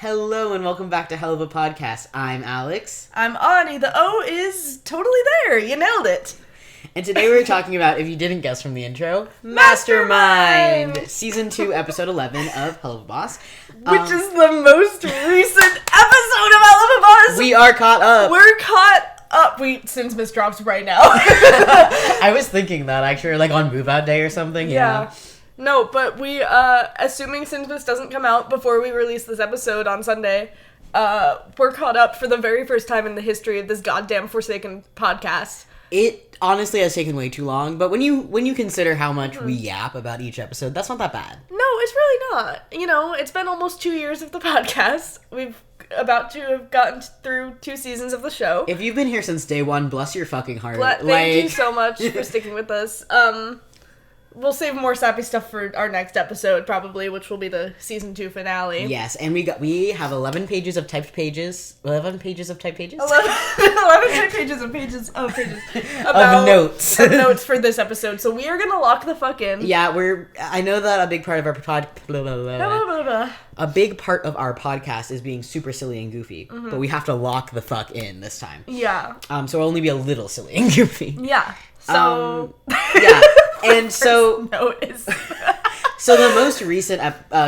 Hello and welcome back to Helluva Podcast. I'm Alex. I'm Ani. The O is totally there. You nailed it. And today we're talking about, if you didn't guess from the intro, Mastermind! Season 2, Episode 11 of Helluva Boss. Which is the most recent episode of Helluva Boss! We are caught up! We're caught up! Since Miss drops right now. I was thinking that, actually, like on move-out day or something. Yeah. No, but we, assuming Sinbis doesn't come out before we release this episode on Sunday, we're caught up for the very first time in the history of this goddamn Forsaken podcast. It honestly has taken way too long, but when you consider how much we yap about each episode, that's not that bad. No, it's really not. You know, it's been almost 2 years of the podcast. We've about to have gotten through 2 seasons of the show. If you've been here since day one, bless your fucking heart. Thank you so much for sticking with us. We'll save more sappy stuff for our next episode, probably, which will be the season 2 finale. Yes, and we have 11 pages of typed pages. 11 pages of typed pages? 11 typed pages of pages of notes. Of notes for this episode. So we are gonna lock the fuck in. Yeah, I know that a big part of our a big part of our podcast is being super silly and goofy, but we have to lock the fuck in this time. Yeah. So we'll only be a little silly and goofy. Yeah. So yeah. And so note is so the most recent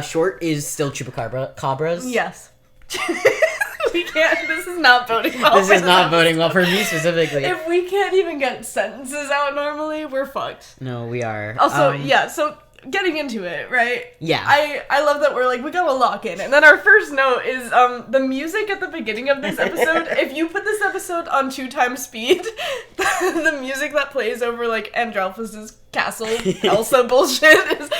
short is still Chupacabras. Yes. We can't. This is not voting well. This is not voting well for me specifically. If we can't even get sentences out normally, we're fucked. No, we are. Also, yeah. So getting into it, right? Yeah. I love that we're like, we gotta lock in. And then our first note is the music at the beginning of this episode. If you put this episode on 2 times speed, the music that plays over like Andrelphus's castle Elsa bullshit is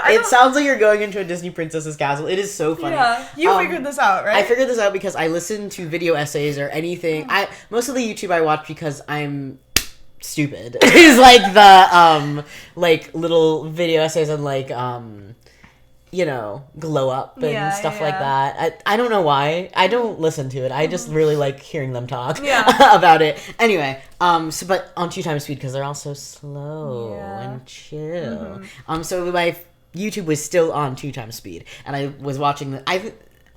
it sounds like you're going into a Disney princess's castle. It is so funny. Yeah. You figured this out, right? I figured this out because I listen to video essays or anything. Most of the YouTube I watch because I'm stupid. Is like the like little video essays on like glow up and stuff like that. I don't know why. I don't listen to it. I just really like hearing them talk about it. Anyway, but on 2 times speed because they're all so slow and chill. So my YouTube was still on 2 times speed and I was watching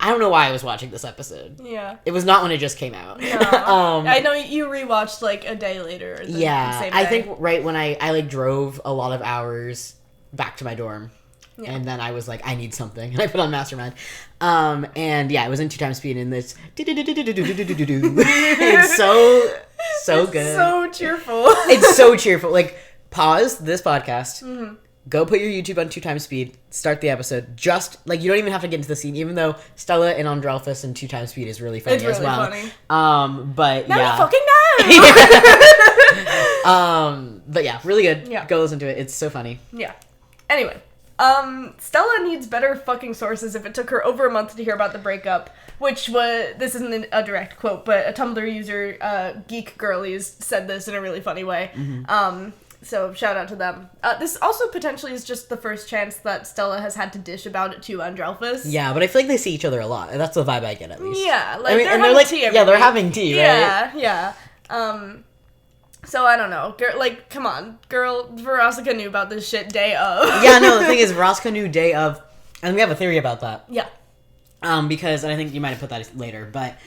I don't know why I was watching this episode. Yeah. It was not when it just came out. No. I know you rewatched like a day later. Same day. I think right when I like drove a lot of hours back to my dorm. Yeah. And then I was like, I need something. And I put on Mastermind. And yeah, it was in 2 times speed and this it's so good. So cheerful. It's so cheerful. Like, pause this podcast. Go put your YouTube on 2 times speed. Start the episode. Just like you don't even have to get into the scene, even though Stella and Andrelphus in 2 times speed is really funny as well. Funny. But now yeah, you fucking know. But yeah, really good. Yeah. Go listen to it. It's so funny. Yeah. Anyway, Stella needs better fucking sources if it took her over a month to hear about the breakup, which was, this isn't a direct quote, but a Tumblr user, Geek Girlies, said this in a really funny way. So shout out to them. This also potentially is just the first chance that Stella has had to dish about it to Andrelphus. Yeah, but I feel like they see each other a lot. That's the vibe I get, at least. Yeah, like, I mean, they're having tea every they're week. having tea, right? Yeah. So I don't know. Like, come on. Girl, Verosika knew about this shit day of. Yeah, no, the thing is, Verosika knew day of, and we have a theory about that. Yeah. Because, and I think you might have put that later, but,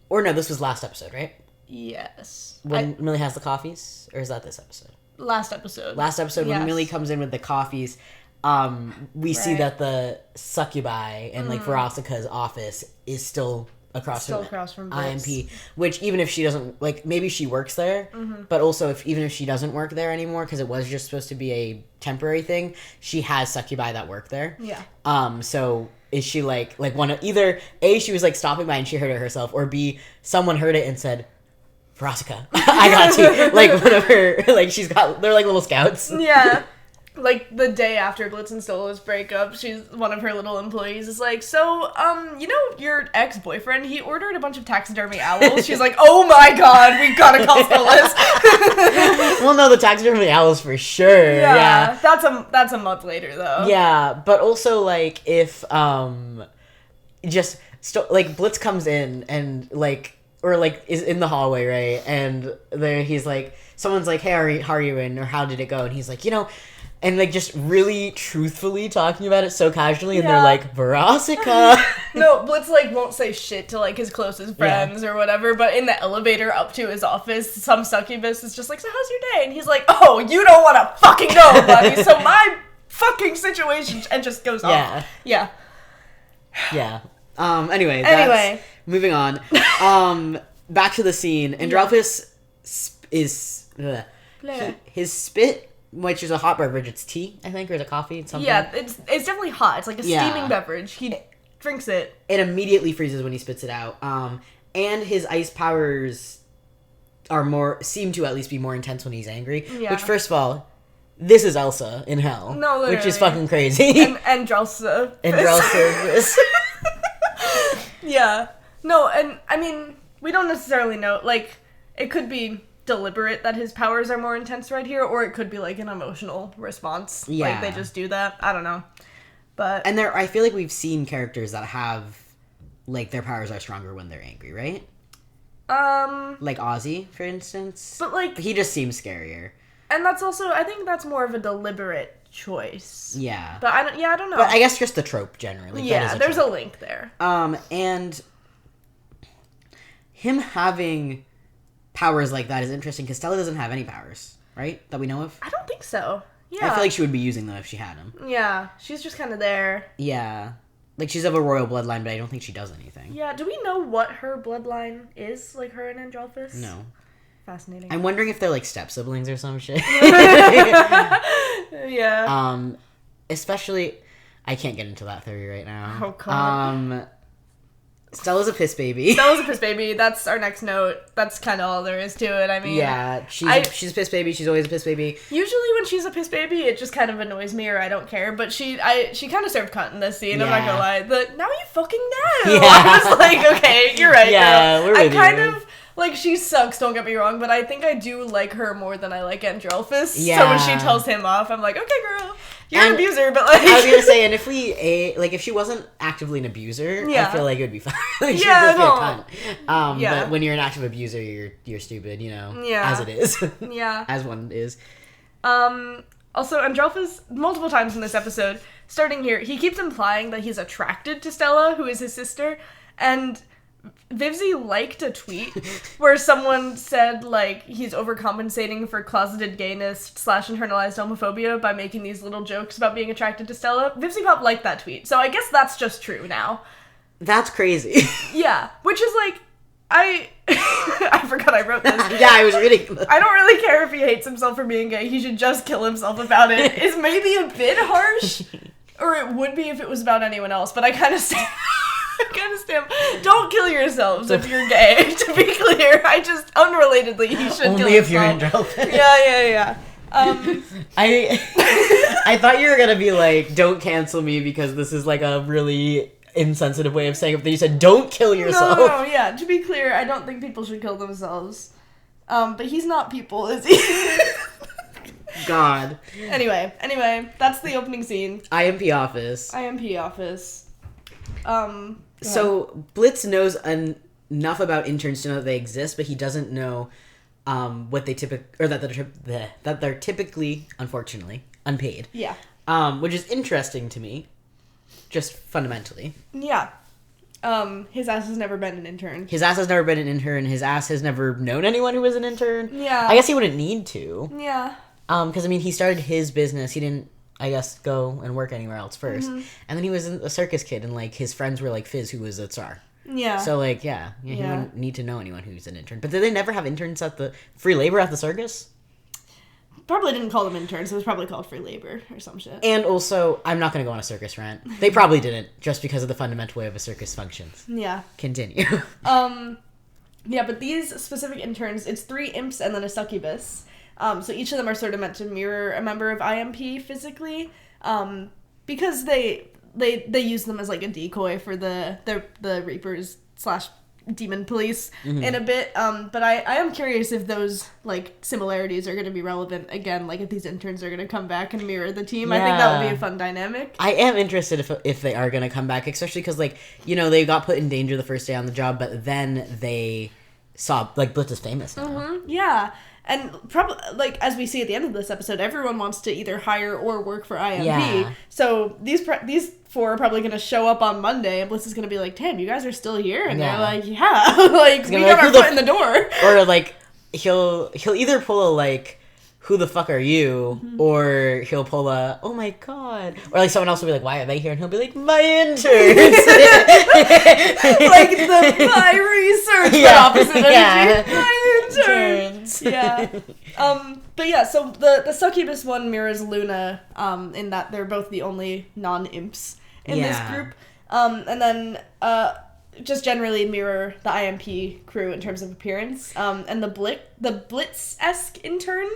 or no, this was last episode, right? Yes. When Millie has the coffees? Or is that this episode? Last episode. When Millie comes in with the coffees, we see that the succubi and like Verosika's office is still across from IMP, which even if she doesn't, like, maybe she works there, but also even if she doesn't work there anymore, because it was just supposed to be a temporary thing, she has succubi that work there. Yeah. So is she like one of either A, she was like stopping by and she heard it herself, or B, someone heard it and said, Verosika, I got you. Like, one of her, like, they're like little scouts. Yeah. Like, the day after Blitz and Stola's breakup, one of her little employees is like, so, your ex-boyfriend, he ordered a bunch of taxidermy owls. She's like, oh my god, we gotta call Stola's. Well, no, the taxidermy owls for sure. Yeah. That's a month later, though. Yeah, but also, like, if, Blitz comes in and, like, or, like, is in the hallway, right? And he's like, someone's like, hey, how are you in? Or how did it go? And he's like, and like just really truthfully talking about it so casually, and they're like, Veronica. No, Blitz like won't say shit to like his closest friends or whatever, but in the elevator up to his office, some succubus is just like, so how's your day? And he's like, oh, you don't want to fucking know, buddy, so my fucking situation, and just goes off. Yeah. Anyway, moving on. Back to the scene. Andrelphus is his spit, which is a hot beverage. It's tea, I think, or is it coffee? It's something. Yeah, it's definitely hot. It's like a steaming beverage. He drinks it. It immediately freezes when he spits it out. And his ice powers seem to at least be more intense when he's angry. Yeah. Which, first of all, this is Elsa in hell. No, literally. Which is fucking crazy. And Drelsa. Yeah. No, and I mean, we don't necessarily know. Like, it could be deliberate that his powers are more intense right here, or it could be like an emotional response. Yeah. Like, they just do that. I don't know. But I feel like we've seen characters that have, like, their powers are stronger when they're angry, right? Like Ozzy, for instance. But, like, he just seems scarier. And that's also, I think that's more of a deliberate choice. Yeah. But I don't know. But I guess just the trope generally. Yeah, there's a link there. And him having powers like that is interesting because Stella doesn't have any powers, right? That we know of? I don't think so. Yeah. I feel like she would be using them if she had them. Yeah, she's just kind of there. Yeah. Like, she's of a royal bloodline, but I don't think she does anything. Yeah, do we know what her bloodline is? Like, her and Andrelphus? No. Fascinating. I'm wondering if they're, like, step-siblings or some shit. Yeah. Especially... I can't get into that theory right now. Oh, God. Stella's a piss baby. That's our next note. That's kind of all there is to it. I mean... Yeah, she's a piss baby. She's always a piss baby. Usually when she's a piss baby, it just kind of annoys me or I don't care. But she kind of served cunt in this scene. Yeah. I'm not gonna lie. But now you fucking know. Yeah. I was like, okay, you're right, girl. We're with you. Like, she sucks, don't get me wrong, but I think I do like her more than I like Andrelphus. Yeah. So when she tells him off, I'm like, okay, girl, you're an abuser, but like... I was gonna say, and if she wasn't actively an abuser, I feel like it would be fine. Like, she'd just be a cunt. But when you're an active abuser, you're stupid, you know, as it is. Yeah. As one is. Also, Andrelphus, multiple times in this episode, starting here, he keeps implying that he's attracted to Stella, who is his sister, and... Vivzy liked a tweet where someone said, like, he's overcompensating for closeted gayness / internalized homophobia by making these little jokes about being attracted to Stella. Vivzy Pop liked that tweet, so I guess that's just true now. That's crazy. Yeah, which is like, I forgot I wrote this. Yeah, I was reading. I don't really care if he hates himself for being gay, he should just kill himself about it. Is maybe a bit harsh, or it would be if it was about anyone else, but I kind of stand... Don't kill yourselves if you're gay, to be clear. Unrelatedly, he should only kill if himself. you're Andrelphus. Yeah. I thought you were gonna be like, don't cancel me because this is like a really insensitive way of saying it, but then you said, don't kill yourself. No, yeah, to be clear, I don't think people should kill themselves. But he's not people, is he? God. Anyway, that's the opening scene. IMP office. So Blitz knows enough about interns to know that they exist, but he doesn't know what they that they're typically, unfortunately, unpaid. Yeah. Which is interesting to me, just fundamentally. Yeah. His ass has never been an intern. His ass has never known anyone who was an intern. Yeah. I guess he wouldn't need to. Yeah. Because, I mean, he started his business. He didn't, I guess, go and work anywhere else first. Mm-hmm. And then he was a circus kid, and, like, his friends were, like, Fizz, who was a star. Yeah. So, like, he wouldn't need to know anyone who's an intern. But did they never have interns at the free labor at the circus? Probably didn't call them interns. It was probably called free labor or some shit. And also, I'm not going to go on a circus rant. They probably didn't, just because of the fundamental way of a circus functions. Yeah. Continue. Yeah, but these specific interns, it's 3 imps and then a succubus. So each of them are sort of meant to mirror a member of IMP physically, because they use them as like a decoy for the Reapers / demon police in a bit. But I am curious if those like similarities are going to be relevant again, like if these interns are going to come back and mirror the team. Yeah. I think that would be a fun dynamic. I am interested if they are going to come back, especially because, like, you know, they got put in danger the first day on the job, but then they saw, like, Blitz is famous now. Mm-hmm. Yeah. And probably, like, as we see at the end of this episode, everyone wants to either hire or work for IMP. Yeah. So these 4 are probably going to show up on Monday, and Bliss is going to be like, damn, you guys are still here? And they're like, yeah. Like, we got our foot in the door. Or, like, he'll either pull a, like, who the fuck are you? Mm-hmm. Or he'll pull a, oh my god. Or, like, someone else will be like, why are they here? And he'll be like, my interns. Like my research, the opposite energy. My interns. Yeah. But yeah, so the succubus one mirrors Luna, in that they're both the only non-imps in this group. And then, just generally mirror the IMP crew in terms of appearance. And the Blitz-esque intern,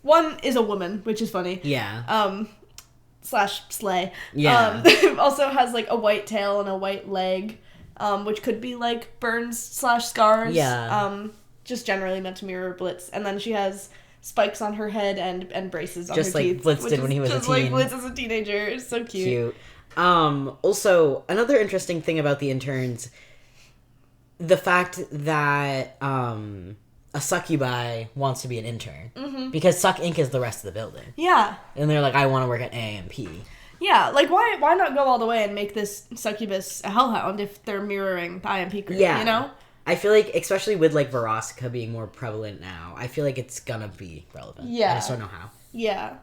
one is a woman, which is funny. Yeah. Slash slay. Yeah. Also has, like, a white tail and a white leg, which could be, like, burns slash scars. Yeah. Just generally meant to mirror Blitz. And then she has spikes on her head and braces on her teeth. Just like Blitz did when he was a teen. Just like Blitz as a teenager. It's so cute. Also, another interesting thing about the interns, the fact that, a succubi wants to be an intern. Mm-hmm. Because Suck Inc. is the rest of the building. Yeah. And they're like, I want to work at AMP. Yeah, like, why not go all the way and make this succubus a hellhound if they're mirroring the IMP group, you know? I feel like, especially with, like, Verosca being more prevalent now, I feel like it's gonna be relevant. Yeah. I just don't know how. Yeah.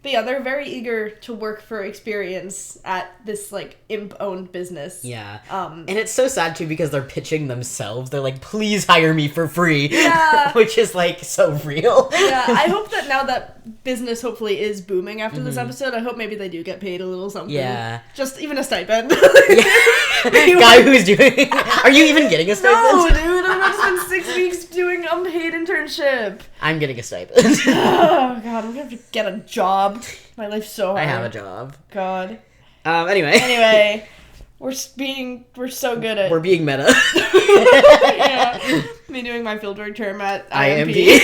But yeah, they're very eager to work for experience at this, like, imp-owned business. Yeah. And it's so sad, too, because they're pitching themselves. They're like, please hire me for free. Yeah. Which is, like, so real. Yeah, I hope that now that business hopefully is booming after this episode, I hope maybe they do get paid a little something. Yeah. Just even a stipend. Guy who's doing... Are you even getting a stipend? No, dude. I've just been 6 weeks doing unpaid internship. I'm getting a stipend. Oh, God. I'm going to have to get a job. My life's so hard. I have a job. God. Anyway, we're so good at... We're being meta. Yeah. Me doing my fieldwork term at IMP.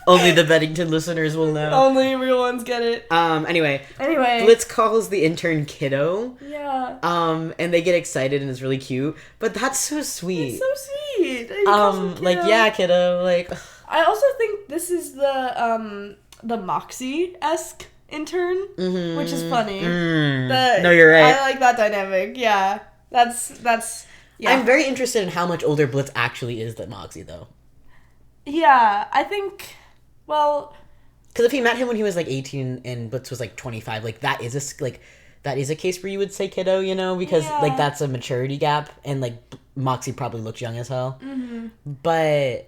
Only the Beddington listeners will know. Only real ones get it. Anyway. Blitz calls the intern kiddo. Yeah. And they get excited and it's really cute. But that's so sweet. It's so sweet. Like, yeah, kiddo. Like... I also think this is the Moxie-esque intern, which is funny. No, you're right. I like that dynamic. Yeah. That's yeah. I'm very interested in how much older Blitz actually is than Moxie, though. Yeah, I think, well... Because if he met him when he was, like, 18 and Blitz was, like, 25, like, that is a case where you would say kiddo, you know? Because, like, that's a maturity gap, and, like, Moxie probably looks young as hell. Mm-hmm. But...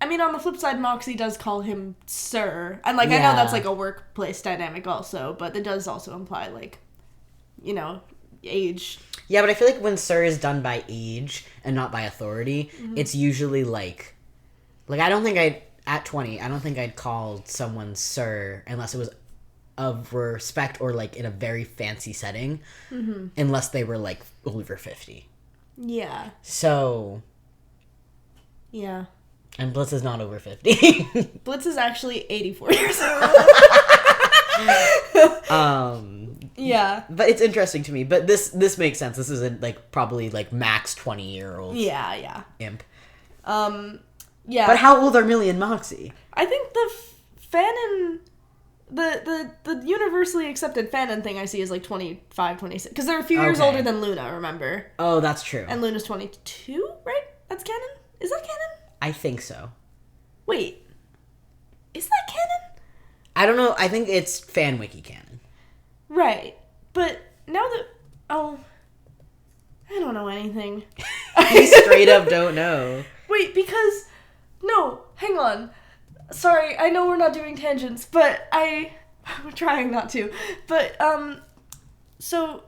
I mean, on the flip side, Moxie does call him sir. And, like, I know that's, like, a workplace dynamic also, but it does also imply, like, you know, age. Yeah, but I feel like when sir is done by age and not by authority, it's usually, like, I don't think at 20, I don't think I'd call someone sir unless it was of respect or, like, in a very fancy setting, unless they were, like, over 50. Yeah. So... Yeah. And Blitz is not over 50. Blitz is actually 84 years old. Yeah. But it's interesting to me. But this makes sense. This isn't, like, probably, like, max 20-year-old. Yeah. Imp. Yeah. But how old are Millie and Moxie? I think the fanon... The universally accepted fanon thing I see is, like, 25, 26. Because they're a few years older than Luna, remember? Oh, that's true. And Luna's 22, right? That's canon? Is that canon? I think so. Wait. Is that canon? I don't know. I think it's fan wiki canon. Right. But now that... Oh. I don't know anything. You straight up don't know. Wait, because... No, hang on. Sorry, I know we're not doing tangents, but I'm trying not to. But, so...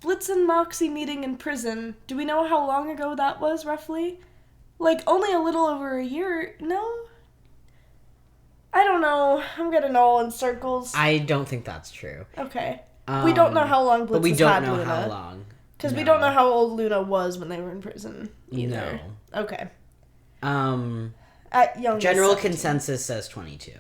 Blitz and Moxie meeting in prison. Do we know how long ago that was, roughly? Like, only a little over a year. No? I don't know. I'm getting all in circles. I don't think that's true. Okay. We don't know how long Blitz has had Luna. But we don't know how long. Because we don't know how old Luna was when they were in prison either. No. Okay. At young general consensus says 22.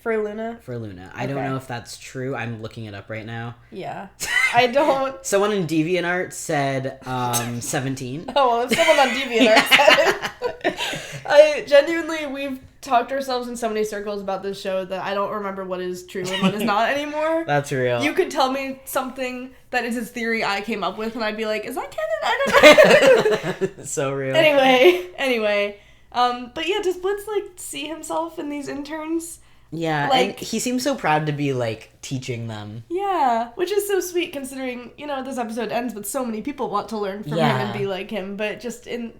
For Luna? For Luna. I don't know if that's true. I'm looking it up right now. Yeah. I don't. Someone in DeviantArt said 17. Oh, well, if someone on DeviantArt said it. We've talked ourselves in so many circles about this show that I don't remember what is true and what is not anymore. That's real. You could tell me something that is a theory I came up with, and I'd be like, is that canon? I don't know. So real. Anyway. But yeah, does Blitz, like, see himself in these interns? Yeah, like, and he seems so proud to be, like, teaching them. Yeah, which is so sweet considering, this episode ends with so many people want to learn from him and be like him, but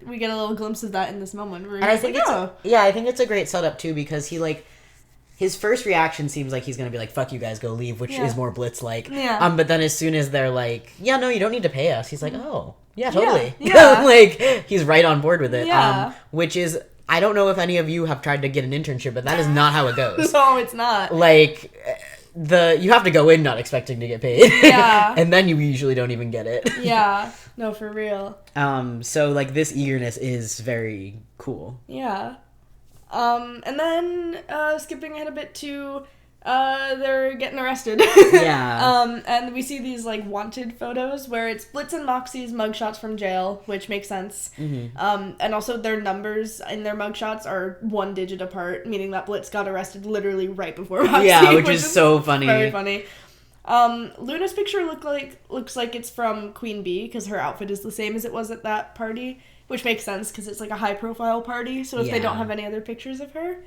we get a little glimpse of that in this moment. Where I think I think it's a great setup, too, because he, like, his first reaction seems like he's gonna be like, fuck you guys, go leave, which is more Blitz-like. Yeah. But then as soon as they're like, yeah, no, you don't need to pay us, he's like, oh, yeah, totally. Yeah. Like, he's right on board with it. Yeah. Which is... I don't know if any of you have tried to get an internship, but that is not how it goes. No, it's not. Like, you have to go in not expecting to get paid. Yeah. And then you usually don't even get it. Yeah. No, for real. So, like, this eagerness is very cool. Yeah. And then, skipping ahead a bit to, they're getting arrested. Yeah. And we see these, like, wanted photos where it's Blitz and Moxie's mugshots from jail, which makes sense. Mm-hmm. And also their numbers in their mugshots are 1 digit apart, meaning that Blitz got arrested literally right before Moxie. Yeah, which is so funny. Very funny. Luna's picture looks like it's from Queen Bee, because her outfit is the same as it was at that party, which makes sense, because it's, like, a high-profile party, so if they don't have any other pictures of her...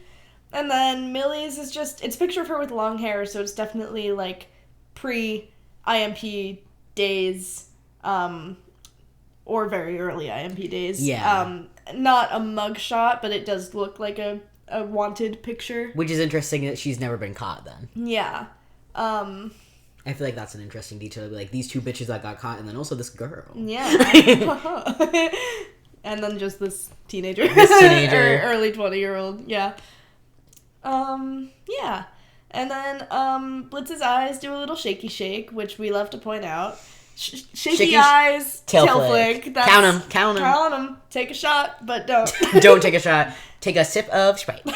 And then Millie's is just, it's a picture of her with long hair, so it's definitely, like, pre-IMP days, or very early IMP days. Yeah. Not a mugshot, but it does look like a wanted picture. Which is interesting that she's never been caught, then. Yeah. I feel like that's an interesting detail. Like, these 2 bitches that got caught, and then also this girl. Yeah. And then just this teenager. Or early 20-year-old, yeah. Yeah. And then, Blitz's eyes do a little shaky shake, which we love to point out. Shaky eyes, tail flick. Count them. Count them. Take a shot, but don't. Don't take a shot. Take a sip of Sprite. But,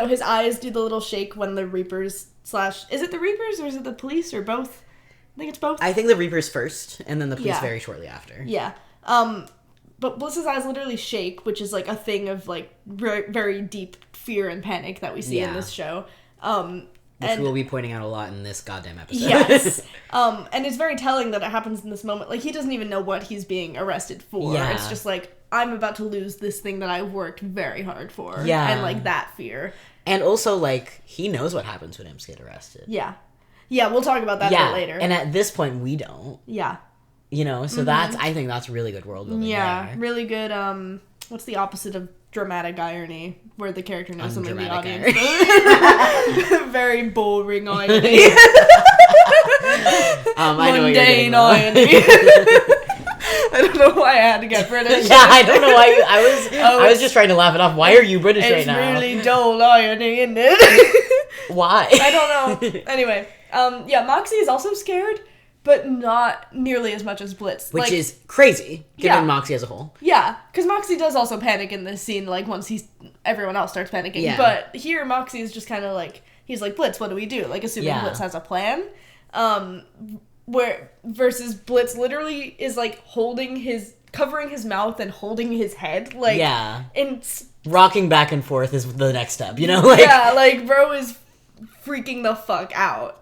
his eyes do the little shake when the Reapers / is it the Reapers or is it the police or both? I think it's both. I think the Reapers first, and then the police very shortly after. Yeah. But Bliss's eyes literally shake, which is, like, a thing of, like, very deep fear and panic that we see in this show. Which we'll be pointing out a lot in this goddamn episode. Yes. And it's very telling that it happens in this moment. Like, he doesn't even know what he's being arrested for. Yeah. It's just, like, I'm about to lose this thing that I worked very hard for. Yeah. And, like, that fear. And also, like, he knows what happens when imps get arrested. Yeah. Yeah, we'll talk about that a bit later. And at this point, we don't. Yeah. So I think that's really good world building. Yeah, really good, what's the opposite of dramatic irony? Where the character knows something the audience does. Very boring irony. Mundane irony. I don't know why I had to get British. Yeah, I don't know why I was just trying to laugh it off. Why are you British right now? It's really dull irony, isn't it? Why? I don't know. Anyway, Moxie is also scared. But not nearly as much as Blitz. Which is crazy, given Moxie as a whole. Yeah, because Moxie does also panic in this scene, like, once everyone else starts panicking. Yeah. But here, Moxie is just kind of like, he's like, Blitz, what do we do? Like, assuming Blitz has a plan. Versus Blitz literally is, like, covering his mouth and holding his head. Like, rocking back and forth is the next step, Like, yeah, like, bro is freaking the fuck out.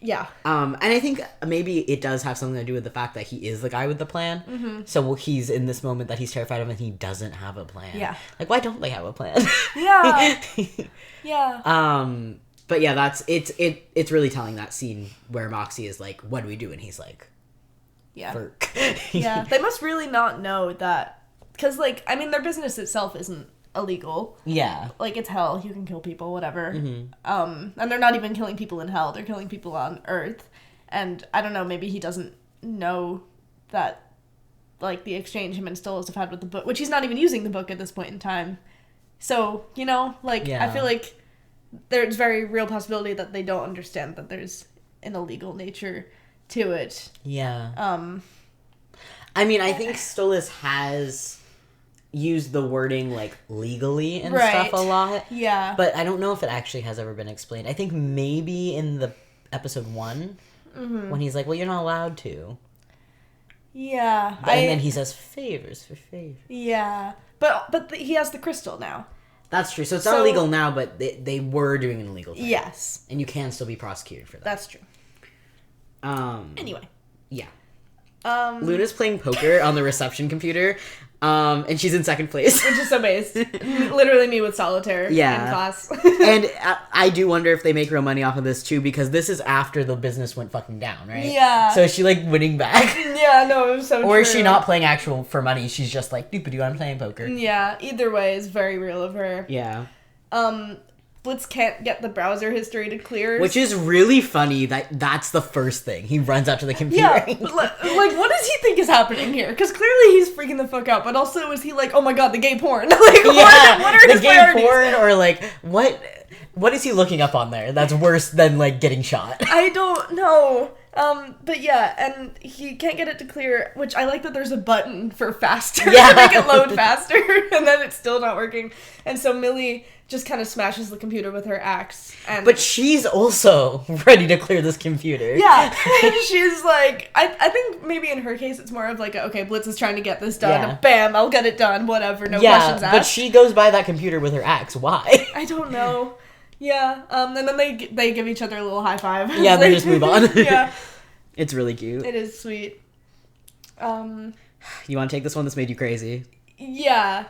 Yeah. And I think maybe it does have something to do with the fact that he is the guy with the plan. Mm-hmm. So he's in this moment that he's terrified of and he doesn't have a plan. Yeah. Like, why don't they have a plan? Yeah. Yeah. But yeah, it's really telling, that scene where Moxie is like, what do we do? And he's like, Burk. Yeah. They must really not know that, because, like, I mean, their business itself isn't illegal. Yeah. Like, it's hell. You can kill people, whatever. Mm-hmm. And they're not even killing people in hell. They're killing people on Earth. And I don't know, maybe he doesn't know that, like, the exchange him and Stolas have had with the book, which he's not even using the book at this point in time. So, I feel like there's very real possibility that they don't understand that there's an illegal nature to it. Yeah. I mean, I think Stolas has used the wording, like, legally and stuff a lot. Yeah. But I don't know if it actually has ever been explained. I think maybe in the episode 1 when he's like, well, you're not allowed to. Yeah. And then he says, favors for favors. Yeah. But he has the crystal now. That's true. So it's not illegal now, but they were doing an illegal thing. Yes. And you can still be prosecuted for that. That's true. Anyway. Yeah. Luna's playing poker on the reception computer, and she's in second place. Which is so based. Literally me with solitaire in class. And I do wonder if they make real money off of this, too, because this is after the business went fucking down, right? Yeah. So is she, like, winning back? Yeah, no, it was so true. Or is she not playing actual for money? She's just like, doop-a-doo, I'm playing poker. Yeah, either way is very real of her. Yeah. Blitz can't get the browser history to clear. Which is really funny that's the first thing. He runs out to the computer. Yeah, like, what does he think is happening here? Because clearly he's freaking the fuck out, but also is he like, oh my god, the gay porn? Like, what are his priorities? Porn, or like, what is he looking up on there that's worse than, like, getting shot? I don't know. But yeah, and he can't get it to clear, which I like that there's a button for faster to make it load faster, and then it's still not working. And so Millie just kind of smashes the computer with her axe. But she's also ready to clear this computer. Yeah, she's like, I think maybe in her case it's more of like, okay, Blitz is trying to get this done, and bam, I'll get it done, whatever, no questions asked. But she goes by that computer with her axe. Why? I don't know. Yeah, and then they give each other a little high five. Yeah, they just move on. Yeah. It's really cute. It is sweet. You want to take this one that's made you crazy? Yeah.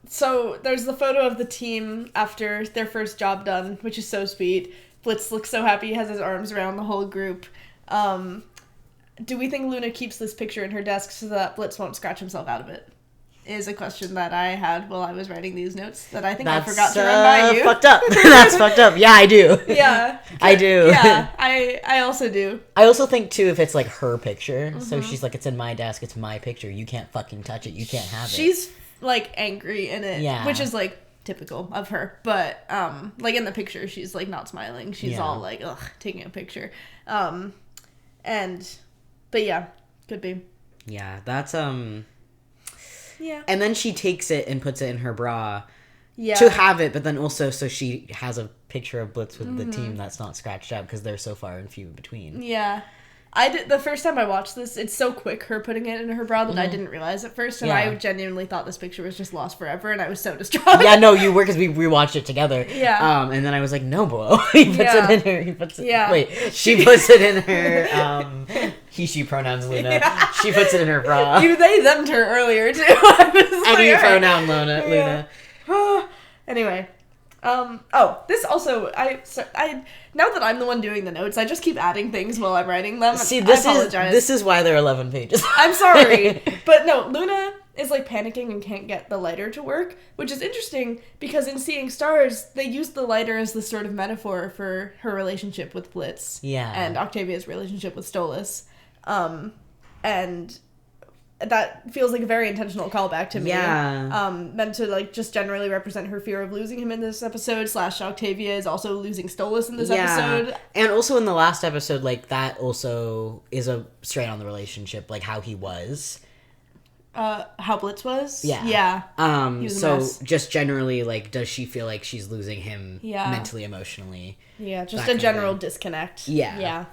So there's the photo of the team after their first job done, which is so sweet. Blitz looks so happy, he has his arms around the whole group. Do we think Luna keeps this picture in her desk so that Blitz won't scratch himself out of it? Is a question that I had while I was writing these notes that I think I forgot to run by you. Fucked up. That's fucked up. Yeah, I do. Yeah. I do. Yeah, I also do. I also think, too, if it's, like, her picture, so she's like, it's in my desk, it's my picture, you can't fucking touch it, you can't have it. She's, like, angry in it, which is, like, typical of her, but, like, in the picture, she's, like, not smiling. She's all, like, ugh, taking a picture. But yeah, could be. Yeah, that's, Yeah. And then she takes it and puts it in her bra to have it, but then also so she has a picture of Blitz with the team that's not scratched out because they're so far and few in between. Yeah. The first time I watched this, it's so quick, her putting it in her bra, that I didn't realize at first, and I genuinely thought this picture was just lost forever, and I was so distraught. Yeah, no, you were, because we watched it together. Yeah. And then I was like, no, bro. He puts it in her, she puts it in her, he, she pronouns, Luna. Yeah. She puts it in her bra. You, they, them'd her earlier, too. Any pronoun, Luna. Anyway. This also, I now that I'm the one doing the notes, I just keep adding things while I'm writing them. See, this is why they're 11 pages. I'm sorry. But no, Luna is like panicking and can't get the lighter to work, which is interesting because in Seeing Stars, they used the lighter as the sort of metaphor for her relationship with Blitz. Yeah. And Octavia's relationship with Stolas. And that feels like a very intentional callback to me. Yeah. Meant to, like, just generally represent her fear of losing him in this episode, / Octavia is also losing Stolas in this episode. And also in the last episode, like, that also is a strain on the relationship, like, how he was. How Blitz was? Yeah. Yeah. He was a mess. Just generally, like, does she feel like she's losing him mentally, emotionally? Yeah, just a general disconnect. Yeah.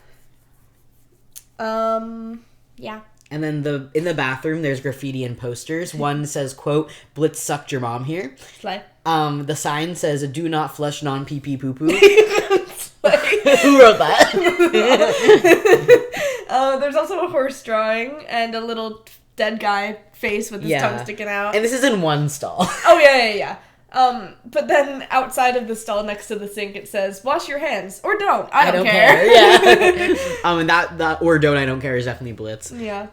Yeah. And then in the bathroom, there's graffiti and posters. One says, quote, Blitz sucked your mom here. Slay. The sign says, do not flush non-pee-pee poo-poo. Who wrote that? There's also a horse drawing and a little dead guy face with his tongue sticking out. And this is in one stall. Oh, yeah. But then outside of the stall next to the sink, it says, wash your hands. Or don't. I don't care. Yeah. And that or don't, I don't care is definitely Blitz. Yeah.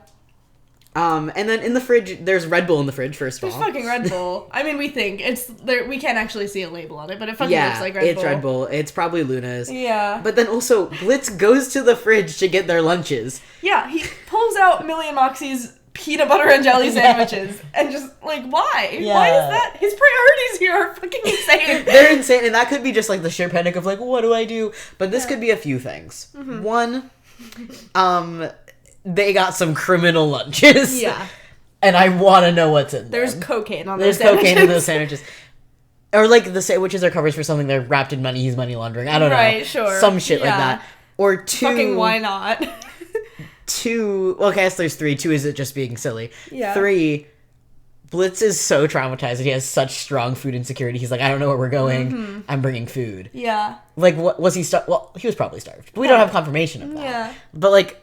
And then in the fridge, there's Red Bull in the fridge, first of all. There's fucking Red Bull. I mean, we think. It's there. We can't actually see a label on it, but it fucking looks like Red Bull. Yeah, it's Red Bull. It's probably Luna's. Yeah. But then also, Blitz goes to the fridge to get their lunches. Yeah, he pulls out Millie and Moxie's peanut butter and jelly sandwiches. And just, like, why? Yeah. Why is that? His priorities here are fucking insane. They're insane, and that could be just, like, the sheer panic of, like, what do I do? But this could be a few things. Mm-hmm. One, they got some criminal lunches. Yeah. And I want to know what's in there. There's cocaine on those sandwiches. There's cocaine in those sandwiches. Or, like, the sandwiches are covers for something they're wrapped in money, he's money laundering. I don't know. Right, sure. Some shit like that. Or 2... Fucking why not? 2... Well, okay, I guess there's 3. 2 is it just being silly. Yeah. 3... Blitz is so traumatized that he has such strong food insecurity. He's like, I don't know where we're going. I'm bringing food. Yeah. Like, what was he starved? Well, he was probably starved. But we don't have confirmation of that. Yeah. But, like...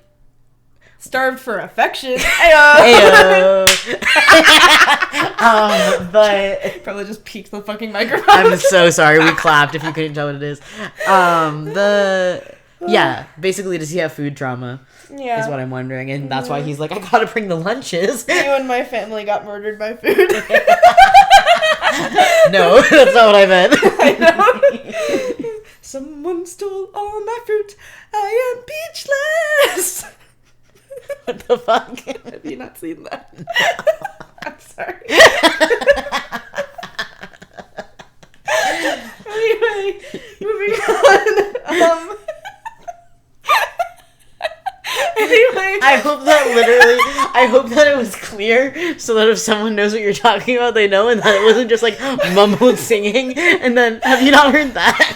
Starved for affection. Ayo! But... Probably just peeked the fucking microphone. I'm so sorry. We clapped if you couldn't tell what it is. Yeah, basically, does he have food trauma? Yeah. Is what I'm wondering. And that's why he's like, I gotta bring the lunches. You and my family got murdered by food. No, that's not what I meant. I know. Someone stole all my fruit. I am speechless. What the fuck? Have you not seen that? I'm sorry. Anyway, moving on. Anyway. I hope that it was clear so that if someone knows what you're talking about, they know, and that it wasn't just like mumbled singing. And then, have you not heard that?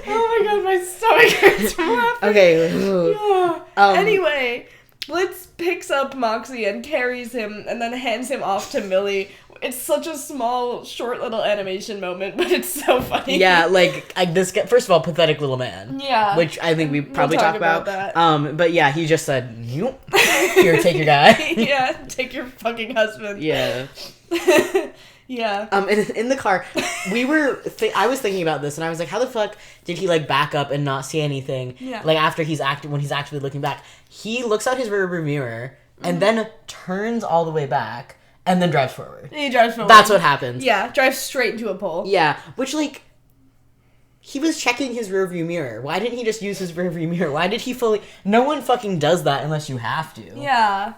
Oh my god, my stomach hurts from laughing. Okay. Yeah. Anyway, Blitz picks up Moxie and carries him and then hands him off to Millie. It's such a small, short little animation moment, but it's so funny. Yeah, like, first of all, pathetic little man. Yeah. Which I think we probably we'll talk about. that. But yeah, he just said, "Nope. Here, take your guy." Yeah, take your fucking husband. Yeah. Yeah. In the car, I was thinking about this, and I was like, how the fuck did he, like, back up and not see anything? Yeah. Like, after when he's actually looking back. He looks out his rearview mirror, and then turns all the way back, and then drives forward. He drives forward. That's what happens. Yeah, drives straight into a pole. Yeah, which, like, he was checking his rearview mirror. Why didn't he just use his rearview mirror? Why did he fully... No one fucking does that unless you have to. Yeah.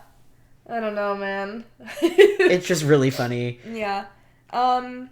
I don't know, man. It's just really funny. Yeah. And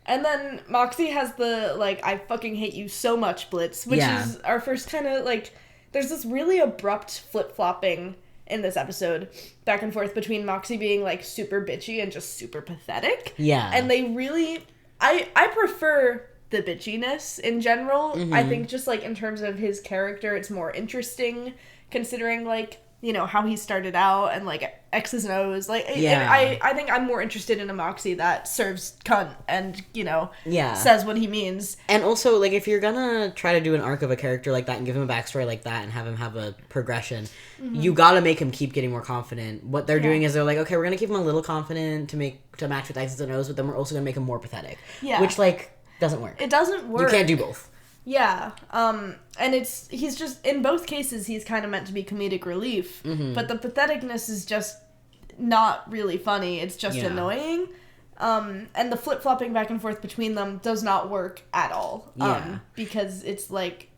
then Moxie has the, like, I fucking hate you so much blitz, which is our first kind of, like, there's this really abrupt flip-flopping in this episode, back and forth between Moxie being, like, super bitchy and just super pathetic. Yeah. And they really, I prefer the bitchiness in general. Mm-hmm. I think just, like, in terms of his character, it's more interesting, considering, like, you know, how he started out and, like, X's and O's. Like, yeah. I think I'm more interested in a Moxie that serves cunt and, you know, says what he means. And also, like, if you're gonna try to do an arc of a character like that and give him a backstory like that and have him have a progression, you gotta make him keep getting more confident. What they're doing is they're like, okay, we're gonna keep him a little confident to match with X's and O's, but then we're also gonna make him more pathetic. Yeah. Which, like, doesn't work. It doesn't work. You can't do both. Yeah, and he's just, in both cases, he's kind of meant to be comedic relief, but the patheticness is just not really funny, it's just annoying, and the flip-flopping back and forth between them does not work at all, because it's like,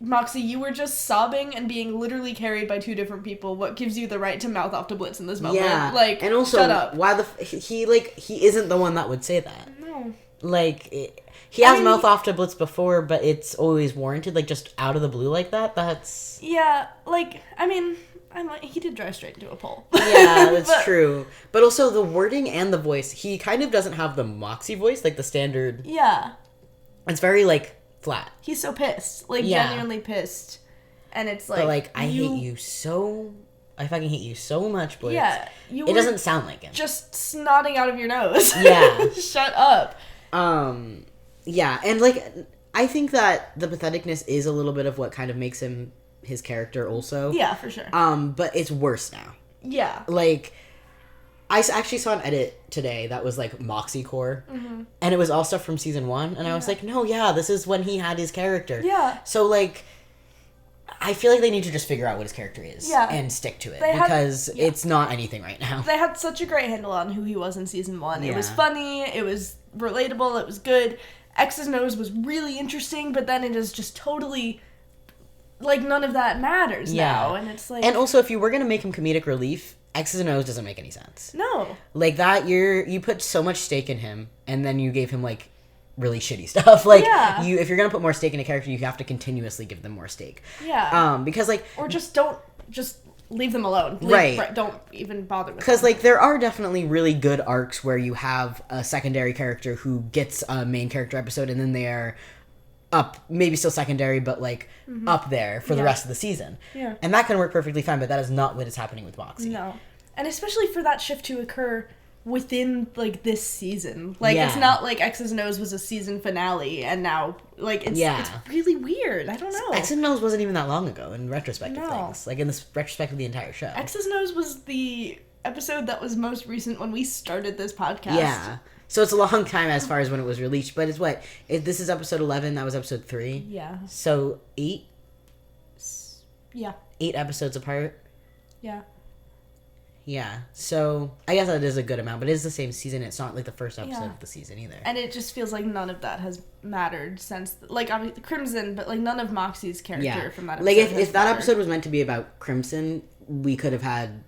Moxie, you were just sobbing and being literally carried by two different people. What gives you the right to mouth off to Blitz in this moment? Yeah, like, and also, shut up. Why he isn't the one that would say that. No. Like, he has mouth off to Blitz before, but it's always warranted, like, just out of the blue like that. That's... Yeah, like, I mean, he did drive straight into a pole. Yeah, that's true. But also, the wording and the voice, he kind of doesn't have the Moxie voice, like the standard... Yeah. It's very, like, flat. He's so pissed. Like, genuinely pissed. And it's like... But, like, I hate you so... I fucking hate you so much, Blitz. Yeah. It doesn't sound like him. Just snotting out of your nose. Yeah. Shut up. Yeah, and, like, I think that the patheticness is a little bit of what kind of makes him his character also. Yeah, for sure. But it's worse now. Yeah. Like, I actually saw an edit today that was, like, Moxie Core, and it was all stuff from season 1, and I was like, no, this is when he had his character. Yeah. So, like, I feel like they need to just figure out what his character is and stick to it, because it's not anything right now. They had such a great handle on who he was in season 1. Yeah. It was funny, it was relatable, it was good. X's and O's was really interesting, but then it is just totally, like, none of that matters now, and it's like... And also, if you were gonna make him comedic relief, X's and O's doesn't make any sense. No. Like, that, you put so much stake in him, and then you gave him, like, really shitty stuff. Like, if you're gonna put more stake in a character, you have to continuously give them more stake. Yeah. Because, like... Or just leave them alone. Don't even bother with them. Because, like, there are definitely really good arcs where you have a secondary character who gets a main character episode, and then they are up, maybe still secondary, but like up there for the rest of the season. Yeah. And that can work perfectly fine, but that is not what is happening with Moxie. No. And especially for that shift to occur within, like, this season. Like, it's not like X's and O's was a season finale, and now, like, it's really weird. I don't know. X's and O's wasn't even that long ago in retrospect of things. Like, in the retrospect of the entire show. X's and O's was the episode that was most recent when we started this podcast. Yeah. So it's a long time as far as when it was released, but it's what? This is episode 11, that was episode 3? Yeah. So 8? Yeah. 8 episodes apart? Yeah. Yeah, so I guess that is a good amount, but it is the same season. It's not like the first episode of the season either. And it just feels like none of that has mattered since, like, obviously Crimson, but like none of Moxie's character from that episode. Like if that episode was meant to be about Crimson, we could have had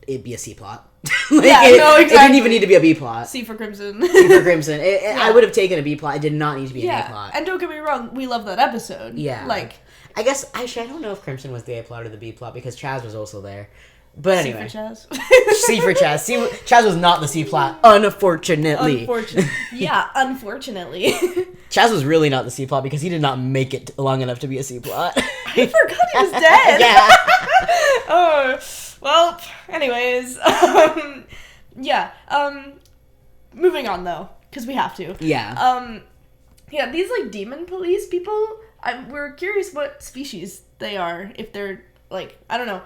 it be a C plot. Like, exactly. It didn't even need to be a B plot. C for Crimson. C for Crimson. I would have taken a B plot. It did not need to be an A plot. And don't get me wrong, we love that episode. Yeah. Like, I guess actually I don't know if Crimson was the A plot or the B plot because Chaz was also there. But anyway. C for Chaz. C for Chaz. Chaz was not the C plot, unfortunately. Unfortunately. Chaz was really not the C plot because he did not make it long enough to be a C plot. I forgot he was dead. Yeah. Oh, well, anyways. Moving on, though, because we have to. Yeah. Yeah, these, like, demon police people, we're curious what species they are, if they're, like, I don't know.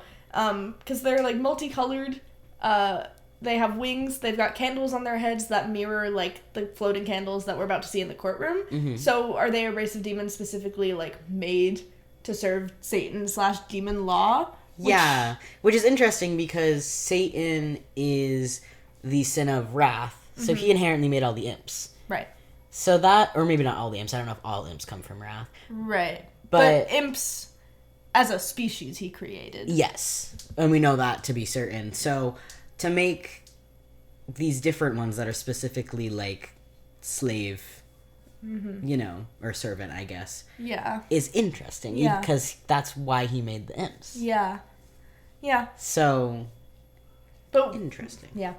Because they're, like, multicolored, they have wings, they've got candles on their heads that mirror, like, the floating candles that we're about to see in the courtroom. Mm-hmm. So, are they a race of demons specifically, like, made to serve Satan/demon law? Which is interesting because Satan is the sin of wrath, so he inherently made all the imps. Right. So that, or maybe not all the imps, I don't know if all imps come from wrath. Right. But imps... as a species he created. Yes. And we know that to be certain. So to make these different ones that are specifically like slave, or servant, I guess. Yeah. Is interesting. Yeah. Because that's why he made the imps. Yeah. Yeah. So. But interesting. Yeah.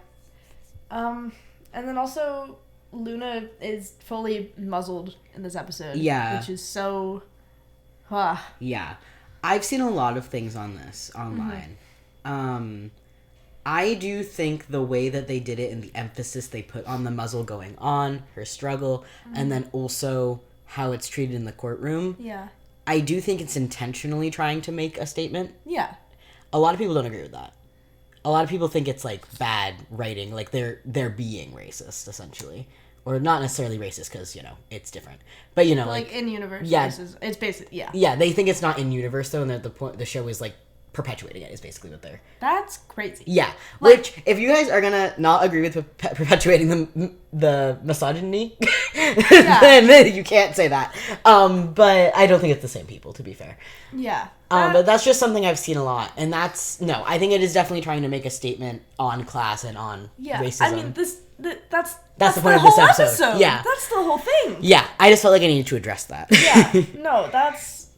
And then also Luna is fully muzzled in this episode. Yeah. Which is so. Yeah. I've seen a lot of things on this online. I do think the way that they did it and the emphasis they put on the muzzle going on, her struggle, and then also how it's treated in the courtroom. Yeah. I do think it's intentionally trying to make a statement. Yeah. A lot of people don't agree with that. A lot of people think it's like bad writing, like they're being racist essentially. Or not necessarily racist because, it's different. But, like in-universe racism. It's basically, Yeah, they think it's not in-universe, though, and that the show is, like, perpetuating it, is basically what they're... That's crazy. Yeah. Like, which, if you guys are gonna not agree with perpetuating the misogyny, then you can't say that. But I don't think it's the same people, to be fair. Yeah. But that's just something I've seen a lot. And I think it is definitely trying to make a statement on class and on racism. I mean, that's the point of this episode. Yeah. That's the whole thing. Yeah. I just felt like I needed to address that. Yeah. No, that's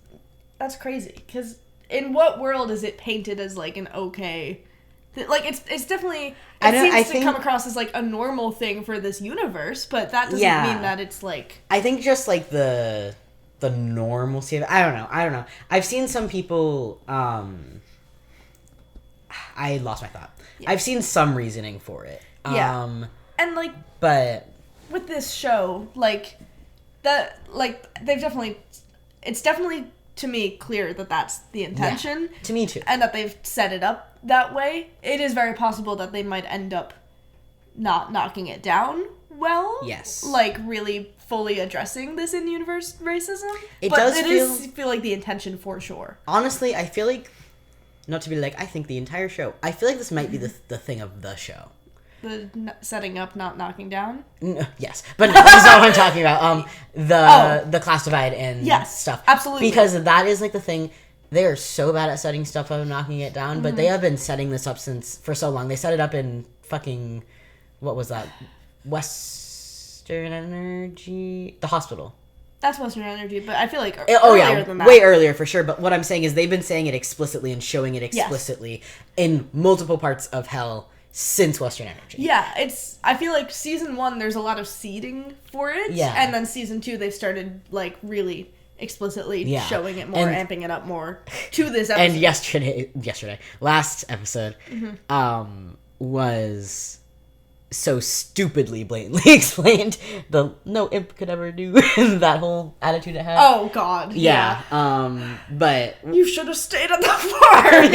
crazy. Because in what world is it painted as, like, an okay... Like, it's definitely... It seems to come across as, like, a normal thing for this universe, but that doesn't mean that it's, like... I think just, like, the normalcy of it. I don't know. I've seen some people... I lost my thought. Yeah. I've seen some reasoning for it. Yeah. And, like... But... With this show, like... They've definitely... It's definitely... to me, clear that that's the intention. Yeah, to me, too. And that they've set it up that way. It is very possible that they might end up not knocking it down well. Yes. Like, really fully addressing this in-universe racism. It does feel like the intention for sure. Honestly, I feel like, not to be like, I think the entire show, I feel like this might be the thing of the show. The setting up, not knocking down? Yes. But no, that's not what I'm talking about. The class divide and stuff. Absolutely. Because that is like the thing. They are so bad at setting stuff up and knocking it down, but they have been setting this up for so long. They set it up in fucking, what was that? Western Energy? The hospital. That's Western Energy, but I feel like earlier than that. Way earlier for sure. But what I'm saying is they've been saying it explicitly and showing it explicitly in multiple parts of Hell since Western Energy. Yeah, I feel like season 1 there's a lot of seeding for it. Yeah. And then season 2 they've started like really explicitly showing it more, amping it up more to this episode. And last episode, was so stupidly blatantly explained the no imp could ever do that whole attitude it had. Oh god. Yeah. But you should have stayed at the farm.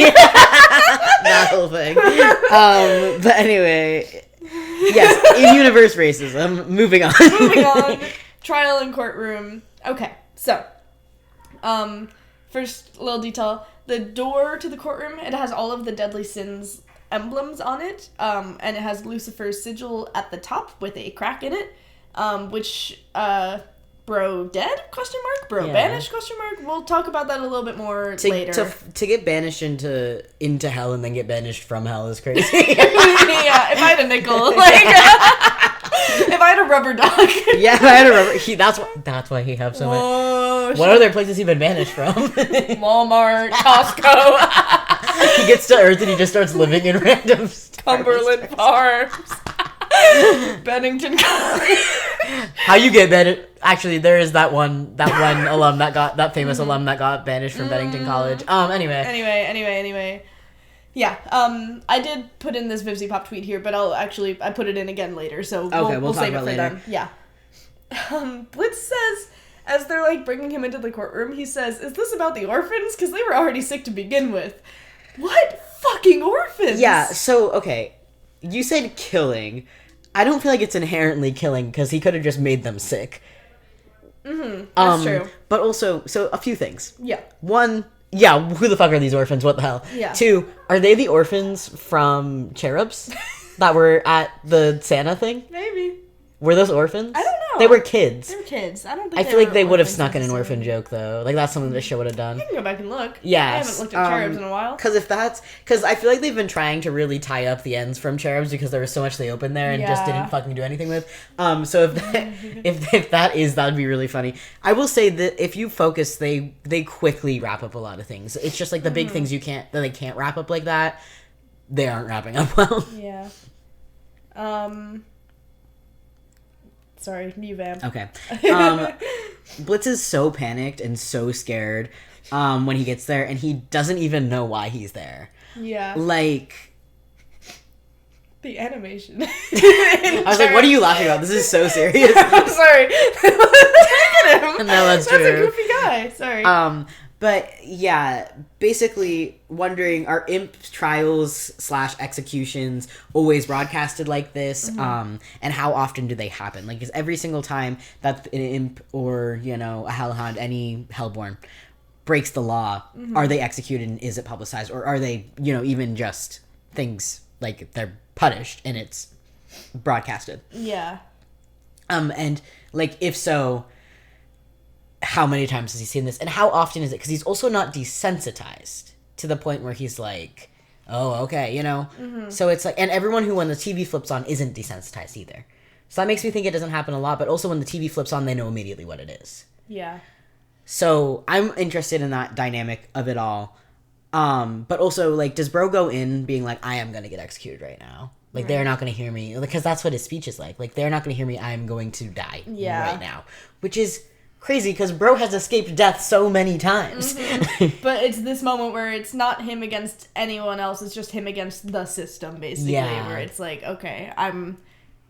That whole thing. But anyway, yes, in-universe racism. Moving on. Trial and courtroom. Okay, so first little detail, the door to the courtroom, it has all of the deadly sins emblems on it, and it has Lucifer's sigil at the top with a crack in it, which bro dead ? Bro banished ? We'll talk about that a little bit more later. To get banished into hell and then get banished from hell is crazy. Yeah, if I had a nickel, if I had a rubber dog. Yeah, if I had a rubber, that's why he has so much. What other places he been banished from? Walmart, Costco. He gets to Earth and he just starts living in random Cumberland Farms. Bennington College. How you get banished? Actually, there is that one alum that famous alum that got banished from Bennington College. Anyway. Yeah, I did put in this Vivzy Pop tweet here, but I put it in again later, so we'll save it for later. Them. Yeah. Blitz says, as they're, bringing him into the courtroom, he says, is this about the orphans? Because they were already sick to begin with. What fucking orphans? Yeah, so, okay, you said killing. I don't feel like it's inherently killing, because he could have just made them sick. That's true. But also, so, a few things. Yeah. One, yeah, who the fuck are these orphans? What the hell? Yeah. Two, are they the orphans from Cherubs that were at the Santa thing? Maybe. Were those orphans? I don't know. They were kids. They were kids. I don't think I feel like they would have snuck in an orphan joke, though. That's something the show would have done. I can go back and look. Yes. I haven't looked at Cherubs in a while. Because I feel like they've been trying to really tie up the ends from Cherubs because there was so much they opened there and just didn't fucking do anything with. So if that would be really funny. I will say that if you focus, they quickly wrap up a lot of things. It's just the big things that they can't wrap up like that. They aren't wrapping up well. Yeah. Sorry, new vamp. Okay. Blitz is so panicked and so scared when he gets there, and he doesn't even know why he's there. Yeah. The animation. I was like, what are you laughing about? This is so serious. I'm sorry. Look at him. No, that's true. That's a goofy guy. Sorry. But yeah, basically wondering, are imp trials / executions always broadcasted like this? And how often do they happen? Is every single time that an imp or, a hellhound, any hellborn breaks the law, are they executed and is it publicized? Or are they, even just things they're punished and it's broadcasted? Yeah. And if so, how many times has he seen this, and how often is it? Because he's also not desensitized to the point where he's like, oh, okay, So it's and everyone who, when the TV flips on, isn't desensitized either. So that makes me think it doesn't happen a lot, but also when the TV flips on, they know immediately what it is. Yeah. So I'm interested in that dynamic of it all. But also, does Bro go in being like, I am going to get executed right now? Right. They're not going to hear me. Because that's what his speech is like. They're not going to hear me. I'm going to die right now. Which is crazy, because Bro has escaped death so many times. But it's this moment where it's not him against anyone else, it's just him against the system, basically. Yeah. Where it's okay,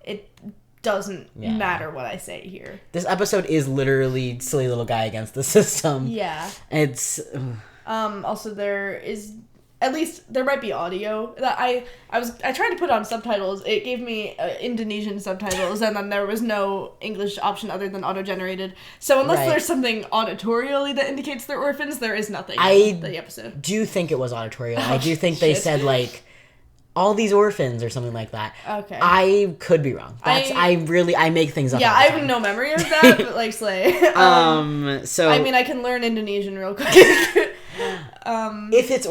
it doesn't matter what I say here. This episode is literally silly little guy against the system. Yeah. It's... Also, there is... At least there might be audio that I tried to put on subtitles. It gave me Indonesian subtitles, and then there was no English option other than auto-generated. So unless there's something auditorially that indicates they're orphans, there is nothing in the episode. Do think it was auditorial. I do think they said all these orphans or something like that. Okay. I could be wrong. I make things up. Yeah, I have no memory of that, but Slay. So I can learn Indonesian real quick. If it's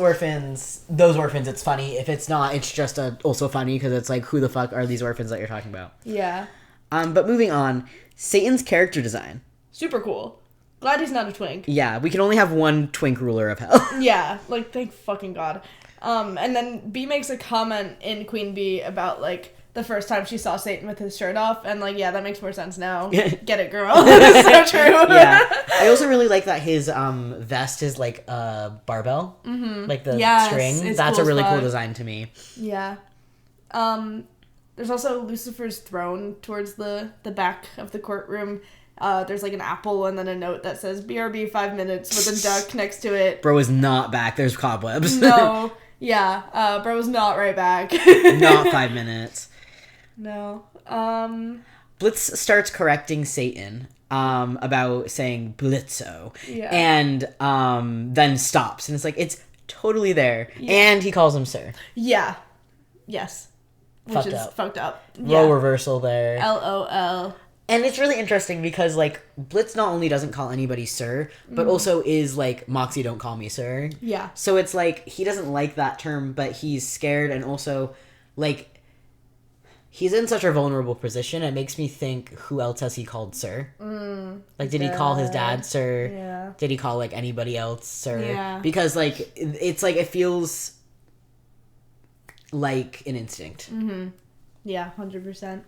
those orphans, it's funny. If it's not, it's just also funny because it's who the fuck are these orphans that you're talking about? Yeah. But moving on, Satan's character design. Super cool. Glad he's not a twink. Yeah, we can only have one twink ruler of hell. Yeah, thank fucking God. And then B makes a comment in Queen Bee about the first time she saw Satan with his shirt off, and like, yeah, that makes more sense now. Get it, girl. It's so true. Yeah. I also really like that his vest is like a barbell, like the string. That's cool a really cool design to me. Yeah. There's also Lucifer's throne towards the back of the courtroom. There's like an apple and then a note that says BRB 5 minutes with a duck next to it. Bro is not back. There's cobwebs. No. Yeah. Bro is not right back. Not 5 minutes. No. Blitz starts correcting Satan about saying Blitzo. Yeah. And then stops. And it's like, it's totally there. Yeah. And he calls him sir. Yeah. Yes. Which is fucked up. Role reversal there. LOL. And it's really interesting because, like, Blitz not only doesn't call anybody sir, but also is like, Moxie, don't call me sir. Yeah. So it's like, he doesn't like that term, but he's scared, and also, like, he's in such a vulnerable position. It makes me think, who else has he called sir? Like, did he call his dad sir? Yeah. Did he call, like, anybody else sir? Yeah. Because, like, it's like, it feels like an instinct. Yeah, 100%.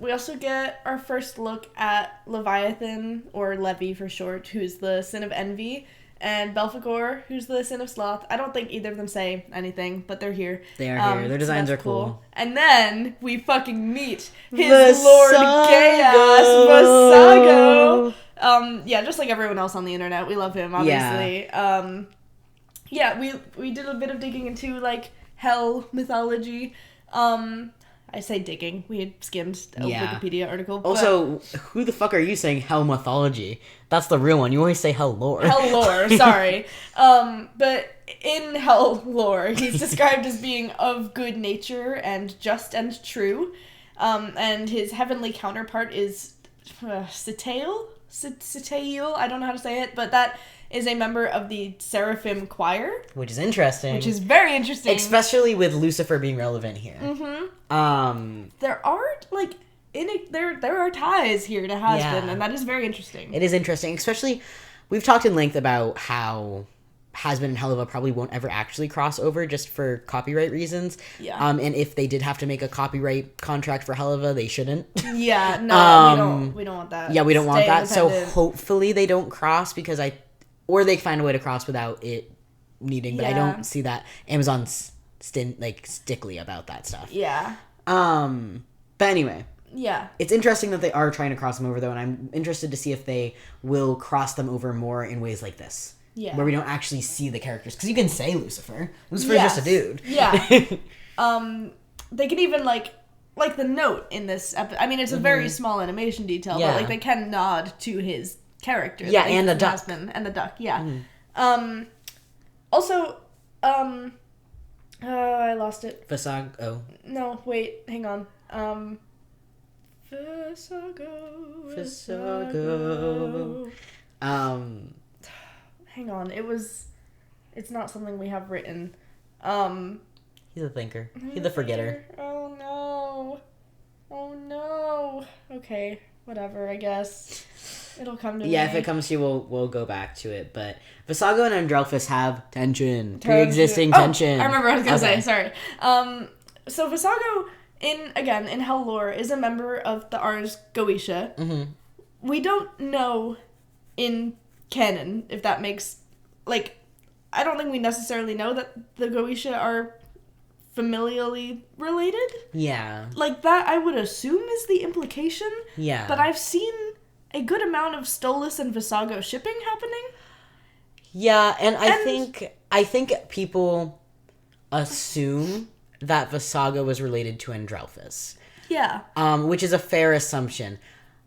We also get our first look at Leviathan, or Levi for short, who's the sin of envy, and Belphegor, who's the sin of sloth. I don't think either of them say anything, but they're here. They are here. Their designs are cool. And then we fucking meet his Lord Gaius Vasago. Yeah, just like everyone else on the internet, we love him, obviously. Yeah, we did a bit of digging into, like, hell mythology. I say digging. We had skimmed a Wikipedia article. Also, who the fuck are you saying hell mythology? That's the real one. You always say hell lore. Hell lore, sorry. But in hell lore, he's described as being of good nature and just and true. And his heavenly counterpart is Sitael? Sitael? I don't know how to say it, but that is a member of the Seraphim Choir. Which is interesting. Which is very interesting. Especially with Lucifer being relevant here. There are, like, there are ties here to Has-Been, and that is very interesting. It is interesting. Especially, we've talked in length about how Has-Been and Helluva probably won't ever actually cross over just for copyright reasons. Yeah. And if they did have to make a copyright contract for Helluva, they shouldn't. Yeah, no, we don't want that. Yeah, we don't want that. So hopefully they don't cross because or they find a way to cross without it needing, but I don't see that. Amazon's stickly about that stuff. Yeah. But anyway. Yeah. It's interesting that they are trying to cross them over, though, and I'm interested to see if they will cross them over more in ways like this. Yeah. Where we don't actually see the characters. Because you can say Lucifer. Lucifer's just a dude. Yeah. They can even, like the note in this episode. I mean, it's a very small animation detail, but, like, they can nod to his character. Yeah, and the duck. And the duck, yeah. Also, I lost it. Vasago. No, wait, hang on. Vasago. Hang on, it's not something we have written. He's a thinker. He's a forgetter. Oh no. Okay, whatever, I guess. It'll come to me. Yeah, if it comes to you, we'll go back to it. But Vasago and Andralphus have tension. Pre-existing tension. I remember what I was going to say. Sorry. So Vasago, in Hell lore, is a member of the Ars Goetia. Mm-hmm. We don't know in canon if that makes... Like, I don't think we necessarily know that the Goetia are familially related. Yeah. Like, that I would assume is the implication. Yeah. But I've seen a good amount of Stolas and Vasago shipping happening. Yeah, and I think people assume that Vasago was related to Andralphus. Yeah. Which is a fair assumption.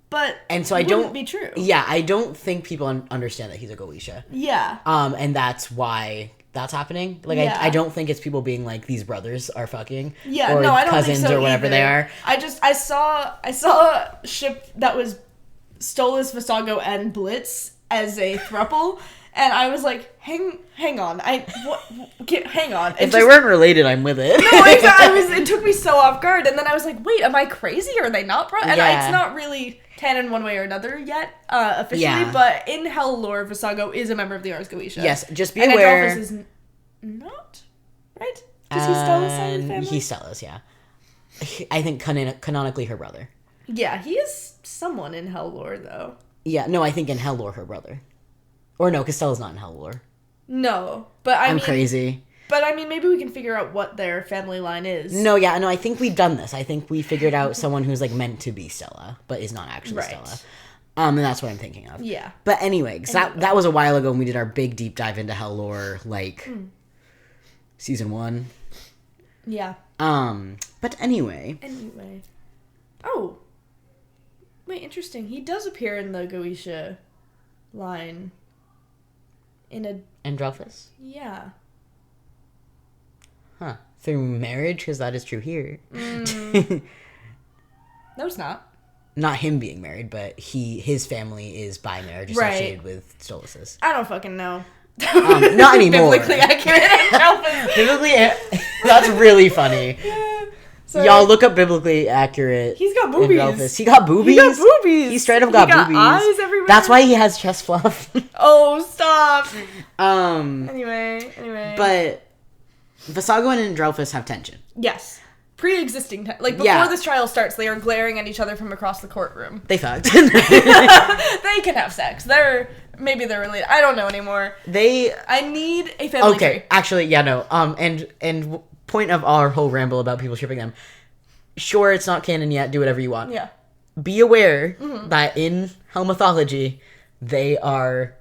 But and so it wouldn't be true. Yeah, I don't think people understand that he's a Goetia. Yeah. And that's why that's happening. Like, I don't think it's people being like, these brothers are fucking. Yeah, or no, I don't cousins think so or whatever either. they are. I saw a ship that was Stolas, Vasago, and Blitz as a throuple, and I was like, hang on, hang on. If they weren't related, I'm with it. No, exactly. It took me so off guard, and then I was like, wait, am I crazy? Are they not and it's not really canon one way or another yet, officially, but in Hell lore, Vasago is a member of the Ars Goetia. Yes, just be aware. And Andralphus is not, right? Because he's Stella's side of the family? He's Stella's, yeah. I think canonically her brother. Yeah, he is someone in Hell lore, though. Yeah, no, I think in Hell lore her brother. Or no, Costello's not in Hell lore. No, but I'm crazy. But I mean, maybe we can figure out what their family line is. No, I think we've done this. I think we figured out someone who's like meant to be Stella, but is not actually Stella. And that's what I'm thinking of. Yeah. But anyway, that was a while ago when we did our big deep dive into Hell lore, like season 1. Yeah. But anyway. Oh. Wait, interesting. He does appear in the Goetia line. Androphus? Yeah. Huh. Through marriage? Because that is true here. No, it's not. Not him being married, but his family is by marriage associated with Stolas's. I don't fucking know. Not anymore. Biblically accurate Androphus. That's really funny. Sorry. Y'all look up biblically accurate. He's got boobies. Androphus. He got boobies? He straight up got boobies. Eyes everywhere. That's why he has chest fluff. Oh, stop. Anyway. But Visago and Androphus have tension. Yes. Pre-existing before this trial starts, they are glaring at each other from across the courtroom. They fucked. They can have sex. Maybe they're related. I don't know anymore. I need a family tree. Okay, actually, yeah, no. And point of our whole ramble about people shipping them. Sure, it's not canon yet. Do whatever you want. Yeah. Be aware that in Hell mythology, they are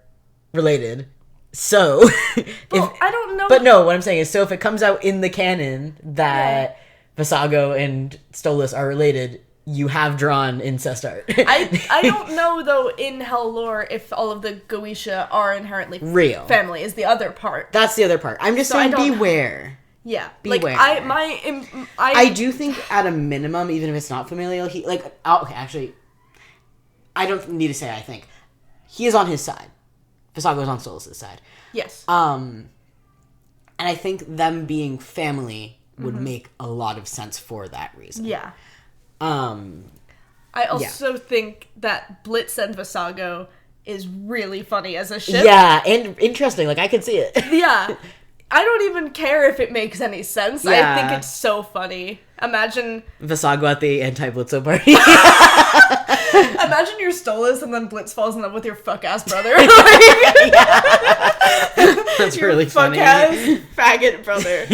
related. So, I don't know. But no, what I'm saying is, so if it comes out in the canon that Visago and Stolas are related, you have drawn incest art. I don't know, though, in Hell lore, if all of the Goetia are inherently real. Family is the other part. That's the other part. I'm just saying beware. Yeah. Beware. I do think at a minimum, even if it's not familial, actually, I don't need to say I think. He is on his side. Visago is on Stolas' side. Yes. And I think them being family would make a lot of sense for that reason. Yeah. I also think that Blitz and Visago is really funny as a ship. Yeah, and interesting. I can see it. Yeah. I don't even care if it makes any sense. Yeah. I think it's so funny. Imagine Visago at the anti-Blitzo party. Imagine you're Stolas and then Blitz falls in love with your fuck-ass brother. That's really funny. Fuck-ass faggot brother.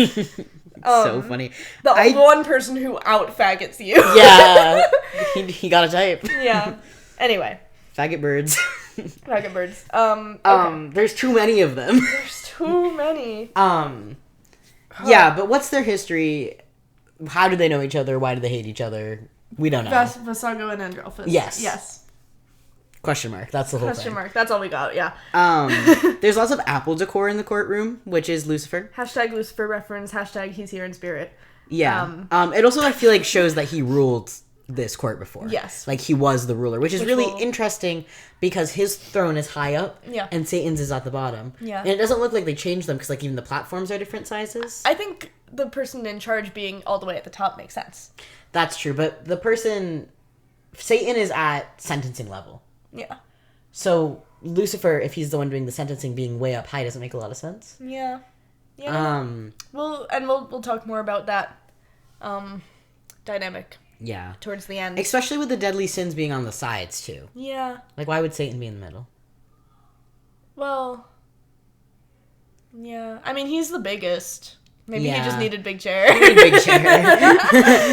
So funny. The one person who out-faggots you. Yeah. He got a type. Yeah. Anyway. Faggot birds. Faggot birds. Okay. There's too many of them. There's too many. Yeah, but what's their history? How do they know each other? Why do they hate each other? We don't know. Visago and Androphus. Yes. Question mark. That's the whole thing. Question mark. That's all we got, yeah. There's lots of apple decor in the courtroom, which is Lucifer. # Lucifer reference. # he's here in spirit. Yeah. It also, I feel like, shows that he ruled this court before. Yes. He was the ruler, which is really interesting because his throne is high up and Satan's is at the bottom. Yeah. And it doesn't look like they changed them because, even the platforms are different sizes. I think the person in charge being all the way at the top makes sense. That's true, but Satan is at sentencing level. Yeah. So Lucifer, if he's the one doing the sentencing, being way up high doesn't make a lot of sense. Yeah. Yeah. We'll talk more about that dynamic. Yeah. Towards the end. Especially with the deadly sins being on the sides too. Yeah. Why would Satan be in the middle? Well, yeah. I mean, he's the biggest. Maybe he just needed big chair. He needed big chair.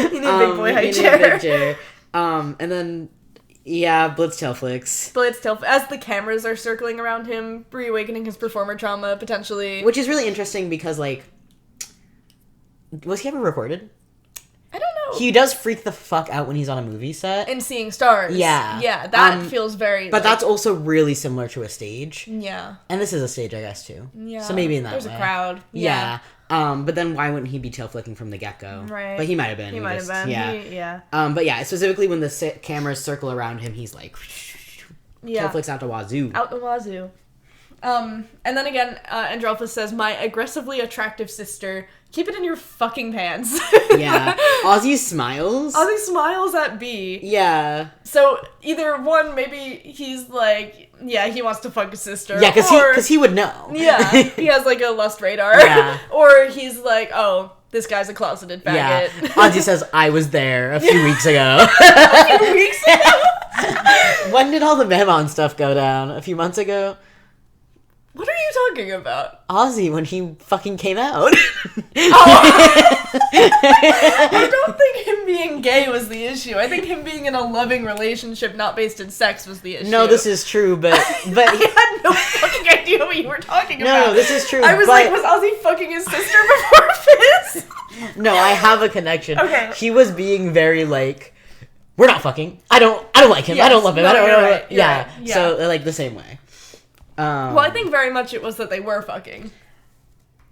He needed big boy high chair. Big chair. And then Blitz tail flicks. As the cameras are circling around him, reawakening his performer trauma, potentially. Which is really interesting because, was he ever recorded? I don't know. He does freak the fuck out when he's on a movie set. And seeing stars. Yeah. Yeah, that feels very... But that's also really similar to a stage. Yeah. And this is a stage, I guess, too. Yeah. So maybe in that There's way. a crowd. Yeah. But then why wouldn't he be tail flicking from the get-go? Right. But he might have been. He might have been. Yeah. But yeah, specifically when the cameras circle around him, he's like... Tail flicks out the wazoo. Out the wazoo. And then again, Androphus says, "My aggressively attractive sister, keep it in your fucking pants." Yeah. Ozzy smiles. Ozzy smiles at B. Yeah. So either one, maybe he's he wants to fuck his sister. Yeah, because he would know. Yeah. He has a lust radar. Yeah. Or he's like, oh, this guy's a closeted faggot. Yeah. Ozzy says, I was there a few weeks ago. A few weeks ago? When did all the Memon stuff go down? A few months ago? What are you talking about? Ozzy, when he fucking came out. I don't think him being gay was the issue. I think him being in a loving relationship not based in sex was the issue. No, this is true, but I had no fucking idea what you were talking about. No, this is true. I was like, was Ozzy fucking his sister before Fizz? No, I have a connection. Okay. He was being very like, we're not fucking. I don't like him. Yes. I don't love him. No, I don't you're know. Right. Yeah. Right. Yeah. So like the same way. Well, I think very much it was that they were fucking.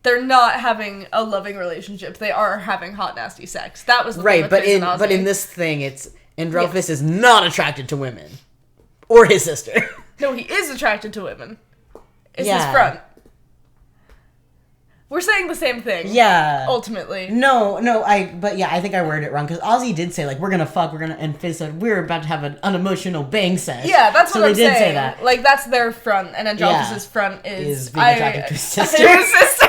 They're not having a loving relationship. They are having hot, nasty sex. That was the right. thing with But in this thing, it's Androphis is not attracted to women, or his sister. No, he is attracted to women. It's his front. We're saying the same thing. Yeah. Ultimately. No, I think I worded it wrong, because Ozzy did say, like, we're gonna fuck, and Fizz said, we're about to have an unemotional bang sesh. Yeah, that's what I'm saying. So they did say that. Like, that's their front, and Androphis's front is being attracted to his sister.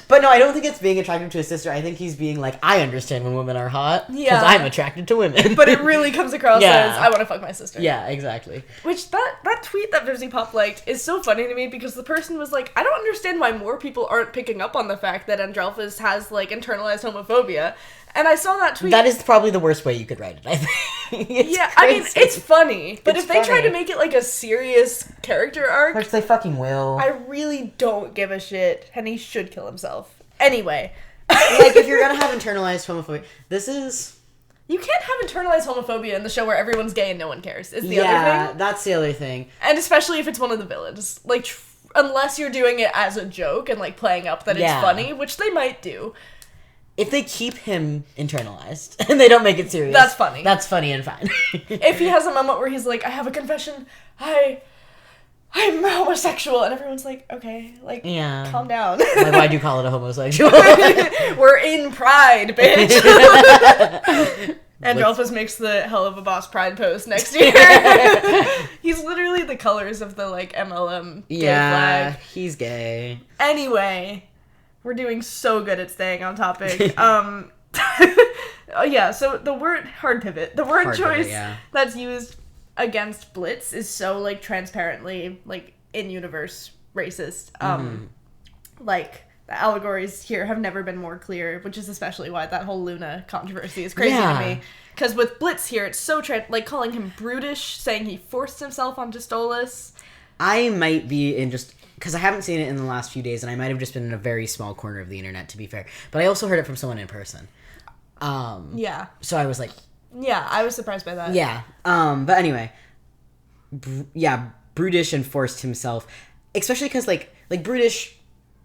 But no, I don't think it's being attracted to his sister. I think he's being like, I understand when women are hot, because I'm attracted to women. But it really comes across as, I want to fuck my sister. Yeah, exactly. Which, that tweet that Vizzy Pop liked is so funny to me, because the person was like, I don't understand why more people aren't picking up on the fact that Androphis has, like, internalized homophobia. And I saw that tweet. That is probably the worst way you could write it, I think. Crazy. I mean, it's funny. But if they try to make it, like, a serious character arc... Which they fucking will. I really don't give a shit. And he should kill himself. Anyway. Like, if you're gonna have internalized homophobia, this is... You can't have internalized homophobia in the show where everyone's gay and no one cares, is the other thing. Yeah, that's the other thing. And especially if it's one of the villains. Like, unless you're doing it as a joke and, like, playing up that it's funny, which they might do. If they keep him internalized and they don't make it serious. That's funny. That's funny and fine. If he has a moment where he's like, I have a confession, I'm homosexual, and everyone's like, okay, like, calm down. Like, why'd you call it a homosexual? We're in Pride, bitch. Androphis makes the Helluva Boss Pride post next year. He's literally the colors of the, like, MLM gay flag. He's gay. Anyway, we're doing so good at staying on topic. So the word, hard pivot, the word choice that's used against Blitz is so, like, transparently, like, in-universe racist. Like, the allegories here have never been more clear, which is especially why that whole Luna controversy is crazy to me. Because with Blitz here, it's so, like, calling him brutish, saying he forced himself onto Stolas. I might be in just... Because I haven't seen it in the last few days, and I might have just been in a very small corner of the internet, to be fair. But I also heard it from someone in person. So I was like... Yeah, I was surprised by that. Yeah. But anyway. Brutish and forced himself. Especially because, like brutish...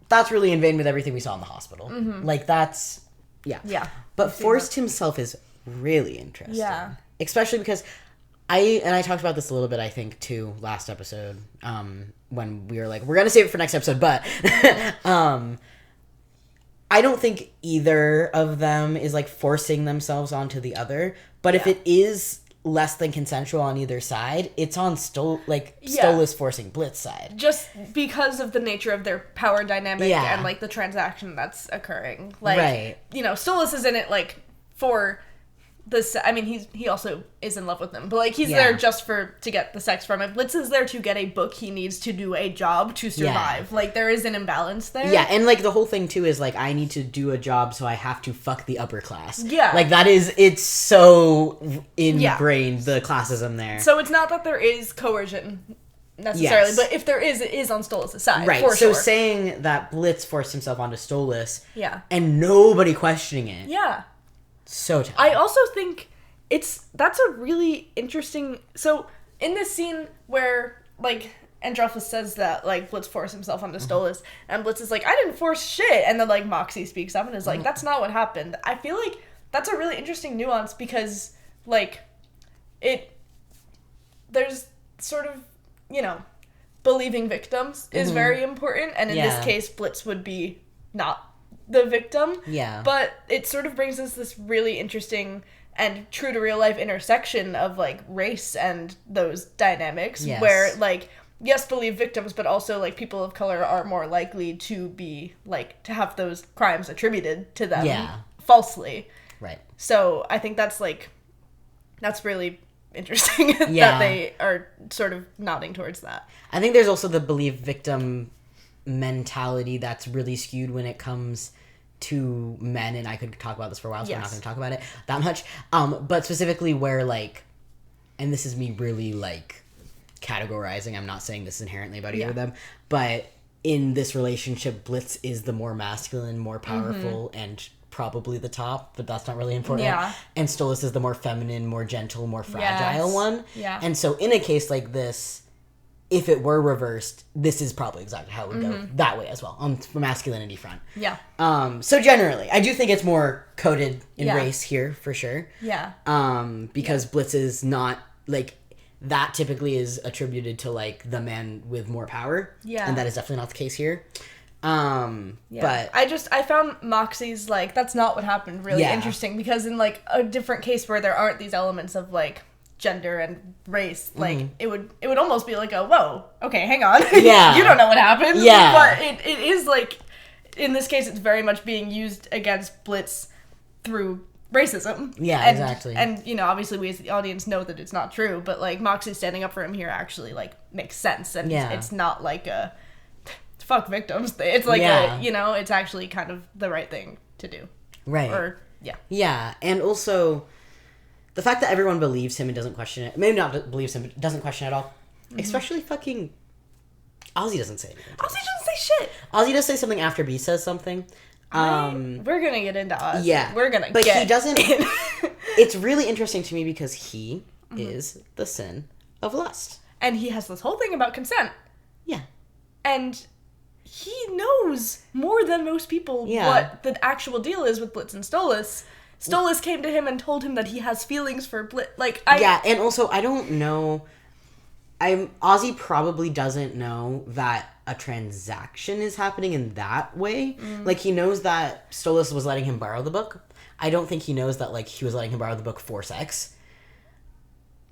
That's really in vain with everything we saw in the hospital. Mm-hmm. Like, that's... Yeah. But forced himself is really interesting. Yeah. Especially because... I talked about this a little bit, I think, too, last episode, when we were like, we're going to save it for next episode, but I don't think either of them is, like, forcing themselves onto the other, but if it is less than consensual on either side, it's on Stolas forcing Blitz side. Just because of the nature of their power dynamic and, like, the transaction that's occurring. Like, you know, Stolas is in it, like, for... I mean, he also is in love with them, but, like, he's there just to get the sex from it. Blitz is there to get a book he needs to do a job to survive. Like, there is an imbalance there. Yeah, and, like, the whole thing, too, is, like, I need to do a job, so I have to fuck the upper class. Yeah. Like, it's so ingrained, the classism there. So it's not that there is coercion, necessarily, but if there is, it is on Stolas' side, right, for so sure. saying that Blitz forced himself onto Stolas, and nobody questioning it. Yeah. So tough. I also think that's a really interesting... So, in this scene where, like, Androphis says that, like, Blitz forced himself onto Stolas, and Blitz is like, I didn't force shit, and then, like, Moxie speaks up and is like, that's not what happened. I feel like that's a really interesting nuance because, like, there's sort of, you know, believing victims is very important, and in this case, Blitz would be not the victim. Yeah. But it sort of brings us this really interesting and true to real life intersection of, like, race and those dynamics where, like, yes, believe victims, but also, like, people of color are more likely to be, like, to have those crimes attributed to them falsely. Right. So I think that's, like, that's really interesting that they are sort of nodding towards that. I think there's also the believe victim mentality that's really skewed when it comes to men, and I could talk about this for a while, so we're not going to talk about it that much. But specifically where, like, and this is me really, like, categorizing, I'm not saying this is inherently about either of them, but in this relationship, Blitz is the more masculine, more powerful, and probably the top, but that's not really important. Yeah. And Stolas is the more feminine, more gentle, more fragile one. Yeah. And so in a case like this, if it were reversed, this is probably exactly how it would go that way as well, on the masculinity front. Yeah. So generally, I do think it's more coded in race here, for sure. Yeah. Because Blitz is not, like, that typically is attributed to, like, the man with more power. Yeah. And that is definitely not the case here. But I found Moxie's, like, that's not what happened really interesting, because in, like, a different case where there aren't these elements of, like, gender and race, like, it would almost be like a, whoa, okay, hang on. Yeah. You don't know what happened. Yeah. But it is, like, in this case, it's very much being used against Blitz through racism. Yeah, exactly. And, you know, obviously we as the audience know that it's not true, but, like, Moxie standing up for him here actually, like, makes sense. And it's not like a fuck victims. It's like a, you know, it's actually kind of the right thing to do. Right. Or, Yeah, and also the fact that everyone believes him and doesn't question it. Maybe not believes him, but doesn't question it at all. Especially fucking Ozzy doesn't say anything. Ozzy doesn't say shit. Ozzy does say something after B says something. We're gonna get into Ozzy. Yeah. We're gonna but he doesn't. It's really interesting to me because he is the sin of lust. And he has this whole thing about consent. Yeah. And he knows more than most people what the actual deal is with Blitz and Stolas. Stolas came to him and told him that he has feelings for Blitz. Yeah, and also, I don't know... Ozzy probably doesn't know that a transaction is happening in that way. Like, he knows that Stolas was letting him borrow the book. I don't think he knows that, like, he was letting him borrow the book for sex.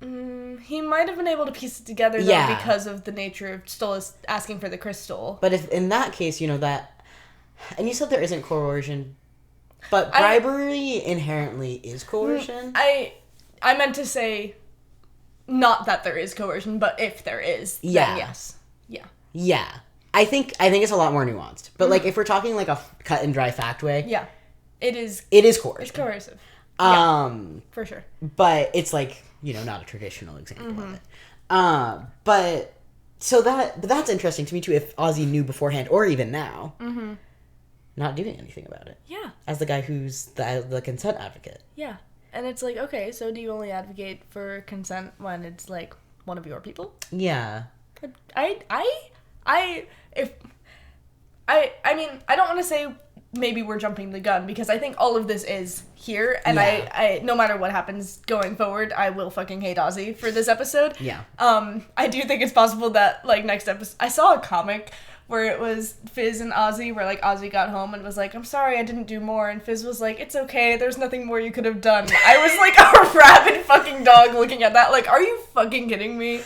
He might have been able to piece it together, though, because of the nature of Stolas asking for the crystal. But if in that case, you know, that... And you said there isn't coercion... But bribery inherently is coercion. I meant to say, not that there is coercion, but if there is, then yes. Yeah. Yeah. I think it's a lot more nuanced. But like, if we're talking like a cut and dry fact way, it is coercion. It's coercive. For sure. But it's like, you know, not a traditional example of it. But that's interesting to me too. If Ozzy knew beforehand, or even now. Not doing anything about it. Yeah. As the guy who's the consent advocate. Yeah. And it's like, okay, so do you only advocate for consent when it's, like, one of your people? Yeah. I mean, I don't want to say maybe we're jumping the gun, because I think all of this is here, and I no matter what happens going forward, I will fucking hate Ozzy for this episode. Yeah. I do think it's possible that, like, next episode... I saw a comic where it was Fizz and Ozzy, where, like, Ozzy got home and was like, I'm sorry I didn't do more, and Fizz was like, it's okay, there's nothing more you could have done. I was like a rabid fucking dog looking at that, like, are you fucking kidding me?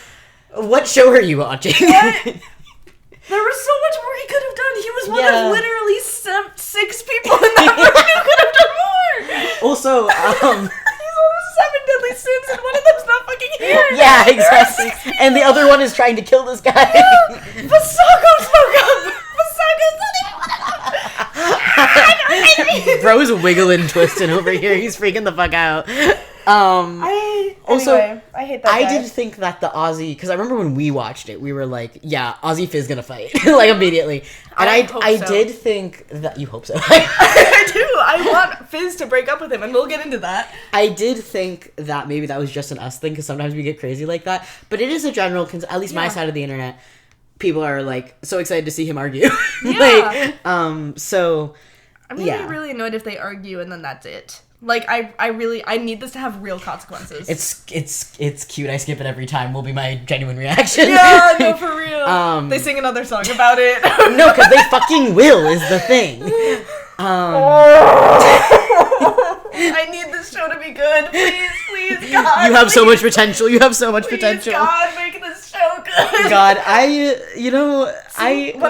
What show are you watching? What? There was so much more he could have done. He was one of literally 6 people in that room who could have done more. Also, he's one of 7 deadly sins, and one of them's not fucking here. Yeah, exactly. And the other one is trying to kill this guy. Yeah. Vasako spoke up. Vasako's not even one of them. Bro's wiggling, twisting over here. He's freaking the fuck out. Anyway, I hate that guy. I did think that the Ozzy, because I remember when we watched it, we were like, yeah, Ozzy Fizz gonna fight, like, immediately. And I did think that, you hope so. I do. I want Fizz to break up with him, and we'll get into that. I did think that maybe that was just an us thing, because sometimes we get crazy like that. But it is a general, at least my side of the internet, people are, like, so excited to see him argue. Yeah. So, I'm gonna be really annoyed if they argue and then that's it. Like, I need this to have real consequences. It's cute. I skip it every time. Will be my genuine reaction. Yeah, no, for real. They sing another song about it. No, because they fucking will is the thing. I need this show to be good. Please, God. You have so much potential. You have so much potential. God, make this show good. God, When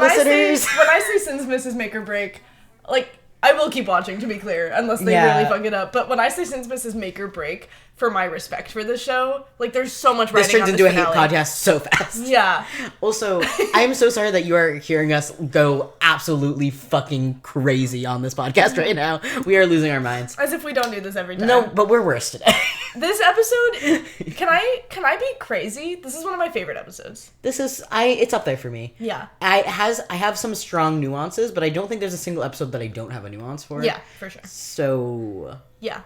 listeners. I say Sins Misses Make or Break, like, I will keep watching, to be clear, unless they really fuck it up. But when I say Sins Misses Make or Break, for my respect for this show, like, there's so much writing on this turns into finale. a hate podcast so fast. Yeah. Also, I am so sorry that you are hearing us go absolutely fucking crazy on this podcast right now. We are losing our minds. As if we don't do this every time. No, but we're worse today. This episode, can I be crazy? This is one of my favorite episodes. It's up there for me. Yeah. I have some strong nuances, but I don't think there's a single episode that I don't have a nuance for. Yeah, for sure. So. Yeah.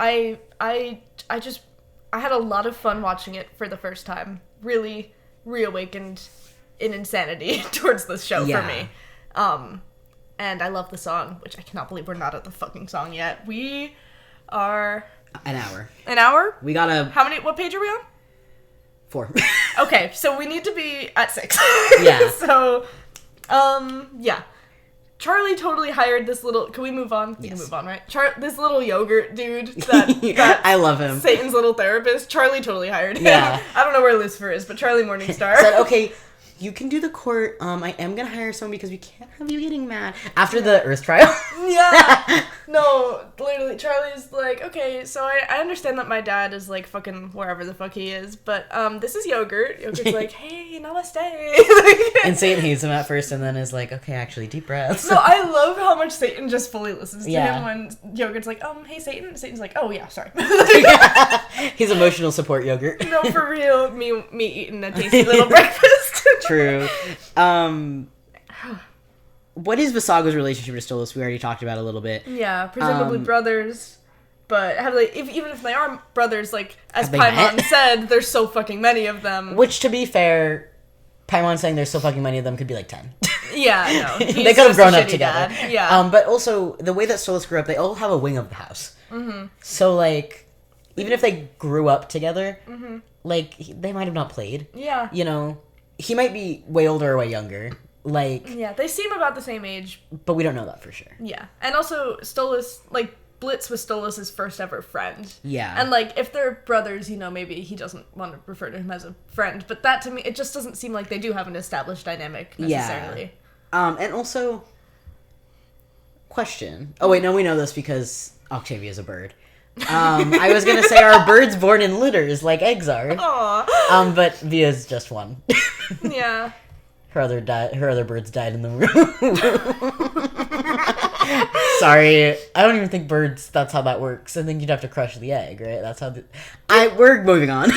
I had a lot of fun watching it for the first time. Really reawakened in insanity towards this show for me. And I love the song, which I cannot believe we're not at the fucking song yet. We are... An hour. An hour? We gotta... What page are we on? 4. Okay, so we need to be at 6. Yeah. So, yeah. Charlie totally hired this little... Can we move on? We can move on, right? this little yogurt dude that I love him. Satan's little therapist. Charlie totally hired him. Yeah. I don't know where Lucifer is, but Charlie Morningstar. Said, okay, you can do the court. I am gonna hire someone because we can't have you getting mad. After the Earth trial. Yeah. No, literally, Charlie's like, okay, so I understand that my dad is, like, fucking wherever the fuck he is, but, this is Yogurt. Yogurt's like, hey, namaste. And Satan hates him at first and then is like, okay, actually, deep breaths. No, I love how much Satan just fully listens to Yeah. him when Yogurt's like, hey, Satan. Satan's like, oh, yeah, sorry. His emotional support Yogurt. No, for real, me eating a tasty little breakfast. True. What is Visago's relationship to Stolas? We already talked about a little bit. Yeah, presumably brothers. But have they, even if they are brothers, like, as Have they Paimon met? said, there's so fucking many of them. Which, to be fair, Paimon saying there's so fucking many of them could be like 10. Yeah, no. They could have grown up together. Dad. Yeah. But also, the way that Stolas grew up, they all have a wing of the house. Mm-hmm. So, like, even if they grew up together, like, they might have not played. Yeah. You know, he might be way older or way younger. Like... Yeah, they seem about the same age. But we don't know that for sure. Yeah. And also, Stolas, like, Blitz was Stolas' first ever friend. Yeah. And, like, if they're brothers, you know, maybe he doesn't want to refer to him as a friend. But that, to me, it just doesn't seem like they do have an established dynamic, necessarily. Yeah. And also... Question. Oh, wait, no, we know this because Octavia's a bird. I was gonna say, are birds born in litters like eggs are? Aww. But Via's just one. Yeah. Her other birds died in the room. Sorry, I don't even think birds. That's how that works. I think you'd have to crush the egg, right? That's how. We're moving on.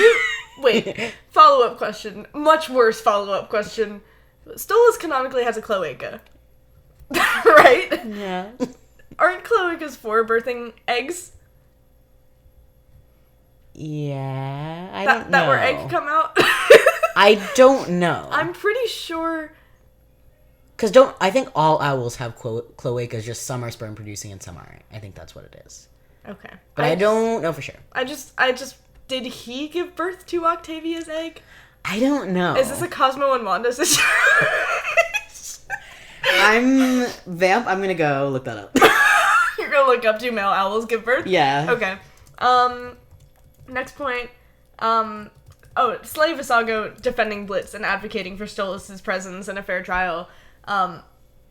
Wait. Follow-up question. Much worse follow-up question. Stolas canonically has a cloaca, right? Yeah. Aren't cloacas for birthing eggs? Yeah, I don't know. That where egg come out? I don't know. I'm pretty sure. Because I think all owls have cloacas, just some are sperm producing and some aren't. I think that's what it is. Okay. But I don't know for sure. I just, did he give birth to Octavia's egg? I don't know. Is this a Cosmo and Wanda situation? I'm gonna go look that up. You're gonna look up, do male owls give birth? Yeah. Okay. Next point. Slave Visago defending Blitz and advocating for Stolas' presence in a fair trial.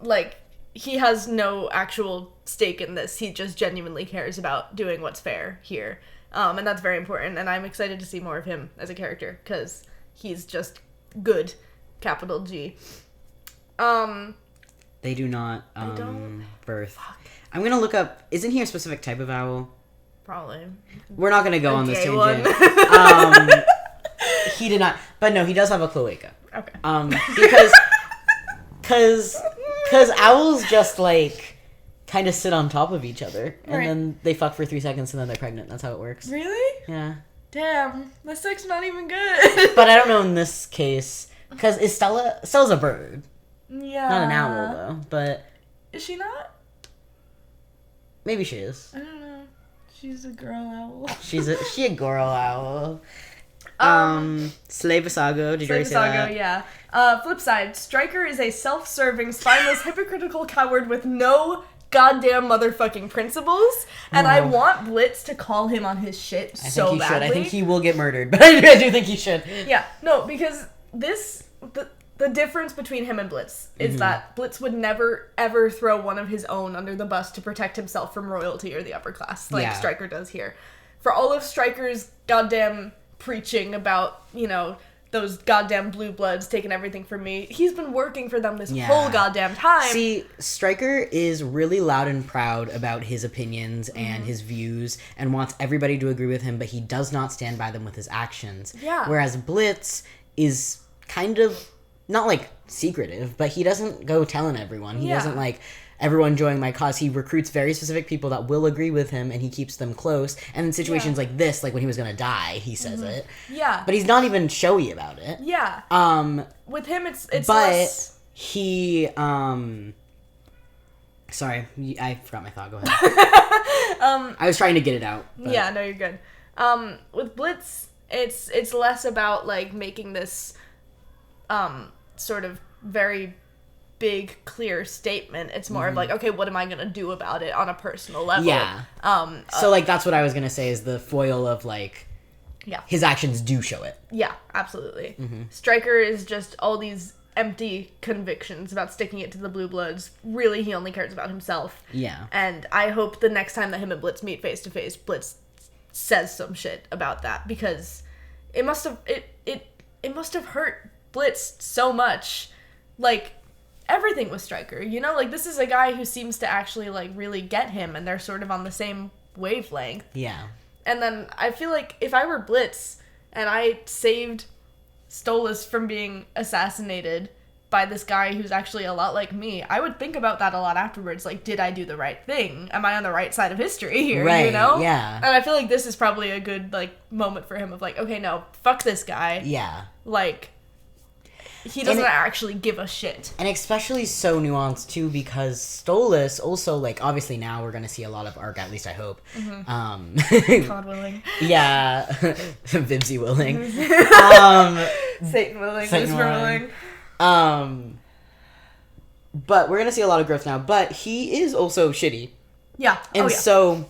Like, he has no actual stake in this. He just genuinely cares about doing what's fair here. And that's very important. And I'm excited to see more of him as a character, because he's just good. Capital G. They do not, They don't? birth. Fuck. I'm gonna look up, isn't he a specific type of owl? Probably. We're not gonna go on this gay tangent. one. He did not, but no, he does have a cloaca. Okay. Because owls just, like, kind of sit on top of each other, and then they fuck for 3 seconds, and then they're pregnant. That's how it works. Really? Yeah. Damn, my sex not even good. But I don't know in this case, because Stella's a bird. Yeah. Not an owl, though, but... Is she not? Maybe she is. I don't know. She's a girl owl. She a girl owl. Slave Visago, did you already say that? Yeah. Flip side, Stryker is a self-serving, spineless, hypocritical coward with no goddamn motherfucking principles, and I want Blitz to call him on his shit so badly. Should. I think he will get murdered, but I do think he should. Yeah, no, because the difference between him and Blitz is that Blitz would never, ever throw one of his own under the bus to protect himself from royalty or the upper class, like Stryker does here. For all of Stryker's goddamn preaching about, you know, those goddamn blue bloods taking everything from me, he's been working for them this whole goddamn time. See, Stryker is really loud and proud about his opinions and his views and wants everybody to agree with him, but he does not stand by them with his actions. Yeah. Whereas Blitz is kind of, not like secretive, but he doesn't go telling everyone. He doesn't like everyone joining my cause. He recruits very specific people that will agree with him, and he keeps them close. And in situations like this, like when he was gonna die, he says it. Yeah. But he's not even showy about it. Yeah. With him, it's but less... he sorry, I forgot my thought. Go ahead. I was trying to get it out. But... Yeah, no, you're good. With Blitz, it's less about like making this sort of very big, clear statement. It's more of like, okay, what am I gonna do about it on a personal level? Yeah. So like that's what I was gonna say is the foil of like, his actions do show it. Yeah, absolutely. Stryker is just all these empty convictions about sticking it to the Blue Bloods. Really, he only cares about himself. Yeah. And I hope the next time that him and Blitz meet face to face, Blitz says some shit about that, because it must have it must have hurt Blitz so much. Like, everything with Stryker, you know, like this is a guy who seems to actually like really get him, and they're sort of on the same wavelength. Yeah. And then I feel like if I were Blitz and I saved Stolas from being assassinated by this guy who's actually a lot like me, I would think about that a lot afterwards. Like, did I do the right thing? Am I on the right side of history here? Right, you know? yeah. And I feel like this is probably a good like moment for him of like, okay, no, fuck this guy. Yeah. Like, he doesn't actually give a shit. And especially so nuanced, too, because Stolas also, like, obviously now we're going to see a lot of arc, at least I hope. God willing. Yeah. Vibsy willing. Satan willing. Satan willing. But we're going to see a lot of growth now. But he is also shitty. Yeah. And so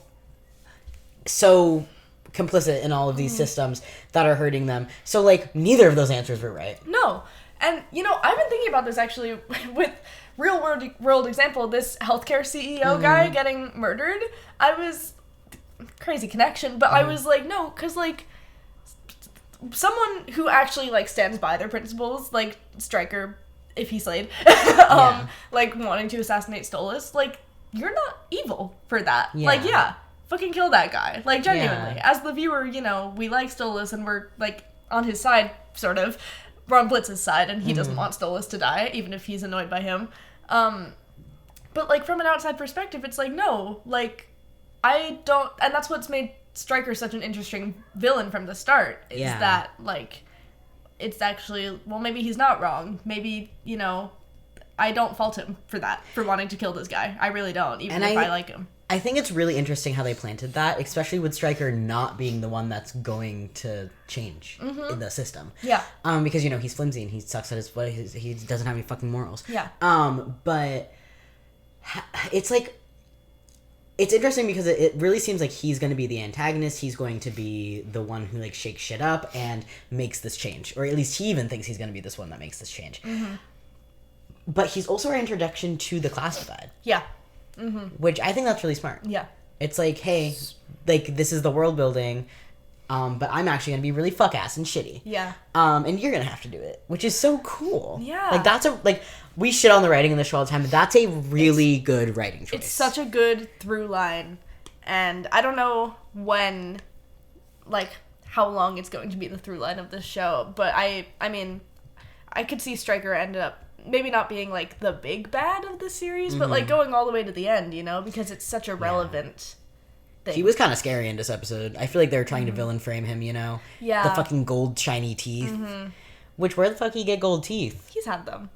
complicit in all of these systems that are hurting them. So, like, neither of those answers were right. No. And, you know, I've been thinking about this, actually, with real world example, this healthcare CEO guy getting murdered. I was... Crazy connection, but I was like, no, because, like, someone who actually, like, stands by their principles, like Stryker, if he slayed, like, wanting to assassinate Stolas, like, you're not evil for that. Yeah. Like, yeah, fucking kill that guy. Like, genuinely. Yeah. As the viewer, you know, we like Stolas and we're, like, on his side, sort of. We're on Blitz's side, and he doesn't want Stolas to die, even if he's annoyed by him. But, like, from an outside perspective, it's like, no, like, I don't... And that's what's made Stryker such an interesting villain from the start, is that, like, it's actually... Well, maybe he's not wrong. Maybe, you know, I don't fault him for that, for wanting to kill this guy. I really don't, even if I like him. I think it's really interesting how they planted that, especially with Stryker not being the one that's going to change in the system. Yeah. Because, you know, he's flimsy and he sucks at his way. He doesn't have any fucking morals. Yeah. But it's like, it's interesting because it really seems like he's going to be the antagonist. He's going to be the one who, like, shakes shit up and makes this change. Or at least he even thinks he's going to be this one that makes this change. But he's also our introduction to the class divide. Yeah. Which I think that's really smart. Yeah. It's like, hey, like, this is the world building, but I'm actually going to be really fuck-ass and shitty. Yeah. And you're going to have to do it, which is so cool. Yeah. Like, that's we shit on the writing in the show all the time, but that's a really good writing choice. It's such a good through line, and I don't know when, like, how long it's going to be the through line of this show, but I mean, I could see Stryker end up maybe not being, like, the big bad of the series, but, like, going all the way to the end, you know, because it's such a relevant thing. He was kind of scary in this episode. I feel like they were trying to villain frame him, you know? Yeah. The fucking gold shiny teeth. Which, where the fuck he get gold teeth? He's had them.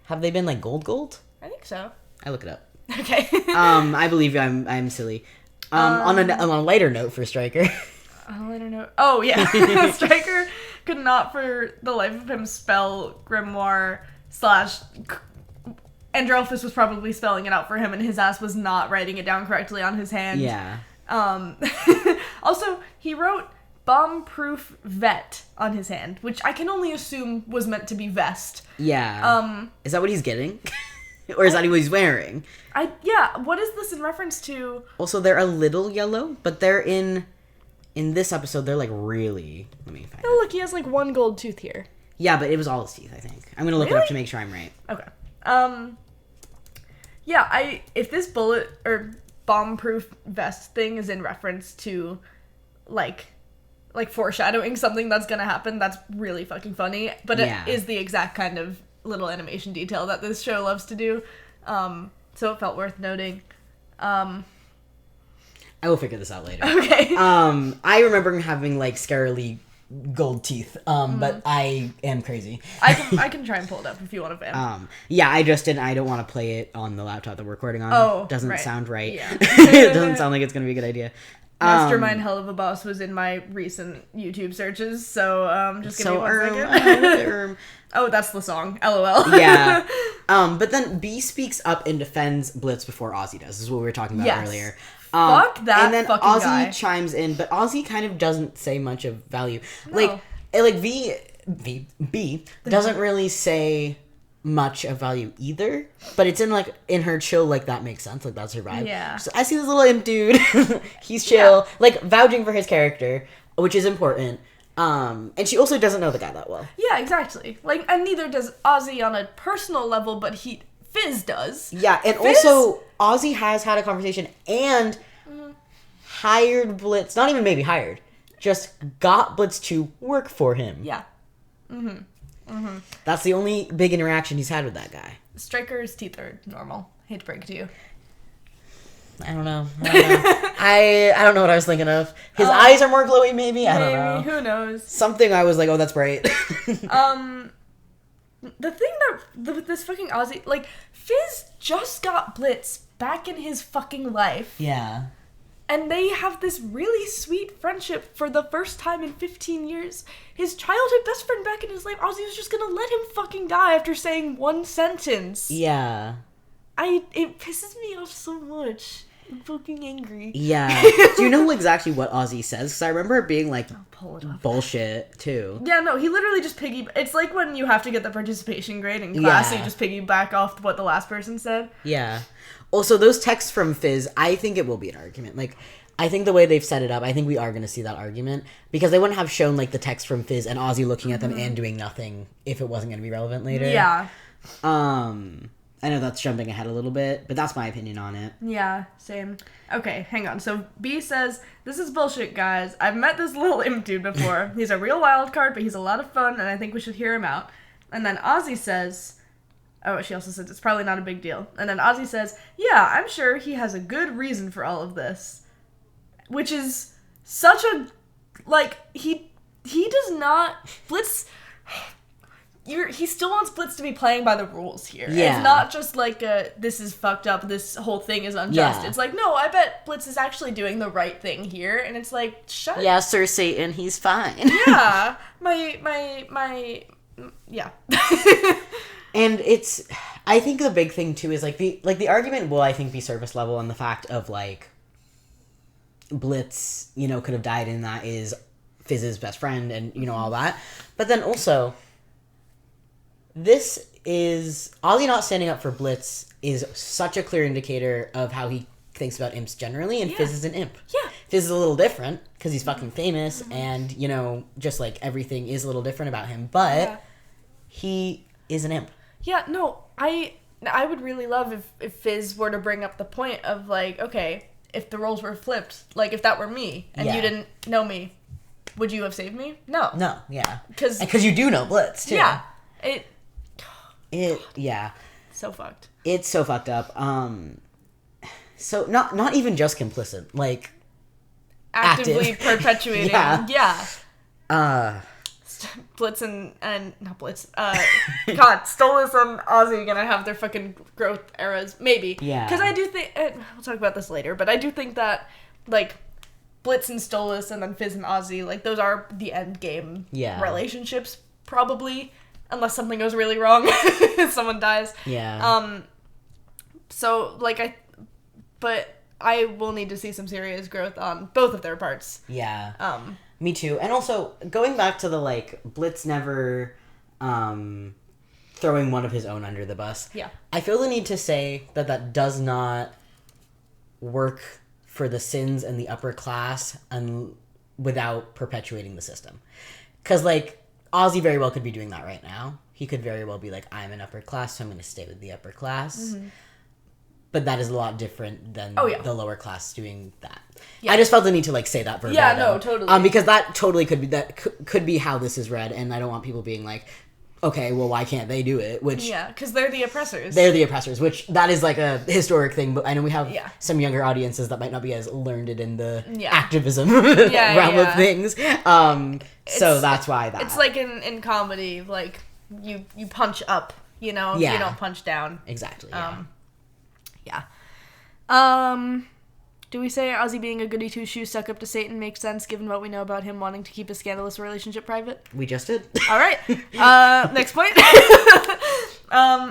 Have they been, like, gold? I think so. I look it up. Okay. I believe you. I'm silly. On a lighter note for Stryker. On a lighter note. Oh, yeah. Stryker could not for the life of him spell grimoire / Andrelphus was probably spelling it out for him, and his ass was not writing it down correctly on his hand. Yeah. Also, he wrote bomb-proof vet on his hand, which I can only assume was meant to be vest. Yeah. Is that what he's getting? Or is that what he's wearing? What is this in reference to? Also, they're a little yellow, but they're in this episode, they're like really... Let me find it. Oh, look, he has like one gold tooth here. Yeah, but it was all his teeth, I think. I'm gonna look it up to make sure I'm right. Okay. If this bullet or bomb-proof vest thing is in reference to, like foreshadowing something that's gonna happen, that's really fucking funny. But it is the exact kind of little animation detail that this show loves to do. So it felt worth noting. I will figure this out later. Okay. I remember him having like scarily gold teeth. But I am crazy. I can try and pull it up if you want to fan. Yeah, I just didn't. I don't want to play it on the laptop that we're recording on. Oh, doesn't sound right. Yeah. It doesn't sound like it's gonna be a good idea. Mastermind Helluva Boss was in my recent YouTube searches, so just give me 1 second. Oh, that's the song. LOL. Yeah. But then B speaks up and defends Blitz before Ozzy does. This is what we were talking about earlier. Fuck that and then fucking Ozzy guy. chimes in, but Ozzy kind of doesn't say much of value. No. Like B doesn't really say much of value either, but it's in her chill, like that makes sense, like that's her vibe. Yeah. So I see this little imp dude. He's chill, like vouching for his character, which is important. And she also doesn't know the guy that well. Yeah, exactly. Like, and neither does Ozzy on a personal level, but Fizz does. Yeah, and also Ozzy has had a conversation and hired Blitz, not even maybe hired, just got Blitz to work for him. Yeah. That's the only big interaction he's had with that guy. Striker's teeth are normal. Hate to break it to you. I don't know. I don't know what I was thinking of. His eyes are more glowy, maybe? I don't know. Who knows? Something I was like, oh, that's bright. The thing that with this fucking Ozzy, like, Fizz just got Blitz back in his fucking life. Yeah. And they have this really sweet friendship for the first time in 15 years. His childhood best friend back in his life, Ozzy was just gonna let him fucking die after saying one sentence. Yeah. It pisses me off so much. I'm fucking angry. Yeah. Do you know exactly what Ozzy says? Because I remember it being like bullshit too. Yeah, no, he literally just it's like when you have to get the participation grade in class, so you just piggyback off what the last person said. Yeah. Also, those texts from Fizz, I think it will be an argument. Like, I think the way they've set it up, I think we are going to see that argument. Because they wouldn't have shown, like, the text from Fizz and Ozzy looking at them and doing nothing if it wasn't going to be relevant later. Yeah. I know that's jumping ahead a little bit, but that's my opinion on it. Yeah, same. Okay, hang on. So B says, "This is bullshit, guys. I've met this little imp dude before. He's a real wild card, but he's a lot of fun, and I think we should hear him out." And then Ozzy says... Oh, she also says it's probably not a big deal. And then Ozzy says, "Yeah, I'm sure he has a good reason for all of this." Which is such a... Like, he does not... Blitz... He still wants Blitz to be playing by the rules here. Yeah. It's not just like this is fucked up, this whole thing is unjust. Yeah. It's like, no, I bet Blitz is actually doing the right thing here. And it's like, shut... Yeah, Sir Satan, he's fine. Yeah. Yeah. And it's, I think the big thing too is the argument will, I think, be surface level, and the fact of like Blitz, could have died, and that is Fizz's best friend, and all that. But then also, this is Ozzy not standing up for Blitz is such a clear indicator of how he thinks about imps generally, and Fizz is an imp. Yeah. Fizz is a little different because he's fucking famous, and just like everything is a little different about him, but he is an imp. Yeah, no, I would really love if Fizz were to bring up the point of, like, okay, if the roles were flipped, like, if that were me, and you didn't know me, would you have saved me? No. No, yeah. Because you do know Blitz, too. Yeah. Yeah. So fucked. It's so fucked up. So, not even just complicit, like... Actively active. perpetuating. Yeah. Blitz and not Blitz. God, Stolas and Ozzy gonna have their fucking growth eras, maybe. Yeah. Because I do think we'll talk about this later, but I do think that like Blitz and Stolas and then Fizz and Ozzy, like those are the end game relationships, probably, unless something goes really wrong, someone dies. Yeah. So, like, but I will need to see some serious growth on both of their parts. Yeah. Me too. And also, going back to the, like, Blitz never, throwing one of his own under the bus. Yeah. I feel the need to say that does not work for the sins and the upper class without perpetuating the system. Because, like, Ozzy very well could be doing that right now. He could very well be like, I'm an upper class, so I'm going to stay with the upper class. Mm-hmm. But that is a lot different than the lower class doing that. Yeah. I just felt the need to, like, say that verbatim. Yeah, no, totally. Because that totally could be how this is read, and I don't want people being like, okay, well, why can't they do it? Which because they're the oppressors. They're the oppressors, which that is, like, a historic thing, but I know we have some younger audiences that might not be as learned in the activism realm of things. So that's why that. It's like in comedy, like, you punch up, you know? You don't punch down. Exactly, Do we say Ozzy being a goody two-shoes stuck up to Satan makes sense given what we know about him wanting to keep his scandalous relationship private? We just did. All right. Next point.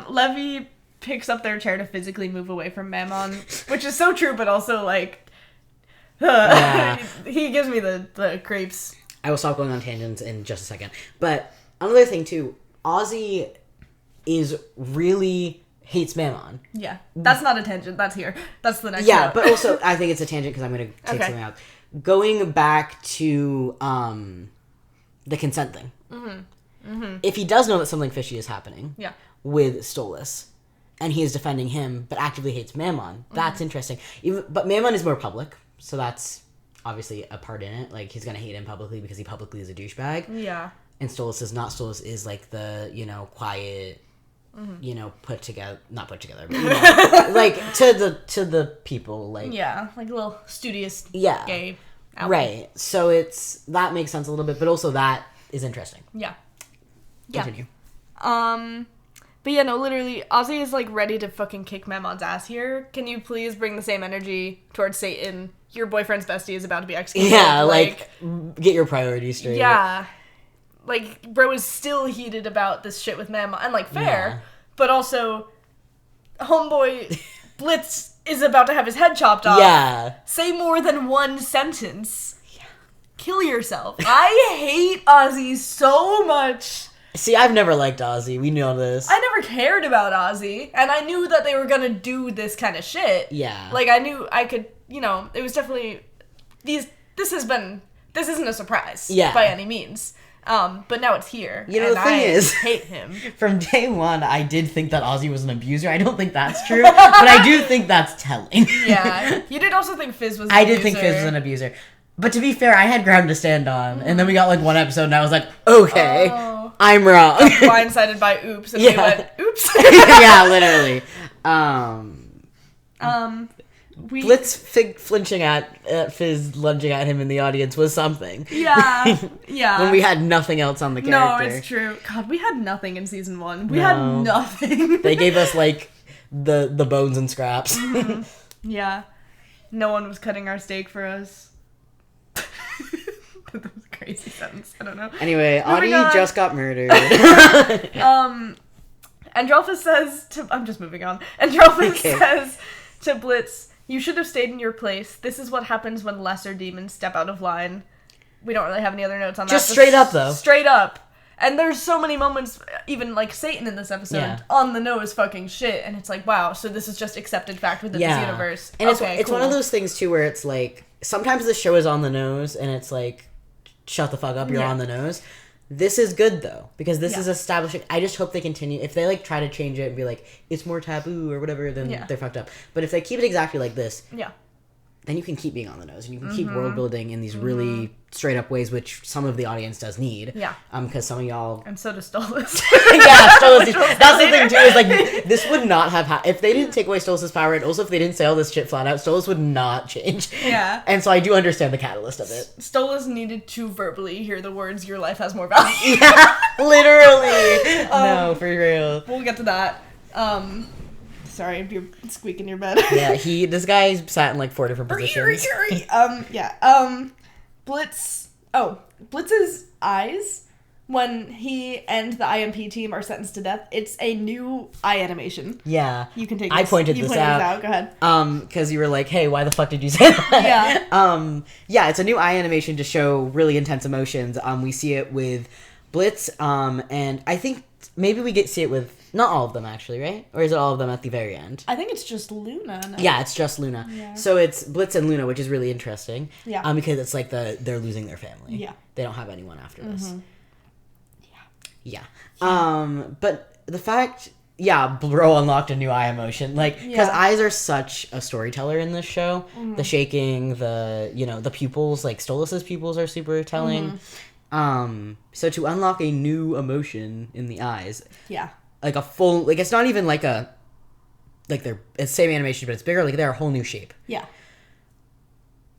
Levy picks up their chair to physically move away from Mammon, which is so true, but also, like, he gives me the creeps. I will stop going on tangents in just a second. But another thing, too, Ozzy is really hates Mammon. Yeah. That's not a tangent. That's here. That's the next Yeah, note. but also, I think it's a tangent because I'm going to take something out. Going back to the consent thing. Mm-hmm. Mm-hmm. If he does know that something fishy is happening with Stolas, and he is defending him, but actively hates Mammon, that's interesting. But Mammon is more public, so that's obviously a part in it. Like, he's going to hate him publicly because he publicly is a douchebag. Yeah. And Stolas is not. Stolas is, like, the, quiet... Mm-hmm. Not put together, but, like, to the people, like... Yeah, like a little studious gay outfit. Right. So that makes sense a little bit, but also that is interesting. Yeah. Continue. But yeah, no, literally, Ozzy is, like, ready to fucking kick Mammon's ass here. Can you please bring the same energy towards Satan? Your boyfriend's bestie is about to be executed. Yeah, like get your priorities straight. Yeah. Like, bro is still heated about this shit with Mammon. And, like, fair. But also, homeboy Blitz is about to have his head chopped off. Yeah. Say more than one sentence. Yeah. Kill yourself. I hate Ozzy so much. See, I've never liked Ozzy. We know this. I never cared about Ozzy. And I knew that they were gonna do this kind of shit. Yeah. Like, I knew I could, it was definitely... This isn't a surprise. By any means. But now it's here. The thing is, I hate him. From day one, I did think that Ozzy was an abuser. I don't think that's true, but I do think that's telling. Yeah. You did also think Fizz was an abuser. I did think Fizz was an abuser. But to be fair, I had ground to stand on. And then we got, like, one episode, and I was like, okay, I'm wrong. Blindsided by oops. And we went, oops. Yeah, literally. Blitz flinching at Fizz lunging at him in the audience was something. Yeah, yeah. When we had nothing else on the character. No, it's true. God, we had nothing in season 1. We had nothing. They gave us, like, the bones and scraps. Mm-hmm. Yeah. No one was cutting our steak for us. That was a crazy sentence. I don't know. Anyway, Audie just got murdered. Androlphus says to... I'm just moving on. Androlphus says to Blitz... You should have stayed in your place. This is what happens when lesser demons step out of line. We don't really have any other notes on that. Just straight up, though. Straight up. And there's so many moments, even, like, Satan in this episode, on the nose fucking shit. And it's like, wow, so this is just accepted fact within this universe. And it's one of those things, too, where it's like, sometimes the show is on the nose, and it's like, shut the fuck up, you're on the nose. This is good, though, because this is establishing... I just hope they continue... If they, like, try to change it and be like, it's more taboo or whatever, then they're fucked up. But if they keep it exactly like this... then you can keep being on the nose, and you can keep world building in these really straight up ways, which some of the audience does need. Yeah. Because some of y'all... And so does Stolas. Stolas. That's the thing, too, is, like, this would not have... If they didn't take away Stolas' power, and also if they didn't say all this shit flat out, Stolas would not change. Yeah. And so I do understand the catalyst of it. Stolas needed to verbally hear the words, your life has more value. Yeah, literally. No, for real. We'll get to that. Sorry if you're squeaking your bed. Yeah, this guy sat in, like, 4 different positions. Blitz... Blitz's eyes when he and the IMP team are sentenced to death, it's a new eye animation. Yeah. You can take this. I pointed this out. Go ahead. Because you were like, hey, why the fuck did you say that? Yeah. Yeah, it's a new eye animation to show really intense emotions. We see it with Blitz, and I think maybe we see it with, not all of them actually, right? Or is it all of them at the very end? I think it's just Luna. No? Yeah, it's just Luna. Yeah. So it's Blitz and Luna, which is really interesting. Yeah. Because it's like they're losing their family. Yeah. They don't have anyone after this. Yeah. But the fact, Bro unlocked a new eye emotion. Like, because eyes are such a storyteller in this show. Mm-hmm. The shaking, the pupils, like Stolas's pupils are super telling. Mm-hmm. So to unlock a new emotion in the eyes. Yeah. Like a full, like it's not even like it's the same animation, but it's bigger. Like they're a whole new shape. Yeah.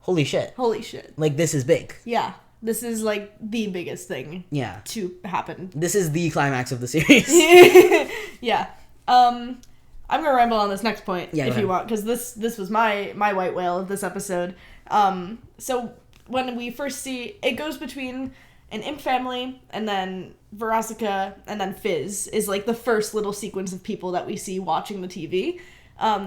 Holy shit. Like this is big. Yeah. This is, like, the biggest thing to happen. This is the climax of the series. Yeah. I'm going to ramble on this next point if you want, because this was my white whale of this episode. So when we first see, it goes between an imp family, and then Verosika, and then Fizz is, like, the first little sequence of people that we see watching the TV.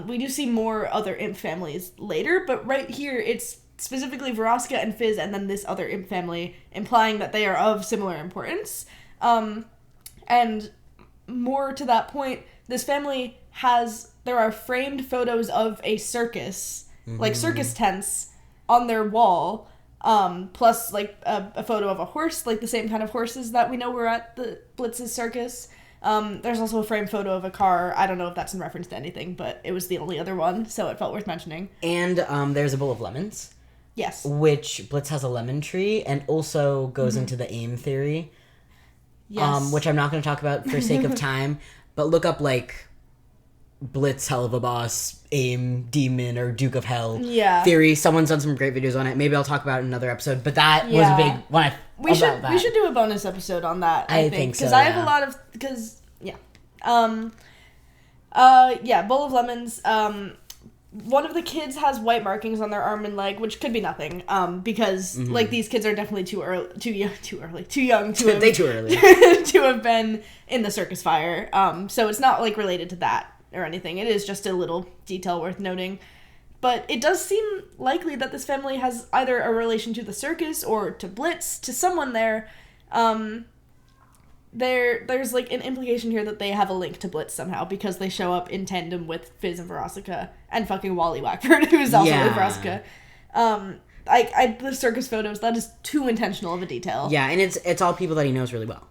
We do see more other imp families later, but right here, it's specifically Verosika and Fizz, and then this other imp family, implying that they are of similar importance. And more to that point, this family there are framed photos of a circus, like circus tents, on their wall, plus like a photo of a horse, like the same kind of horses that we know were at the Blitz's circus. There's also a framed photo of a car. I don't know if that's in reference to anything, but it was the only other one, so it felt worth mentioning. And there's a bowl of lemons. Yes. Which Blitz has a lemon tree, and also goes into the AIM theory. Yes. Which I'm not going to talk about for sake of time, but look up, like, Blitz, Helluva Boss, AIM, Demon, or Duke of Hell theory. Someone's done some great videos on it. Maybe I'll talk about it in another episode, but that was a big one. We should do a bonus episode on that, I think. So, because I have a lot of... bowl of lemons. One of the kids has white markings on their arm and leg, which could be nothing, because like these kids are definitely too young to have, they too early to have been in the circus fire. So it's not like related to that or anything. It is just a little detail worth noting. But it does seem likely that this family has either a relation to the circus or to Blitz, to someone there. There's like an implication here that they have a link to Blitz somehow, because they show up in tandem with Fizz and Verosika and fucking Wally Wackford, who's also with Verosika. The circus photos, that is too intentional of a detail. Yeah, and it's all people that he knows really well.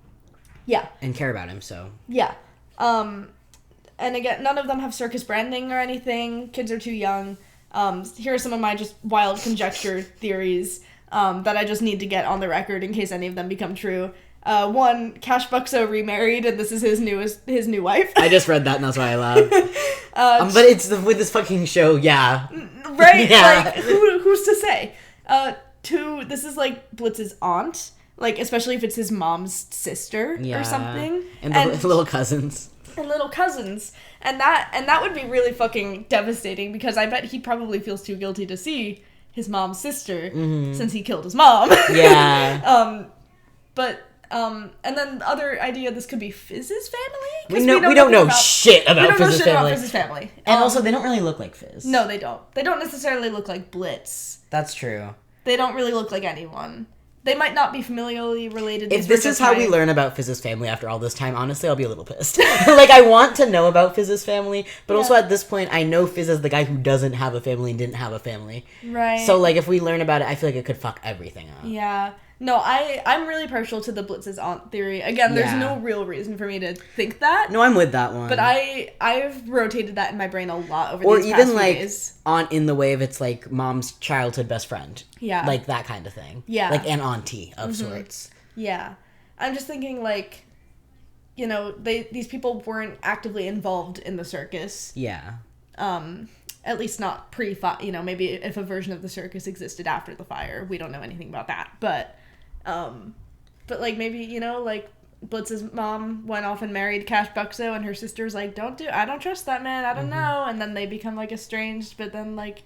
Yeah. And care about him, so. Yeah. And again, none of them have circus branding or anything. Kids are too young. Here are some of my just wild conjecture theories that I just need to get on the record in case any of them become true. One, Cash Buxo remarried, and this is his new wife. I just read that, and that's why I laughed. But it's with this fucking show, right? Yeah. Like, who's to say? Two, this is like Blitz's aunt, like especially if it's his mom's sister or something, and the little cousins. And little cousins, and that would be really fucking devastating, because I bet he probably feels too guilty to see his mom's sister since he killed his mom. Yeah. And then the other idea, this could be Fizz's family? We don't know shit about Fizz's family. And also, they don't really look like Fizz. No, they don't. They don't necessarily look like Blitz. That's true. They don't really look like anyone. They might not be familially related. If this is how we learn about Fizz's family after all this time, honestly, I'll be a little pissed. Like, I want to know about Fizz's family, but also at this point, I know Fizz is the guy who doesn't have a family and didn't have a family. Right. So, like, if we learn about it, I feel like it could fuck everything up. Yeah. No, I'm really partial to the Blitz's aunt theory. Again, there's no real reason for me to think that. No, I'm with that one. But I've rotated that in my brain a lot over these past few days. Or even, like, aunt in the way of it's, like, mom's childhood best friend. Yeah. Like, that kind of thing. Yeah. Like, an auntie of sorts. Yeah. I'm just thinking, like, you know, these people weren't actively involved in the circus. Yeah. At least not pre-fire. You know, maybe if a version of the circus existed after the fire. We don't know anything about that. But like, maybe, you know, like, Blitz's mom went off and married Cash Buxo, and her sister's like, I don't trust that man, I don't know, and then they become, like, estranged, but then, like,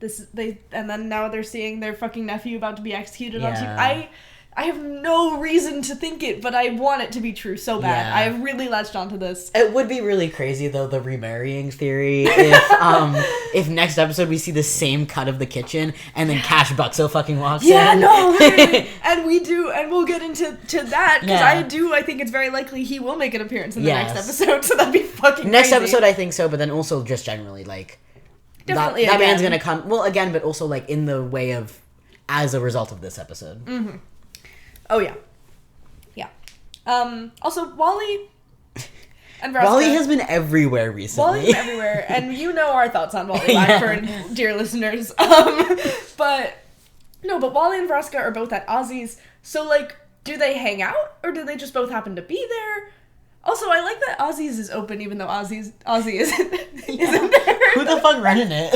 and then now they're seeing their fucking nephew about to be executed on TV. I have no reason to think it, but I want it to be true so bad. Yeah. I have really latched onto this. It would be really crazy, though, the remarrying theory, if next episode we see the same cut of the kitchen, and then Cash Buxo fucking walks in. Yeah, no, literally. And we'll get into that, because Yeah. I think it's very likely he will make an appearance in the next episode, so that'd be fucking Next crazy. episode, I think so, but then also just generally, like, Definitely that man's again. gonna come, well, again, but also, like, in the way of, as a result of this episode. Mm-hmm. Oh, yeah. Yeah. Also, Wally and Vraska. Wally has been everywhere recently. Wally's been everywhere, and you know our thoughts on Wally Blackburn, dear listeners. But Wally and Vraska are both at Ozzy's, so, like, do they hang out, or do they just both happen to be there? Also, I like that Ozzy's is open, even though Ozzy isn't there. Who the fuck running it?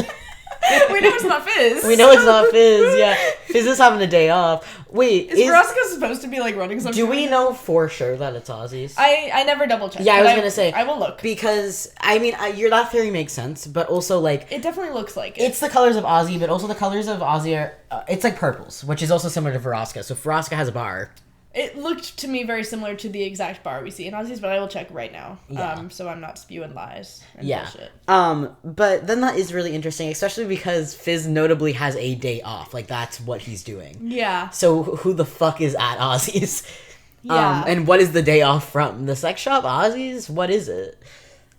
We know it's not Fizz. We know it's not Fizz, yeah. Fizz is having a day off. Wait, Is Vraska supposed to be, like, running something? Do we know for sure that it's Ozzy's? I never double checked. Yeah, I was gonna say. I will look. Because, I mean, that theory makes sense, but also, like... It definitely looks like it. It's the colors of Ozzy, but also the colors of Ozzy are... it's like purples, which is also similar to Vraska. So Vraska has a bar. It looked to me very similar to the exact bar we see in Ozzy's, but I will check right now. Yeah. So I'm not spewing lies and Yeah. bullshit. But then that is really interesting, especially because Fizz notably has a day off. Like, that's what he's doing. Yeah. So who the fuck is at Ozzy's? Yeah. And what is the day off from? The sex shop? Ozzy's? What is it?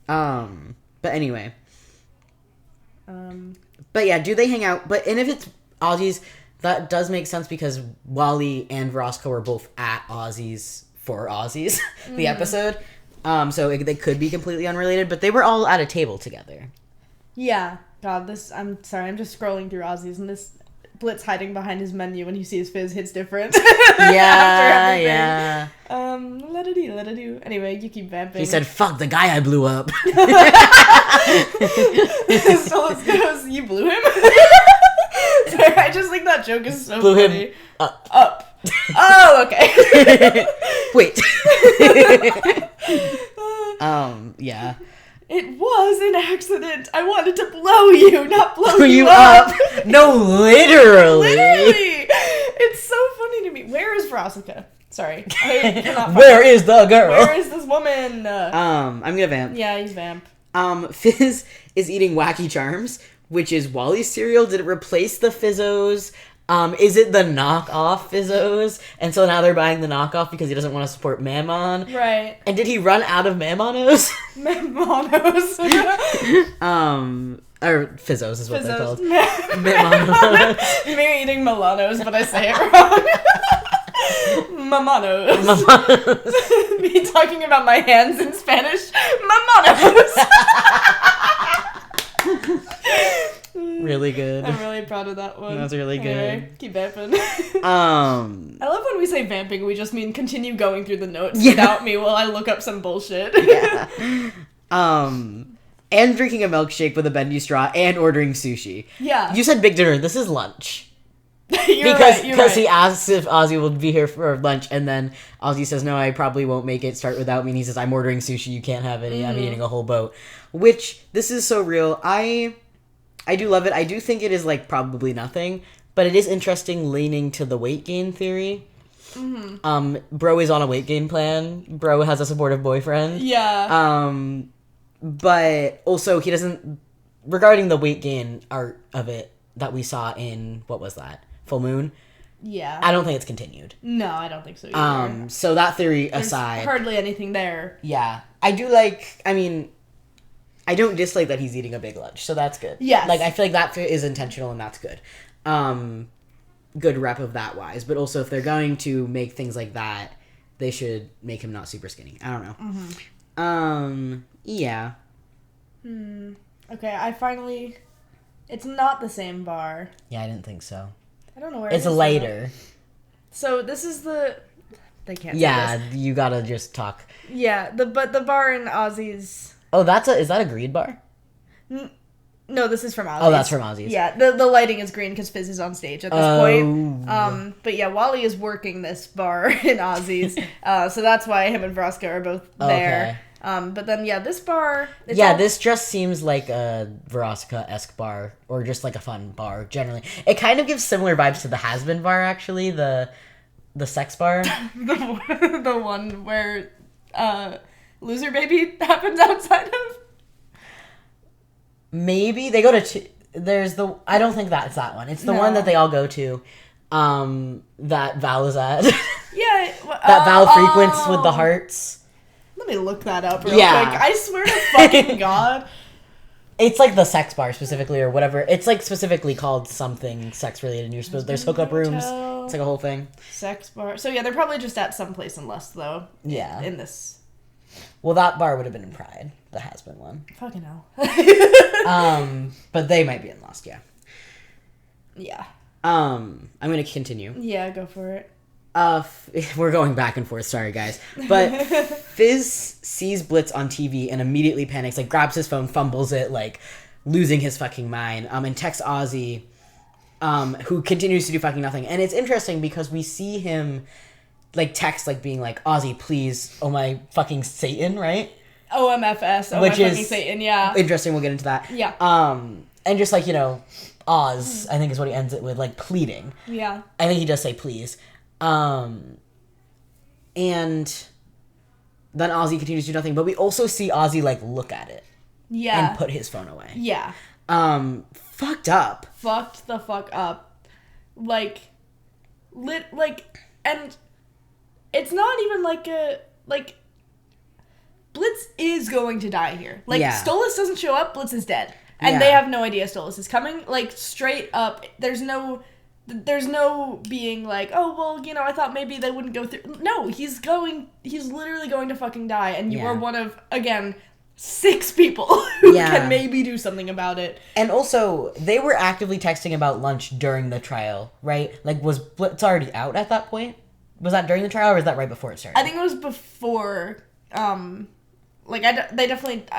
But anyway. But yeah, do they hang out? And if it's Ozzy's, that does make sense because Wally and Vraska were both at Ozzy's for Ozzy's, the episode. So they could be completely unrelated, but they were all at a table together. Yeah. God, I'm sorry, I'm just scrolling through Ozzy's and this Blitz hiding behind his menu when he sees Fizz hits different. Yeah, yeah. Let-a-do. Anyway, you keep vamping. He said, fuck the guy I blew up. So it goes, you blew him? Sorry, I just think that joke is so Blew funny. him up. Oh, okay. Wait. Yeah. It was an accident. I wanted to blow you, not blow You up? No, literally. Literally. It's so funny to me. Where is Vraska? Sorry. I cannot Where is the girl? Where is this woman? I'm gonna vamp. Yeah, he's vamp. Fizz is eating Wacky Charms, which is Wally's cereal. Did it replace the Fizzos? Is it the knockoff Fizzos? And so now they're buying the knockoff because he doesn't want to support Mammon. Right. And did he run out of Mammonos? Mammonos. Or Fizzos is what they're called. Mammonos. Maybe eating Milanos, but I say it wrong. Mamanos. Me talking about my hands in Spanish. Mamanos. Really good. I'm really proud of that one. That's really Anyway, keep vamping. I love when we say vamping, we just mean continue going through the notes Yeah. without me while I look up some bullshit. Yeah. And drinking a milkshake with a bendy straw and ordering sushi. Yeah. You said big dinner. This is lunch. You're Because right. he asks if Ozzy will be here for lunch, and then Ozzy says, no, I probably won't make it. Start without me. And he says, I'm ordering sushi. You can't have any. I'm eating a whole boat. Which, this is so real. I do love it. I do think it is, like, probably nothing. But it is interesting leaning to the weight gain theory. Bro is on a weight gain plan. Bro has a supportive boyfriend. Yeah. But also, he doesn't... Regarding the weight gain art of it that we saw in... What was that? Full Moon? Yeah. I don't think it's continued. No, I don't think so either. So that theory There's aside... hardly anything there. Yeah. I do like... I mean... I don't dislike that he's eating a big lunch, so that's good. Yes. Like, I feel like that is intentional, and that's good. Good rep of that wise. But also, if they're going to make things like that, they should make him not super skinny. I don't know. Yeah. Okay, I finally... It's not the same bar. Yeah, I didn't think so. I don't know where It's it is. later. So this is the... They can't see Yeah, this. you gotta just talk. Yeah, but the bar in Ozzy's... Oh, is that a Greed bar? No, this is from Ozzy's. Oh, that's from Ozzy's. Yeah, the lighting is green because Fizz is on stage at this point. But yeah, Wally is working this bar in Ozzy's. So that's why him and Vraska are both there. But then, yeah, this bar... This just seems like a Veronica-esque bar, or just like a fun bar, generally. It kind of gives similar vibes to the Has-Been bar, actually, the The sex bar? the one where Loser Baby happens outside of? Maybe. They go to... There's the... I don't think that's that one. It's the one that they all go to. That Val is at. Yeah. That Val frequents with the hearts. Let me look that up real quick. I swear to fucking God. It's like the sex bar specifically or whatever. It's like specifically called something sex related and you're supposed... There's hookup rooms. It's like a whole thing. Sex bar. So yeah, they're probably just at some place in Lust though. Yeah. In this. Well, that bar would have been in Pride. The has-been one. Fucking hell. But they might be in Lost, yeah. Yeah. I'm gonna continue. Yeah, go for it. We're going back and forth, sorry guys. But Fizz sees Blitz on TV and immediately panics, like grabs his phone, fumbles it, like losing his fucking mind, and texts Ozzy, who continues to do fucking nothing. And it's interesting because we see him like text like being like, Ozzy, please, oh my fucking Satan, right? OMFS, oh which my fucking Satan, yeah. Interesting, we'll get into that. Yeah. And just like, you know, Oz, I think is what he ends it with, like pleading. Yeah. I think he does say please. And then Ozzy continues to do nothing, but we also see Ozzy like look at it. Yeah. And put his phone away. Yeah. Fucked up. Fucked the fuck up. Like, and it's not even like Blitz is going to die here. Like, yeah. Stolas doesn't show up, Blitz is dead. And they have no idea Stolas is coming. Like, straight up, there's no being like, oh, well, you know, I thought maybe they wouldn't go through. No, he's literally going to fucking die. And you are one of, again, 6 people who can maybe do something about it. And also, they were actively texting about lunch during the trial, right? Like, was Blitz already out at that point? Was that during the trial, or was that right before it started? I think it was before, I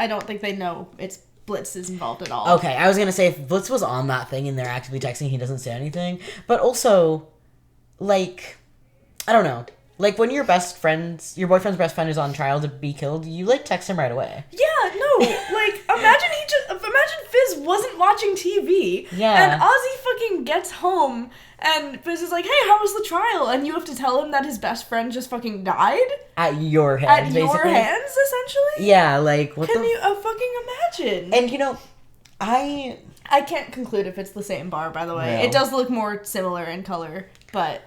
don't think they know it's Blitz is involved at all. Okay, I was gonna say, if Blitz was on that thing and they're actively texting, he doesn't say anything. But also, like, I don't know. Like, when your boyfriend's best friend is on trial to be killed, you, like, text him right away. Yeah, no, like, imagine Fizz wasn't watching TV. Yeah. And Ozzy fucking gets home, and Fizz is like, hey, how was the trial? And you have to tell him that his best friend just fucking died? At your hands, basically. At your hands, essentially? Yeah, like, what Can you fucking imagine? And, you know, I can't conclude if it's the same bar, by the way. No. It does look more similar in color, but...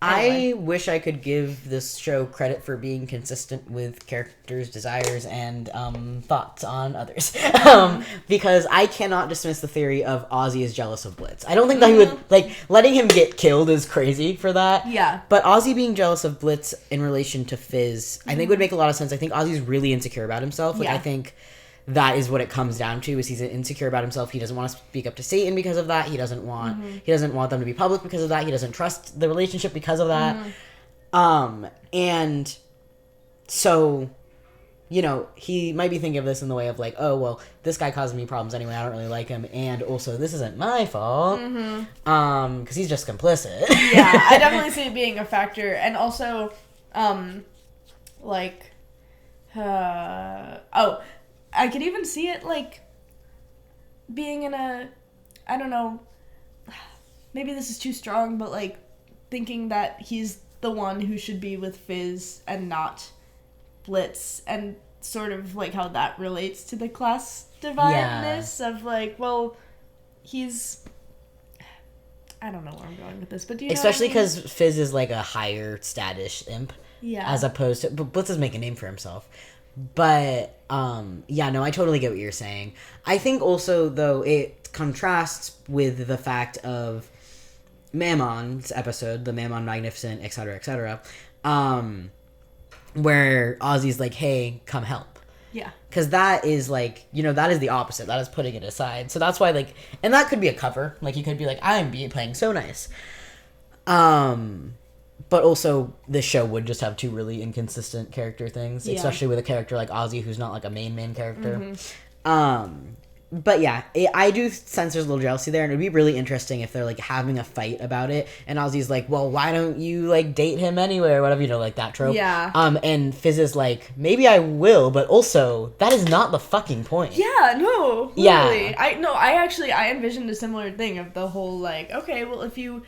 Anyway. I wish I could give this show credit for being consistent with characters' desires and thoughts on others. Because I cannot dismiss the theory of Ozzy is jealous of Blitz. I don't think that he would, like, letting him get killed is crazy for that. Yeah. But Ozzy being jealous of Blitz in relation to Fizz, I think would make a lot of sense. I think Ozzy's really insecure about himself. Like, I think that is what it comes down to, is he's insecure about himself. He doesn't want to speak up to Satan because of that. He doesn't want them to be public because of that. He doesn't trust the relationship because of that. And so, you know, he might be thinking of this in the way of like, oh, well, this guy causing me problems anyway. I don't really like him. And also, this isn't my fault. Because he's just complicit. Yeah, I definitely see it being a factor. And also, I could even see it, like, being in a, I don't know, maybe this is too strong, but, like, thinking that he's the one who should be with Fizz and not Blitz, and sort of, like, how that relates to the class dividedness of, like, well, he's... I don't know where I'm going with this, but do you know especially because Fizz is, like, a higher status imp. Yeah. As opposed to... But Blitz is making a name for himself. But, yeah, no, I totally get what you're saying. I think also, though, it contrasts with the fact of Mammon's episode, the Mammon Magnificent, etc., where Ozzy's like, hey, come help. Yeah. Because that is, like, you know, that is the opposite. That is putting it aside. So that's why, like, and that could be a cover. Like, you could be like, I'm playing so nice. But also, this show would just have 2 really inconsistent character things, especially with a character like Ozzy, who's not, like, a main character. But, yeah, I do sense there's a little jealousy there, and it would be really interesting if they're, like, having a fight about it, and Ozzy's like, well, why don't you, like, date him anyway, or whatever, you know, like, that trope. Yeah. And Fizz is like, maybe I will, but also, that is not the fucking point. Yeah, no, literally. Yeah. I envisioned a similar thing of the whole, like, okay, well, if you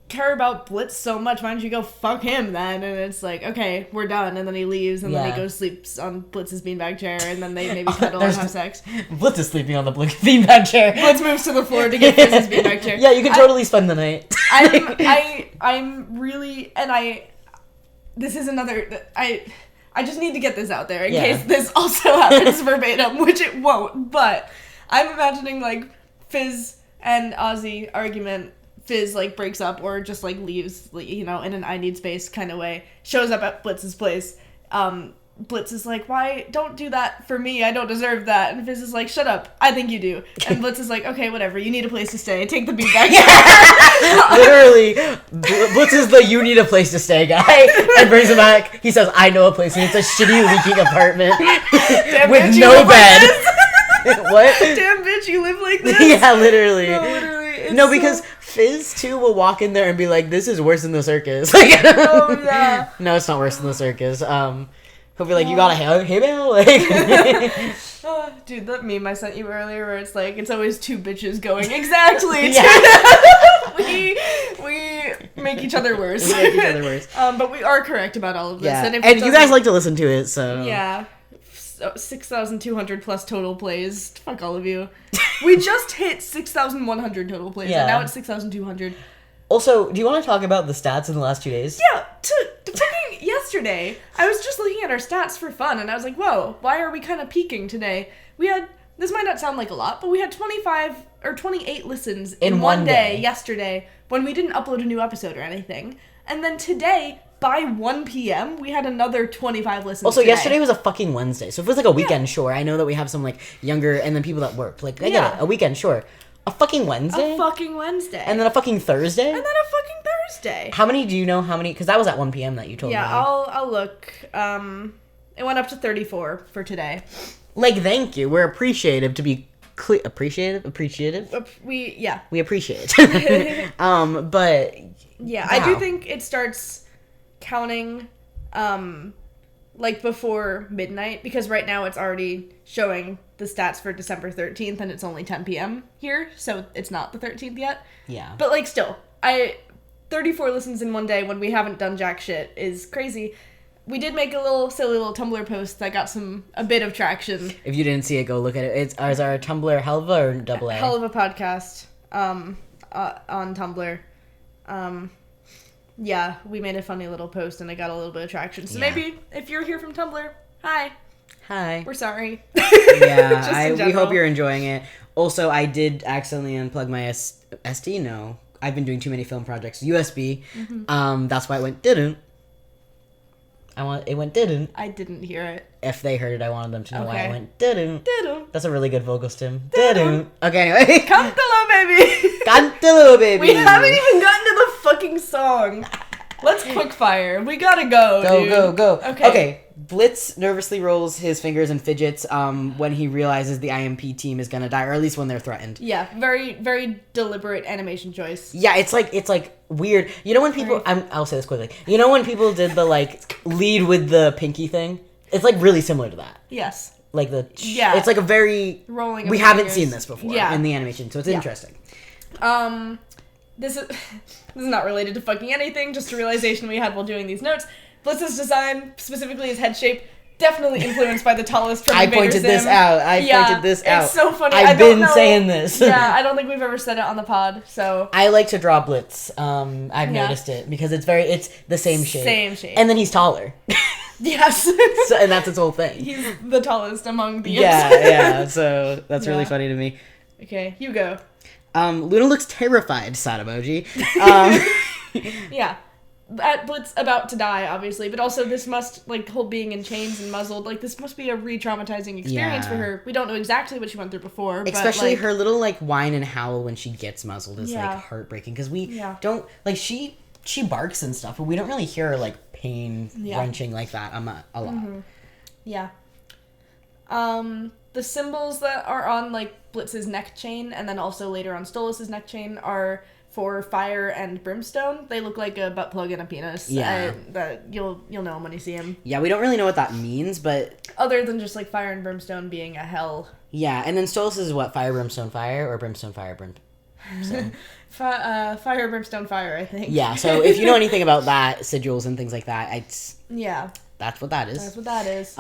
care about Blitz so much, why don't you go fuck him then? And it's like, okay, we're done. And then he leaves, and then he goes sleeps on Blitz's beanbag chair, and then they maybe cuddle and have sex. Blitz is sleeping on the beanbag chair. Blitz moves to the floor to get Fizz's beanbag chair. Yeah, you can totally spend the night. I'm really, and this is another, I just need to get this out there in case this also happens verbatim, which it won't, but I'm imagining, like, Fizz and Ozzy argument. Fizz, like, breaks up or just, like, leaves, you know, in an I need space kind of way, shows up at Blitz's place. Blitz is like, why? Don't do that for me. I don't deserve that. And Fizz is like, shut up. I think you do. And Blitz is like, okay, whatever. You need a place to stay. Take the beanbag. Literally, Blitz is the you need a place to stay guy and brings him back. He says, I know a place. And it's a shitty leaking apartment with no bed. What? Damn bitch, you live like this? Yeah, literally. No, literally. No, because Fizz, too, will walk in there and be like, this is worse than the circus. Like, oh, yeah. No, it's not worse than the circus. He'll be like, you got a hug? Hey, Bill? Like, oh, dude, that meme I sent you earlier where it's like, it's always two bitches going, exactly. we make each other worse. We make each other worse. But we are correct about all of this. Yeah. And you guys like to listen to it, so. Yeah. 6,200 plus total plays. Fuck all of you. We just hit 6,100 total plays, and now it's 6,200. Also, do you want to talk about the stats in the last 2 days? Yeah, to fucking yesterday, I was just looking at our stats for fun, and I was like, whoa, why are we kind of peaking today? We had, this might not sound like a lot, but we had 25 or 28 listens in one day yesterday when we didn't upload a new episode or anything. And then today, by 1 p.m., we had another 25 listens. Also, today. yesterday was a fucking Wednesday, so if it was like a weekend, sure. I know that we have some like younger and then people that work. Like, I get it, a weekend, sure. A fucking Wednesday? A fucking Wednesday. And then a fucking Thursday? And then a fucking Thursday. How many do you know? How many? Because that was at 1 p.m. that you told me. Yeah, I'll look. It went up to 34 for today. Like, thank you. We're appreciative to be appreciative. We appreciate. But yeah, I do think it starts counting like before midnight, because right now it's already showing the stats for December 13th and it's only 10 p.m. here, so it's not the 13th yet. Yeah. But like still, 34 listens in one day when we haven't done jack shit is crazy. We did make a silly little Tumblr post that got a bit of traction. If you didn't see it, go look at it. Is our Tumblr Helluva or double A? Helluva podcast on Tumblr. Yeah, we made a funny little post and it got a little bit of traction. So maybe if you're here from Tumblr, hi. We're sorry. Yeah, we hope you're enjoying it. Also, I did accidentally unplug my SD. No, I've been doing too many film projects. USB. Mm-hmm. That's why it went didn't. It went didn't. I didn't hear it. If they heard it, I wanted them to know why it went didn't. Didn't. That's a really good vocal stim. Didn't. Okay, anyway. Cantalo, baby. Cantalo, baby. We haven't even gotten to the fucking song. Let's quickfire. We gotta go, dude. Go. Okay. Blitz nervously rolls his fingers and fidgets when he realizes the IMP team is gonna die, or at least when they're threatened. Yeah, very, very deliberate animation choice. Yeah, it's like weird. You know when people... I'll say this quickly. You know when people did the, like, lead with the pinky thing? It's, like, really similar to that. Yes. Like the... Yeah. It's, like, a very... Rolling of We fingers. haven't seen this before in the animation, so it's interesting. This is not related to fucking anything, just a realization we had while doing these notes. Blitz's design, specifically his head shape, definitely influenced by the tallest from Invader pointed Sim. this out. Pointed this out. It's so funny. I've been saying this. Yeah, I don't think we've ever said it on the pod, so... I like to draw Blitz. I've noticed it, because it's the same shape. Same shape. And then he's taller. Yes. And that's its whole thing. He's the tallest among the Yeah, so that's really funny to me. Okay, you go. Luna looks terrified, sad emoji. Yeah. Blitz about to die, obviously, but also this must, like, whole being in chains and muzzled, like, this must be a re-traumatizing experience for her. We don't know exactly what she went through before, especially but, like, her little, like, whine and howl when she gets muzzled is, like, heartbreaking, because we don't, like, she barks and stuff, but we don't really hear her, like, pain wrenching like that a lot. Mm-hmm. Yeah. The symbols that are on, like, Blitz's neck chain, and then also later on Stolas' neck chain, are for fire and brimstone. They look like a butt plug and a penis. Yeah. You'll know them when you see them. Yeah, we don't really know what that means, but... Other than just, like, fire and brimstone being a hell. Yeah, and then Stolas is what? Fire, brimstone, fire? Or brimstone, fire, So. Fire, brimstone, fire, I think. Yeah, so if you know anything about that, sigils and things like that, yeah, that's what that is. That's what that is.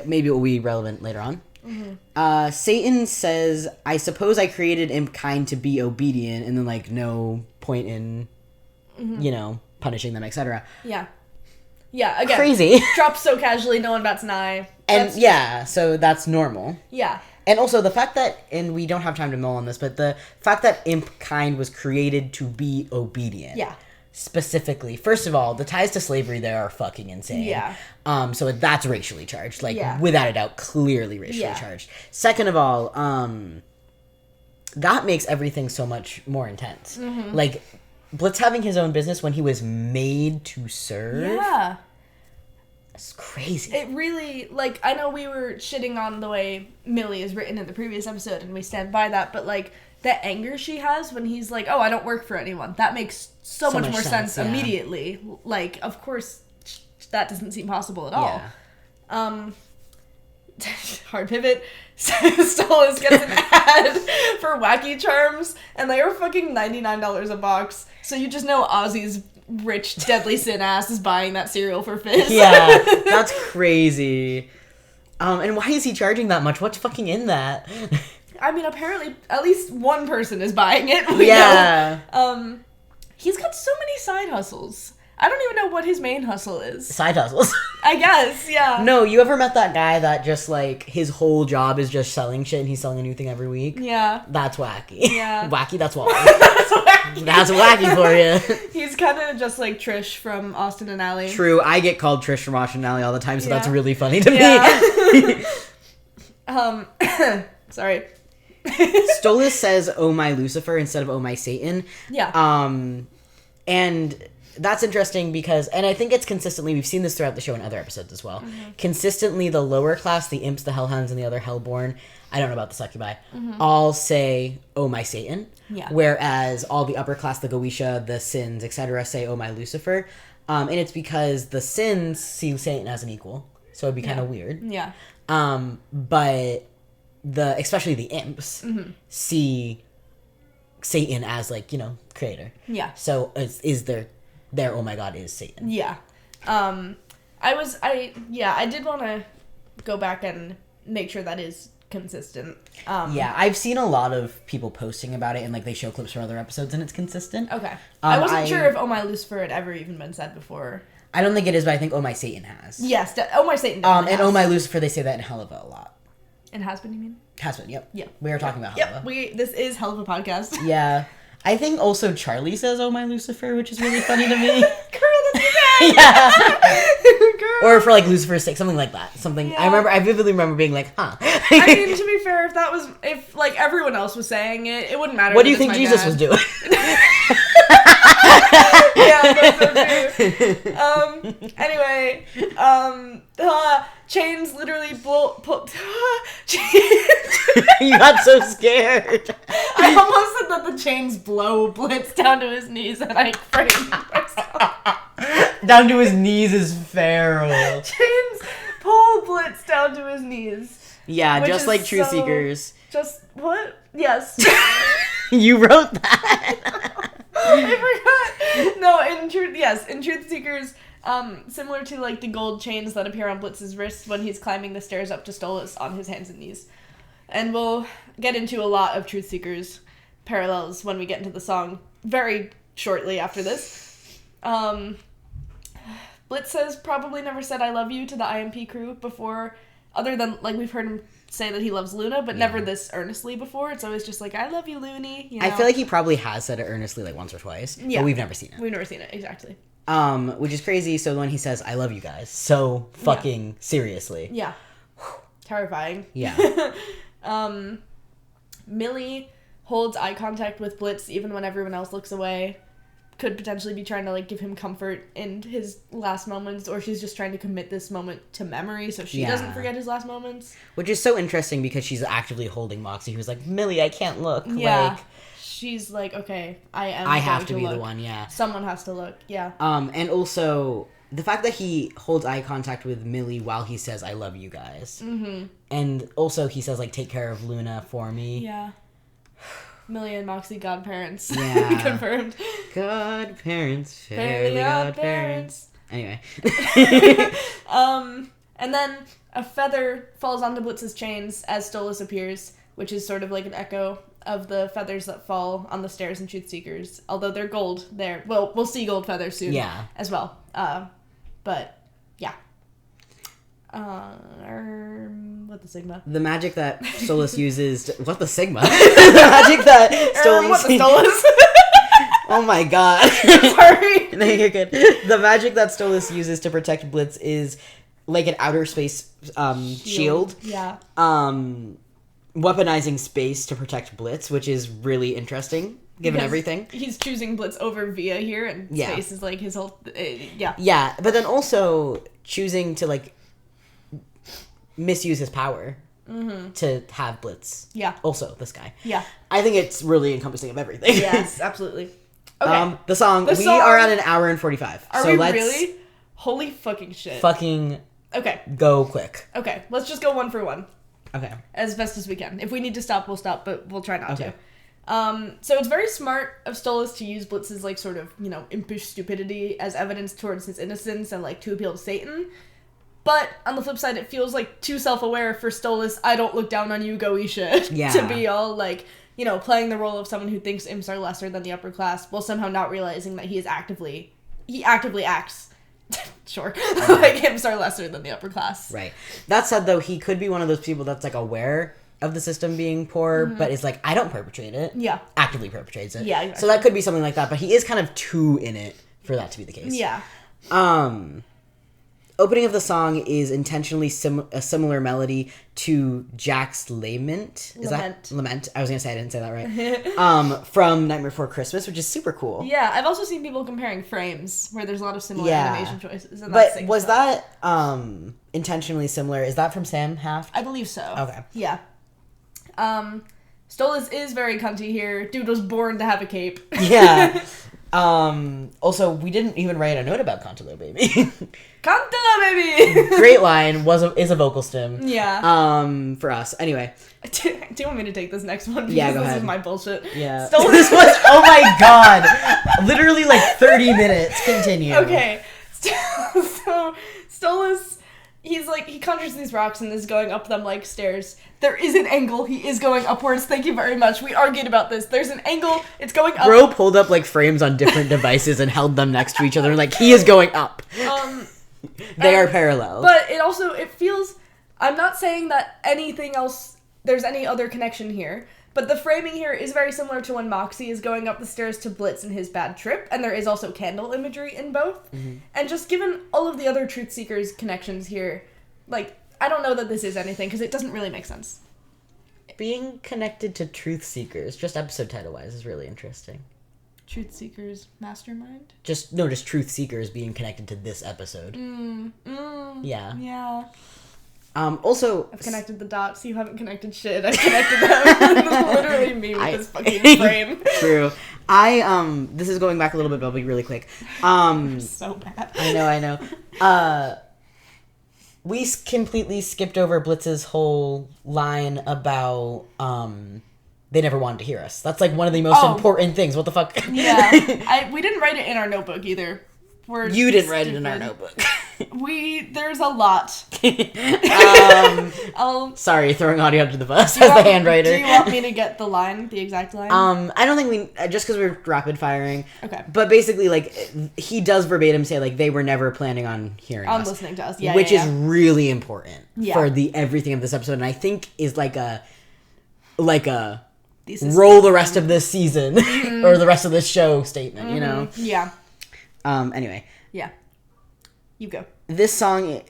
Maybe it will be relevant later on. Mm-hmm. Satan says, I suppose I created imp-kind to be obedient, and then, like, no point in, punishing them, etc. Yeah. Yeah, again. Crazy. Drops so casually, no one bats an eye. So that's normal. Yeah. And also the fact that, and we don't have time to mull on this, but the fact that imp-kind was created to be obedient. Yeah. Specifically. First of all, the ties to slavery there are fucking insane. Yeah. So that's racially charged. Like, without a doubt, clearly racially charged. Second of all, that makes everything so much more intense. Mm-hmm. Like, Blitz having his own business when he was made to serve. Yeah. It's crazy. It really, like, I know we were shitting on the way Millie is written in the previous episode, and we stand by that, but, like, the anger she has when he's like, oh, I don't work for anyone, that makes so much more sense immediately. Like, of course, that doesn't seem possible at all. Yeah. Hard pivot. Stolas gets an ad for Wacky Charms, and they are fucking $99 a box, so you just know Ozzy's rich, deadly sin ass is buying that cereal for Fizz. Yeah, that's crazy. And why is he charging that much? What's fucking in that? I mean, apparently, at least one person is buying it. Yeah. Know. He's got so many side hustles. I don't even know what his main hustle is. Side hustles. I guess, yeah. No, you ever met that guy that just, like, his whole job is just selling shit and he's selling a new thing every week? Yeah. That's wacky. Yeah. Wacky, that's wacky. That's wacky. That's wacky for you. He's kind of just like Trish from Austin and Ally. True, I get called Trish from Austin and Ally all the time, so that's really funny to me. Sorry. Stolas says, oh my Lucifer instead of oh my Satan. Yeah. And that's interesting because, and I think it's consistently, we've seen this throughout the show in other episodes as well, consistently the lower class, the imps, the hellhounds, and the other hellborn, I don't know about the succubi, all say, oh my Satan. Yeah. Whereas all the upper class, the Goetia, the Sins, etc., say, oh my Lucifer. And it's because the Sins see Satan as an equal. So it'd be kind of weird. Yeah. But especially the imps see Satan as, like, creator. Yeah. So is their oh my god is Satan. Yeah. I did want to go back and make sure that is consistent. I've seen a lot of people posting about it, and, like, they show clips from other episodes, and it's consistent. Okay. I wasn't sure if oh my Lucifer had ever even been said before. I don't think it is, but I think oh my Satan has. Yes, oh my Satan definitely and has. oh my Lucifer, they say that in Helluva a lot. And has been, you mean? Has been, yep. Yeah. We were talking about Helluva. Yep, this is Helluva podcast. Yeah. I think also Charlie says, oh my Lucifer, which is really funny to me. Girl, that's you guys! Yeah. Girl. Or for, like, Lucifer's sake, something like that. Something, yeah. I vividly remember being like, huh. I mean, to be fair, if like, everyone else was saying it wouldn't matter. What do you think Jesus was doing? Yeah, that's so true. Anyway, chains literally You got so scared. I almost said that the chains blow Blitz down to his knees, and I frightened myself. Down to his knees is feral. Chains pull Blitz down to his knees. Yeah, just like Truth Seekers. Just what? Yes. You wrote that. I forgot. No, in Truth Seekers, similar to, like, the gold chains that appear on Blitz's wrists when he's climbing the stairs up to Stolas on his hands and knees. And we'll get into a lot of Truth Seekers parallels when we get into the song very shortly after this. Blitz says probably never said I love you to the IMP crew before, other than, like, we've heard him say that he loves Luna, but never this earnestly before. It's always just like, I love you, Looney. You know? I feel like he probably has said it earnestly, like, once or twice, but we've never seen it. We've never seen it, exactly. Which is crazy. So when he says, I love you guys, so fucking seriously. Yeah. Terrifying. Yeah. Millie holds eye contact with Blitz even when everyone else looks away. Could potentially be trying to, like, give him comfort in his last moments, or she's just trying to commit this moment to memory so she doesn't forget his last moments. Which is so interesting because she's actively holding Moxie, who's like, Millie, I can't look. Yeah. Like, she's like, okay, I have to be look. the one, yeah. Someone has to look, yeah. And also, the fact that he holds eye contact with Millie while he says, I love you guys. Mm-hmm. And also he says, like, take care of Luna for me. Yeah. million Moxie godparents. Yeah. Confirmed. Godparents, fairly godparents. Anyway. And then a feather falls onto Blitz's chains as Stolas appears, which is sort of like an echo of the feathers that fall on the stairs in Truth Seekers. Although they're gold there. Well, we'll see gold feathers soon as well. But, yeah. What the Sigma? The magic that Stolas uses... what the Sigma? The magic that Stolas... what the Stolas? Oh my god. Sorry. No, you're good. The magic that Stolas uses to protect Blitz is like an outer space shield. Yeah. Weaponizing space to protect Blitz, which is really interesting, given everything. He's choosing Blitz over Via here, and space is like his whole... Yeah, but then also choosing to, like, misuse his power to have Blitz. Yeah. Also, this guy. Yeah. I think it's really encompassing of everything. Yes, absolutely. Okay. The song, we are at an hour and 45. Are we really? Holy fucking shit. Fucking okay. Go quick. Okay, let's just go one for one. Okay. As best as we can. If we need to stop, we'll stop, but we'll try not to. So it's very smart of Stolas to use Blitz's, like, sort of, you know, impish stupidity as evidence towards his innocence and, like, to appeal to Satan. But, on the flip side, it feels, like, too self-aware for Stolas, I don't look down on you, Goetia, to be all, like, you know, playing the role of someone who thinks imps are lesser than the upper class, while somehow not realizing that he actively acts... sure. Like, imps are lesser than the upper class. Right. That said, though, he could be one of those people that's, like, aware of the system being poor, but is like, I don't perpetrate it. Yeah. Actively perpetrates it. Yeah, exactly. So that could be something like that, but he is kind of too in it for that to be the case. Yeah. Opening of the song is intentionally a similar melody to Jack's Lament. Is that Lament? I was gonna say I didn't say that right. From Nightmare Before Christmas, which is super cool. Yeah, I've also seen people comparing frames where there's a lot of similar animation choices. And but was that intentionally similar? Is that from Sam Haft? I believe so. Okay. Yeah. Stolas is very cunty here. Dude was born to have a cape. Yeah. Also, we didn't even write a note about Cantalo Baby. Cantalo Baby! Great line, is a vocal stim. Yeah. For us. Anyway. Do you want me to take this next one? Yeah, go this ahead. This is my bullshit. Yeah. This was, oh my god! Literally like 30 minutes. Continue. Okay. So, Stolas... he conjures these rocks and is going up them like stairs. There is an angle. He is going upwards. Thank you very much. We argued about this. There's an angle. It's going up. Bro pulled up, like, frames on different devices and held them next to each other. Like, he is going up. They are parallel. But it feels... I'm not saying that anything else... There's any other connection here. But the framing here is very similar to when Moxie is going up the stairs to Blitz in his bad trip, and there is also candle imagery in both. Mm-hmm. And just given all of the other Truth Seekers connections here, like, I don't know that this is anything, because it doesn't really make sense. Being connected to Truth Seekers, just episode title-wise, is really interesting. Truth Seekers Mastermind? Just Truth Seekers being connected to this episode. Yeah. Yeah. Also... I've connected the dots. You haven't connected shit. I've connected them. It's literally me with this fucking frame. True. This is going back a little bit, but I'll be really quick. So bad. I know. We completely skipped over Blitz's whole line about, they never wanted to hear us. That's, like, one of the most important things. What the fuck? Yeah. We didn't write it in our notebook, either. You didn't write it in our notebook. There's a lot. Sorry, throwing audio under the bus as the handwriter. Do you want me to get the exact line? I don't think just because we're rapid firing. Okay. But basically, like, he does verbatim say, like, they were never planning on hearing us. Listening to us, yeah. Which is really important for everything of this episode, and I think is like a roll the rest of this season, or the rest of this show statement, you know? Yeah. Anyway. Yeah. You go. This song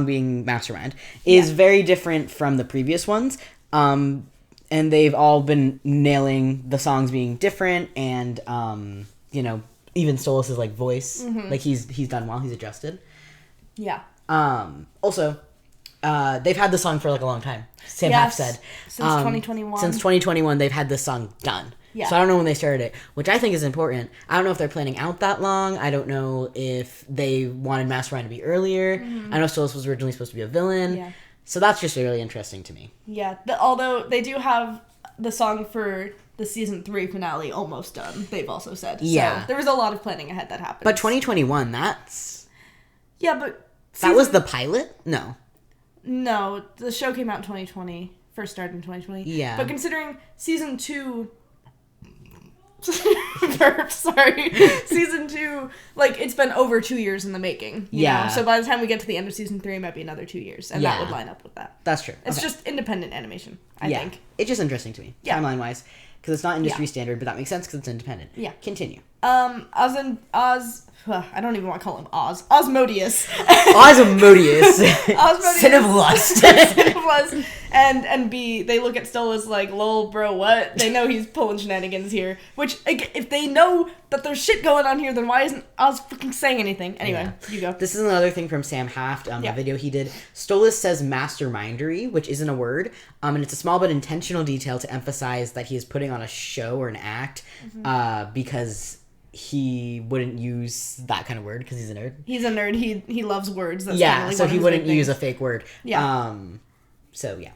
being Mastermind is very different from the previous ones. And they've all been nailing the songs being different, and you know, even Stolas' like voice, like he's done well, he's adjusted. Yeah. Also, they've had the song for like a long time. Sam Haft said since 2021. Since 2021, they've had this song done. Yeah. So I don't know when they started it, which I think is important. I don't know if they're planning out that long. I don't know if they wanted Mastermind to be earlier. I know Stolas was originally supposed to be a villain. Yeah. So that's just really interesting to me. Yeah. Although they do have the song for the season 3 finale almost done, they've also said. Yeah. So there was a lot of planning ahead that happened. But 2021, that's... Yeah, but... That was the pilot? No. No, the show came out in 2020. First started in 2020. Yeah. But considering season 2... Sorry. Season 2, like, it's been over 2 years in the making. You know? So by the time we get to the end of season 3, it might be another 2 years. And that would line up with that. That's true. It's just independent animation, I think. It's just interesting to me, timeline-wise. Because it's not industry standard, but that makes sense because it's independent. Yeah. Continue. I don't even want to call him Osmodius. Osmodius. Sin of lust. Sin of lust. And B, they look at Stolas like, lol, bro, what? They know he's pulling shenanigans here. Which, if they know that there's shit going on here, then why isn't Oz fucking saying anything? Anyway, you go. This is another thing from Sam Haft, a video he did. Stolas says mastermindery, which isn't a word, and it's a small but intentional detail to emphasize that he is putting on a show or an act, because... he wouldn't use that kind of word because he's a nerd. He's a nerd. He loves words. That's so he wouldn't use a fake word. Yeah. Yeah.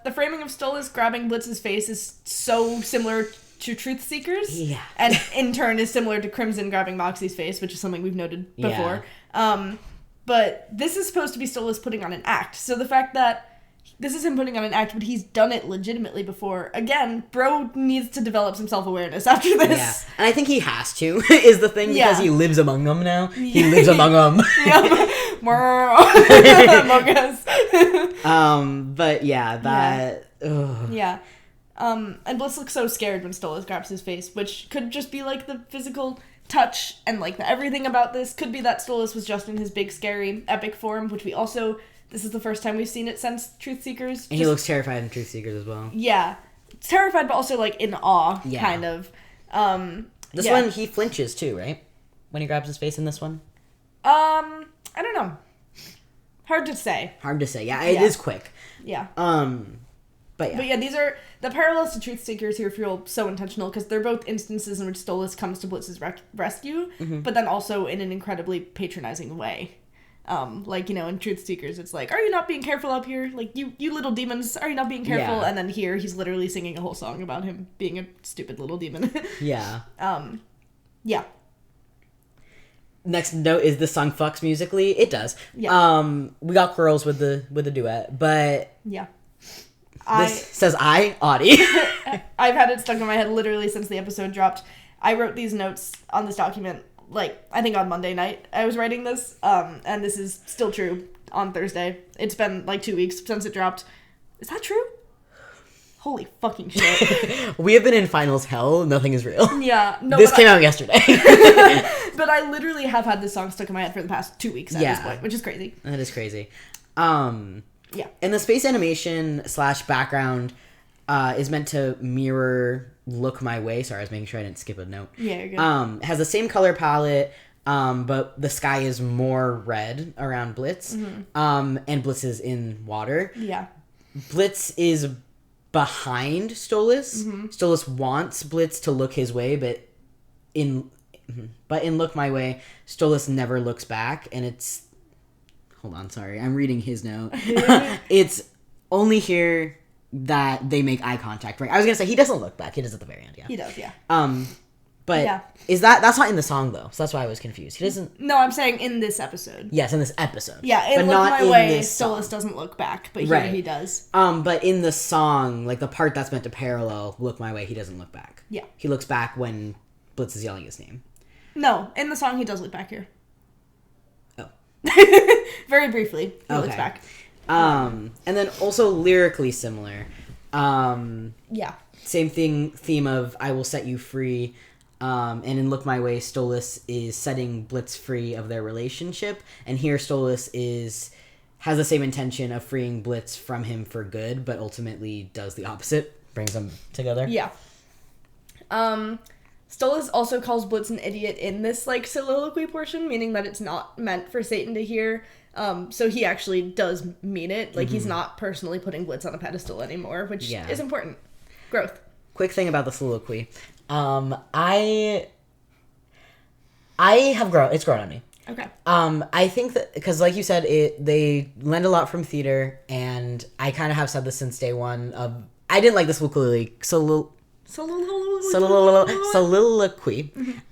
The framing of Stolas grabbing Blitz's face is so similar to Truth Seekers. Yeah. And in turn is similar to Crimson grabbing Moxie's face, which is something we've noted before. Yeah. But this is supposed to be Stolas putting on an act. So the fact that this is him putting on an act, but he's done it legitimately before. Again, bro needs to develop some self-awareness after this. Yeah, and I think he has to, is the thing, because he lives among them now. He lives among them. Among us. But yeah, that... Yeah. And Bliss looks so scared when Stolas grabs his face, which could just be, like, the physical touch, and, like, everything about this could be that Stolas was just in his big, scary, epic form, which we also... This is the first time we've seen it since Truth Seekers. And he looks terrified in Truth Seekers as well. Yeah. Terrified, but also, like, in awe, kind of. This one, he flinches, too, right? When he grabs his face in this one? I don't know. Hard to say. Yeah, it is quick. Yeah. But yeah, these are... The parallels to Truth Seekers here feel so intentional, because they're both instances in which Stolas comes to Blitz's rescue, but then also in an incredibly patronizing way. Like, you know, in Truth Seekers, it's like, are you not being careful up here? Like, you little demons, are you not being careful? Yeah. And then here, he's literally singing a whole song about him being a stupid little demon. Yeah. Yeah. Next note is the song fucks musically. It does. Yeah. We got girls with the duet, but... Yeah. This says Audie. I've had it stuck in my head literally since the episode dropped. I wrote these notes on this document like, I think on Monday night I was writing this, and this is still true on Thursday. It's been, like, 2 weeks since it dropped. Is that true? Holy fucking shit. We have been in finals hell. Nothing is real. Yeah. No, this came out yesterday. But I literally have had this song stuck in my head for the past 2 weeks at this point, which is crazy. That is crazy. Yeah. And the space animation / background is meant to mirror Look My Way. Sorry, I was making sure I didn't skip a note. Yeah, you're good. Has the same color palette, but the sky is more red around Blitz. Mm-hmm. And Blitz is in water. Yeah. Blitz is behind Stolas. Mm-hmm. Stolas wants Blitz to look his way, but in Look My Way, Stolas never looks back, and it's... Hold on, sorry. I'm reading his note. It's only here that they make eye contact. Right? I was going to say, he doesn't look back. He does at the very end, yeah. He does, yeah. But yeah. That's not in the song, though, so that's why I was confused. He doesn't... No, I'm saying in this episode. Yes, in this episode. Yeah, in Look My Way, Stolas doesn't look back, but here he does. But in the song, like, the part that's meant to parallel Look My Way, he doesn't look back. Yeah. He looks back when Blitz is yelling his name. No, in the song, he does look back here. Oh. Very briefly, he looks back. And then also lyrically similar. Yeah. Same theme of I will set you free. And in Look My Way, Stolas is setting Blitz free of their relationship. And here Stolas has the same intention of freeing Blitz from him for good, but ultimately does the opposite. Brings them together. Yeah. Stolas also calls Blitz an idiot in this, like, soliloquy portion, meaning that it's not meant for Satan to hear. So he actually does mean it. Like, he's not personally putting Blitz on a pedestal anymore, which is important. Growth. Quick thing about the soliloquy. I have grown. It's grown on me. Okay. I think that, because like you said, they lend a lot from theater, and I kind of have said this since day one of, I didn't like the soliloquy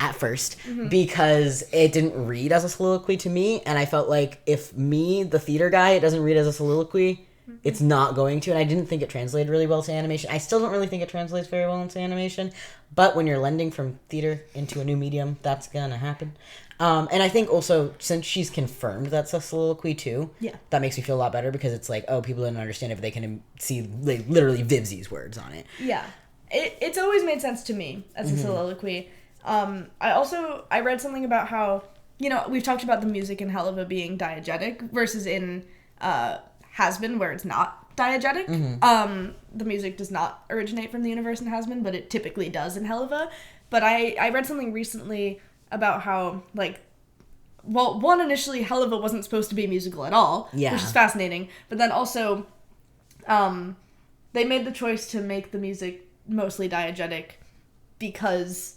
at first because it didn't read as a soliloquy to me, and I felt like if me, the theater guy, it doesn't read as a soliloquy, it's not going to, and I didn't think it translated really well to animation. I still don't really think it translates very well into animation, but when you're lending from theater into a new medium, that's gonna happen. And I think also, since she's confirmed that's a soliloquy too, that makes me feel a lot better, because it's like, oh, people don't understand if they can see like, literally Vivzi's words on it. Yeah. It's always made sense to me as a soliloquy. I read something about how, we've talked about the music in Helluva being diegetic versus in Has-Been, where it's not diegetic. The music does not originate from the universe in Has-Been, but it typically does in Helluva. But I read something recently about how, initially Helluva wasn't supposed to be musical at all, which is fascinating. But then also, they made the choice to make the music mostly diegetic because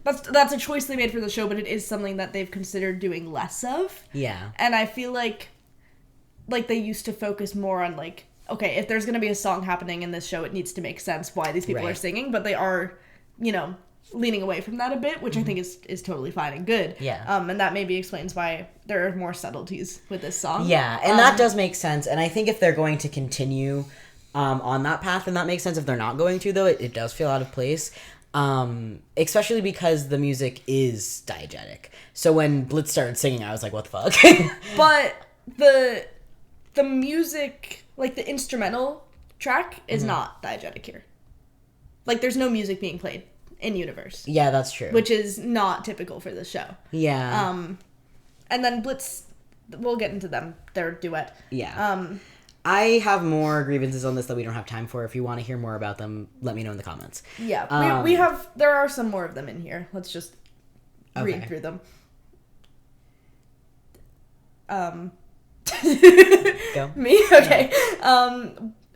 that's a choice they made for the show, but it is something that they've considered doing less of. Yeah. And I feel like they used to focus more on okay, if there's going to be a song happening in this show, it needs to make sense why these people are singing, but they are, leaning away from that a bit, which I think is totally fine and good. Yeah. And that maybe explains why there are more subtleties with this song. Yeah, and that does make sense. And I think if they're going to continue on that path, and that makes sense. If they're not going to, though, it does feel out of place. Especially because the music is diegetic. So when Blitz started singing, I was like, what the fuck? But the music, the instrumental track is not diegetic here. There's no music being played in universe. Yeah, that's true. Which is not typical for this show. Yeah. And then Blitz, we'll get into them, their duet. Yeah. I have more grievances on this that we don't have time for. If you want to hear more about them, let me know in the comments. Yeah, there are some more of them in here. Let's just read through them. Go. Me? Okay.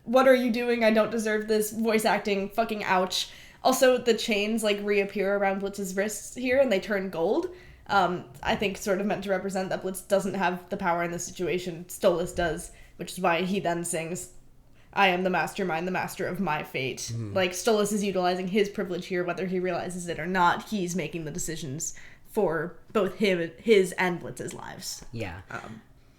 What are you doing? I don't deserve this. Voice acting. Fucking ouch. Also, the chains, reappear around Blitz's wrists here, and they turn gold. I think sort of meant to represent that Blitz doesn't have the power in this situation. Stolas does, which is why he then sings, I am the mastermind, the master of my fate. Stolas is utilizing his privilege here, whether he realizes it or not. He's making the decisions for both his and Blitz's lives. Yeah.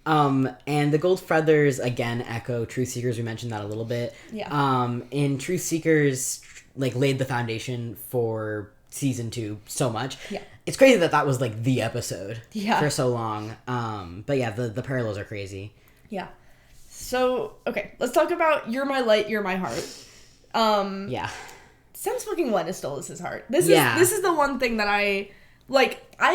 And the gold feathers, again, echo Truth Seekers. We mentioned that a little bit. Yeah. In Truth Seekers, laid the foundation for season 2 so much. Yeah. It's crazy that was, the episode for so long. But yeah, the parallels are crazy. Yeah. So, okay, let's talk about You're My Light, You're My Heart. Yeah. Since fucking when is Stolas' heart? This is the one thing that I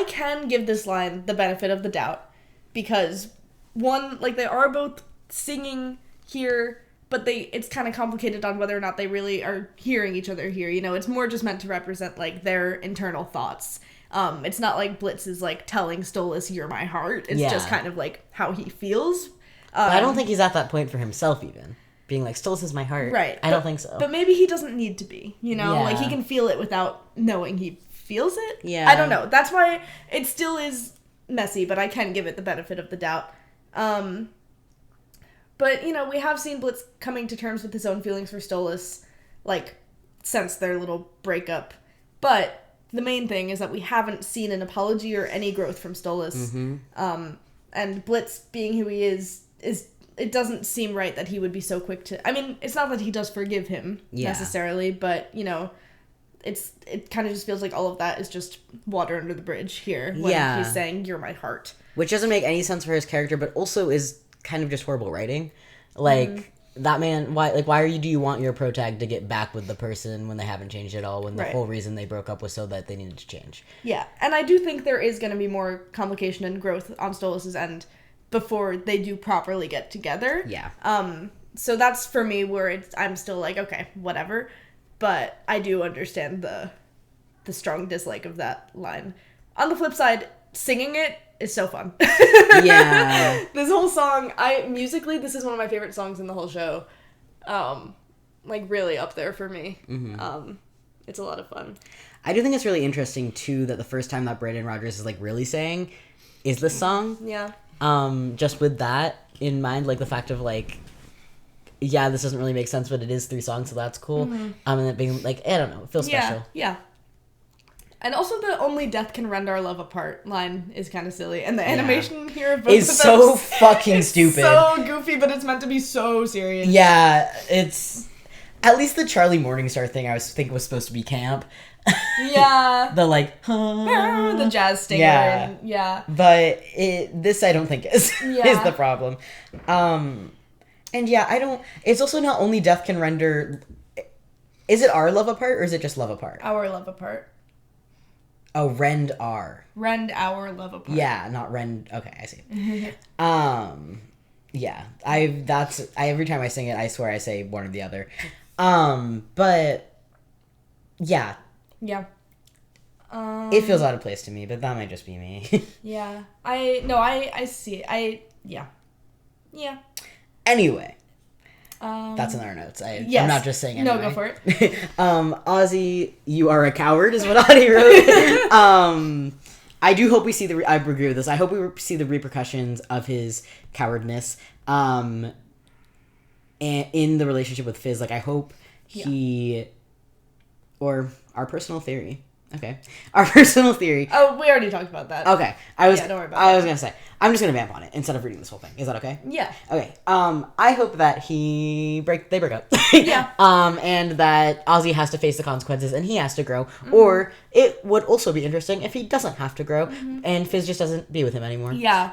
can give this line the benefit of the doubt, because one, they are both singing here, but it's kind of complicated on whether or not they really are hearing each other here. It's more just meant to represent, their internal thoughts. It's not like Blitz is, telling Stolas, you're my heart. It's just kind of, how he feels. But I don't think he's at that point for himself, even. Being Stolas is my heart. Right. I don't think so. But maybe he doesn't need to be, he can feel it without knowing he feels it. Yeah. I don't know. That's why it still is messy, but I can give it the benefit of the doubt. But, we have seen Blitz coming to terms with his own feelings for Stolas, since their little breakup. But the main thing is that we haven't seen an apology or any growth from Stolas. Mm-hmm. And Blitz, being who he is, it doesn't seem right that he would be so quick to... I mean, it's not that he does forgive him, necessarily, but, it kind of just feels like all of that is just water under the bridge here when he's saying, you're my heart. Which doesn't make any sense for his character, but also is kind of just horrible writing. That man, why do you want your protag to get back with the person when they haven't changed at all, when the whole reason they broke up was so that they needed to change? Yeah, and I do think there is going to be more complication and growth on Stolas' end before they do properly get together. Yeah. So that's, for me, where I'm still okay, whatever. But I do understand the strong dislike of that line. On the flip side, singing it is so fun. Yeah. This whole song, musically, this is one of my favorite songs in the whole show. Really up there for me. Mm-hmm. It's a lot of fun. I do think it's really interesting, too, that the first time that Brandon Rogers is, really saying is this song. Yeah. Just with that in mind, the fact of, yeah, this doesn't really make sense, but it is 3 songs, so that's cool. And it being like, I don't know, it feels special. Yeah. And also the only death can rend our love apart line is kind of silly. And the animation here of both is of so them fucking stupid. So goofy, but it's meant to be so serious. Yeah, it's... At least the Charlie Morningstar thing I was thinking was supposed to be camp. Yeah. The like... the jazz stinger. Yeah. Yeah. But this I don't think is the problem. And yeah, I don't... It's also not only death can render... Is it our love apart or is it just love apart? Our love apart. Oh, rend our. Rend our love apart. Yeah, not rend... Okay, I see. Yeah. Every time I sing it, I swear I say one or the other. But... Yeah. Yeah. It feels out of place to me, but that might just be me. Yeah. I see it. Yeah. Anyway. That's in our notes. I'm not just saying anyway. No, go for it. Ozzy, you are a coward is what Audie wrote. I do hope we see I agree with this. I hope we see the repercussions of his cowardness and in the relationship with Fizz. Like, I hope or our personal theory. Okay. Our personal theory. Oh, we already talked about that. Okay. Don't worry about I was going to say, I'm just going to vamp on it instead of reading this whole thing. Is that okay? Yeah. Okay. I hope that they break up. Yeah. And that Ozzy has to face the consequences and he has to grow. Or it would also be interesting if he doesn't have to grow and Fizz just doesn't be with him anymore. Yeah.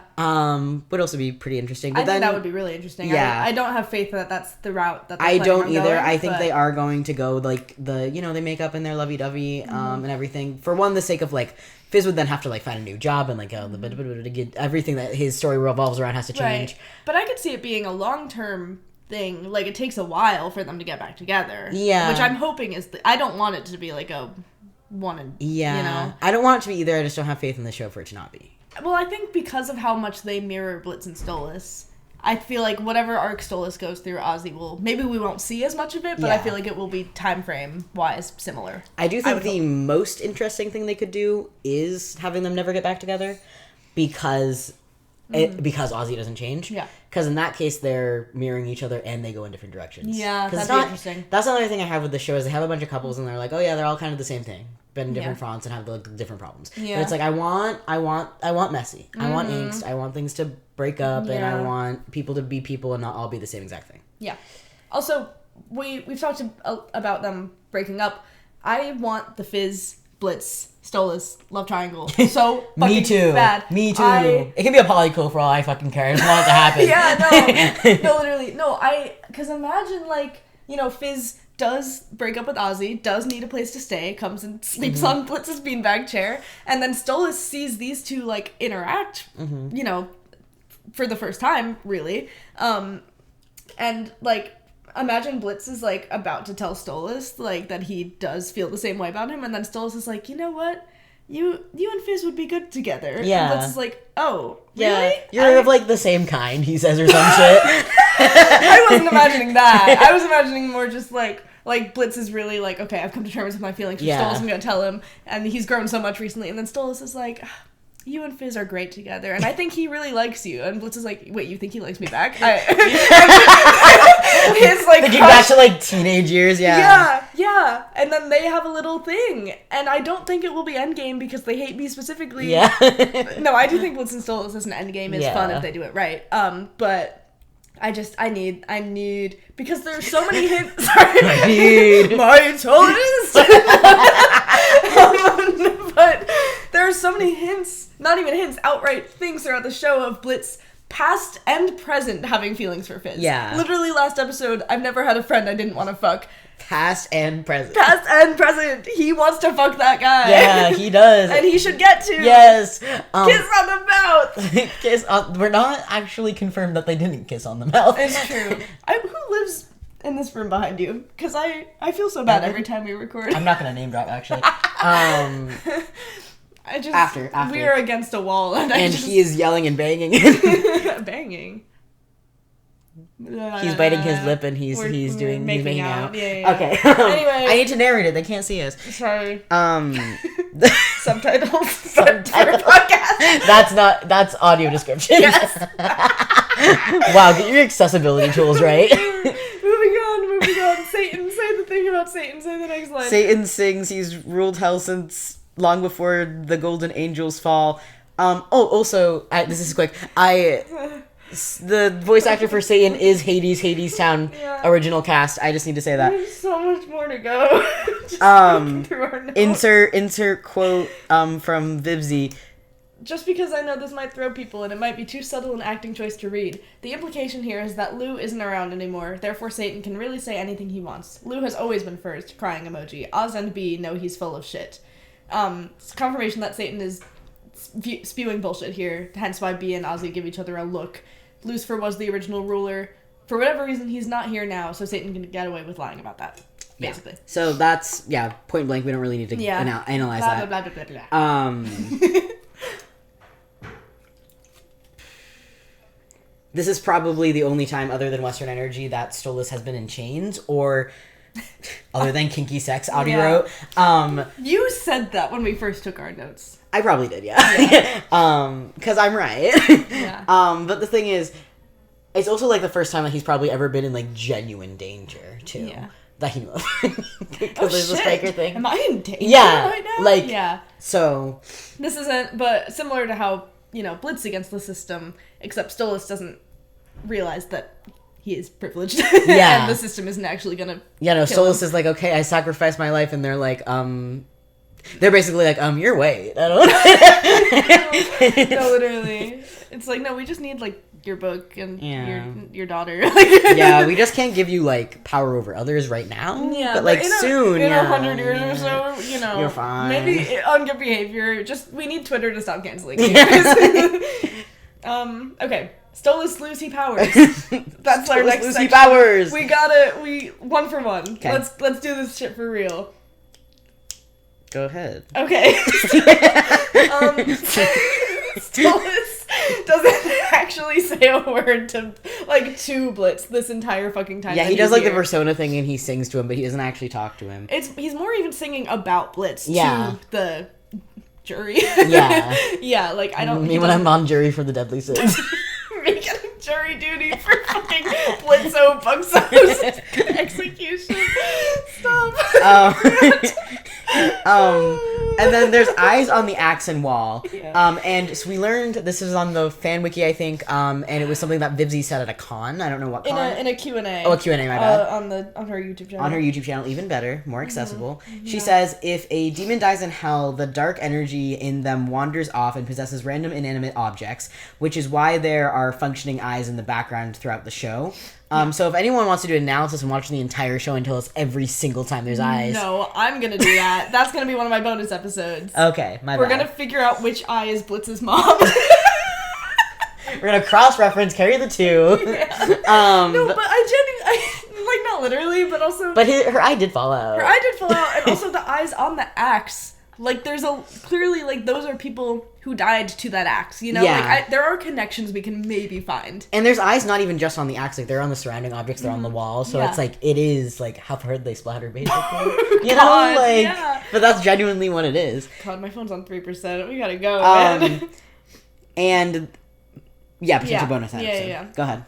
Would also be pretty interesting. But I think that would be really interesting. Yeah. I don't have faith that that's the route that I don't either. Going, I think they are going to go like they make up in their lovey-dovey and everything. For one, the sake of like Fizz would then have to like find a new job and like to get everything that his story revolves around has to change. Right. But I could see it being a long-term thing. Like, it takes a while for them to get back together. Yeah. Which I'm hoping is... I don't want it to be like a one and... Yeah. You know? I don't want it to be either. I just don't have faith in the show for it to not be. Well, I think because of how much they mirror Blitz and Stolas, I feel like whatever arc Stolas goes through, Ozzy will... Maybe we won't see as much of it, but I feel like it will be time frame-wise similar. I do think the most interesting thing they could do is having them never get back together because Ozzy doesn't change. Yeah. Because in that case, they're mirroring each other and they go in different directions. Yeah, that'd be interesting. That's another thing I have with the show is they have a bunch of couples and they're like, oh yeah, they're all kind of the same thing, but in different fronts and have different problems. Yeah. But it's like I want messy. I want angst. I want things to break up and I want people to be people and not all be the same exact thing. Yeah. Also, we've talked about them breaking up. I want the Fizz, Blitz, Stolas love triangle so fucking Me too. bad. Me too. It can be a polycle for all I fucking care. I just want it to happen. No, literally. No, because imagine, like, Fizz does break up with Ozzy, does need a place to stay, comes and sleeps on Blitz's beanbag chair, and then Stolas sees these two, like, interact, for the first time, really. And, like, imagine Blitz is, like, about to tell Stolas, like, that he does feel the same way about him, and then Stolas is like, you know what? You and Fizz would be good together. Yeah. And Blitz is like, oh, yeah, really? You're of, like, the same kind, he says, or some shit. I wasn't imagining that. I was imagining more just, like, Blitz is really like, okay, I've come to terms with my feelings for Stolas, I'm gonna tell him, and he's grown so much recently, and then Stolas is like, you and Fizz are great together, and I think he really likes you. And Blitz is like, wait, you think he likes me back? His, like... Thinking back to, like, teenage years, Yeah. And then they have a little thing. And I don't think it will be endgame because they hate me specifically. Yeah. No, I do think Blitz and Stolas as an endgame is fun if they do it right. But... I need, because there's so many hints. Sorry. I need my tolerance. But there are so many hints, not even hints, outright things throughout the show of Blitz past and present having feelings for Fizz. Yeah. Literally last episode, I've never had a friend I didn't want to fuck. Past and present. Past and present. He wants to fuck that guy. Yeah, he does. And he should get to. Yes. Kiss on the mouth. Kiss on... We're not actually confirmed that they didn't kiss on the mouth. It's true. Who lives in this room behind you? Because I feel so bad every time we record. I'm not going to name drop, actually. I just... After. We are against a wall. And he is yelling and banging. Banging? He's biting his lip and he's making out. Yeah. Okay. Anyway, I need to narrate it. They can't see us. Sorry. Subtitles. Podcast. That's audio description. Yes. Wow, get your accessibility tools right. about Satan. Say the next line. Satan sings, he's ruled hell since long before the golden angels fall. This is quick. The voice actor for Satan is Hades Town original cast. I just need to say that. There's so much more to go. Insert quote from Vivsy. Just because I know this might throw people and it might be too subtle an acting choice to read, the implication here is that Lou isn't around anymore, therefore Satan can really say anything he wants. Lou has always been first, crying emoji. Oz and B know he's full of shit. It's confirmation that Satan is spewing bullshit here, hence why B and Ozzy give each other a look. Lucifer was the original ruler. For whatever reason, he's not here now, so Satan can get away with lying about that, basically. Yeah. So that's, point blank, we don't really need to analyze that. Blah, blah, blah, blah, blah. This is probably the only time, other than Western Energy, that Stolas has been in chains, or other than Kinky Sex, Audie wrote. You said that when we first took our notes. I probably did, yeah. Because I'm right. Yeah. But the thing is, it's also, like, the first time that he's probably ever been in, like, genuine danger, too. Yeah. That he knew of. Because there's the striker thing. Am I in danger right now? Like, yeah. So. This isn't, but similar to how, Blitz against the system, except Stolas doesn't realize that he is privileged. Yeah. And the system isn't actually gonna Stolas is like, okay, I sacrificed my life, and they're like, they're basically like, you're white. I don't know. No, literally. It's like, no, we just need, like, your book and your daughter. Yeah, we just can't give you, like, power over others right now. Yeah, but like, soon, in 100 years or so, you're fine. Maybe on good behavior. Just, we need Twitter to stop canceling. Okay. Stolas Lucy powers. That's our next Lucy section. powers. We one for one. Okay. Let's do this shit for real. Go ahead. Okay. Stolas doesn't actually say a word to Blitz this entire fucking time. Yeah, he does, like, the persona thing, and he sings to him, but he doesn't actually talk to him. He's more even singing about Blitz to the jury. Yeah. Yeah, like, I don't... Me when I'm on jury for the Deadly Sins. Making jury duty for fucking Blitzo Bugso's execution. Stop. And then there's eyes on the Axon wall. Yeah. And so we learned, this is on the fan wiki, I think, and it was something that Vivsy said at a con. I don't know what con. In a Q&A. Oh, a Q&A, my bad. On her YouTube channel. On her YouTube channel, even better, more accessible. Mm-hmm. She says, if a demon dies in hell, the dark energy in them wanders off and possesses random inanimate objects, which is why there are functioning eyes in the background throughout the show. So if anyone wants to do analysis and watch the entire show and tell us every single time there's eyes. No, I'm gonna do that. That's gonna be one of my bonus episodes. Okay, We're gonna figure out which eye is Blitz's mom. We're gonna cross-reference, carry the two. Yeah. No, but I genuinely, like, not literally, but also... But her eye did fall out. Her eye did fall out, and also the eyes on the axe. Like, there's clearly, like, those are people who died to that axe, you know? Yeah. Like, there are connections we can maybe find. And there's eyes not even just on the axe, like, they're on the surrounding objects, they're on the wall, so it's like, it is, like, how hard they splatter, basically. You know? Like, yeah. But that's genuinely what it is. God, my phone's on 3%, we gotta go, man. And, potential bonus episode. Yeah. Go ahead.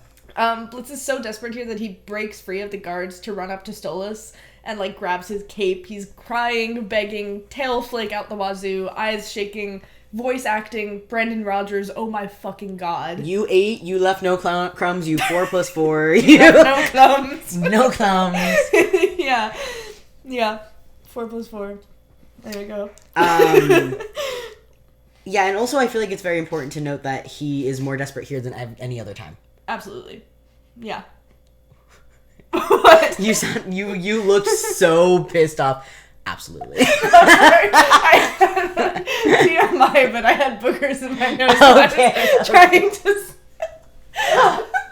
Blitz is so desperate here that he breaks free of the guards to run up to Stolas and, like, grabs his cape. He's crying, begging, tail flake out the wazoo, eyes shaking, voice acting, Brandon Rogers, oh my fucking god. You ate, you left no crumbs, you 4 plus 4. You no crumbs. No crumbs. Yeah. 4 plus 4. There you go. Yeah, and also I feel like it's very important to note that he is more desperate here than any other time. Absolutely. Yeah. What? You looked so pissed off. Absolutely. TMI, but I had boogers in my nose. Okay. Trying to...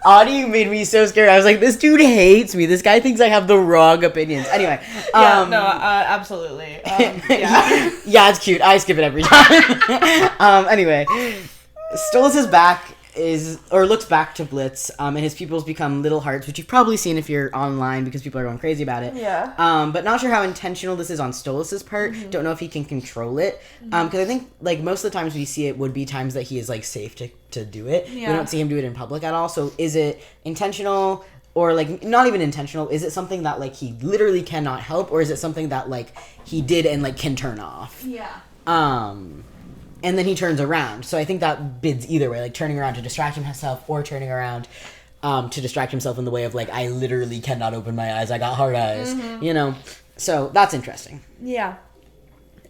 Audie made me so scared. I was like, this dude hates me. This guy thinks I have the wrong opinions. Anyway. Absolutely. Yeah. Yeah, it's cute. I skip it every time. Anyway. Stolas' back looks back to Blitz, and his pupils become little hearts, which you've probably seen if you're online because people are going crazy about it. Yeah. But not sure how intentional this is on Stolas' part. Mm-hmm. Don't know if he can control it. Because I think, like, most of the times we see it would be times that he is, like, safe to do it. Yeah. We don't see him do it in public at all. So is it intentional, or like not even intentional? Is it something that like he literally cannot help, or is it something that like he did and like can turn off? Yeah. And then he turns around. So I think that bids either way, like turning around to distract himself or turning around to distract himself in the way of like, I literally cannot open my eyes. I got hard eyes, you know? So that's interesting. Yeah.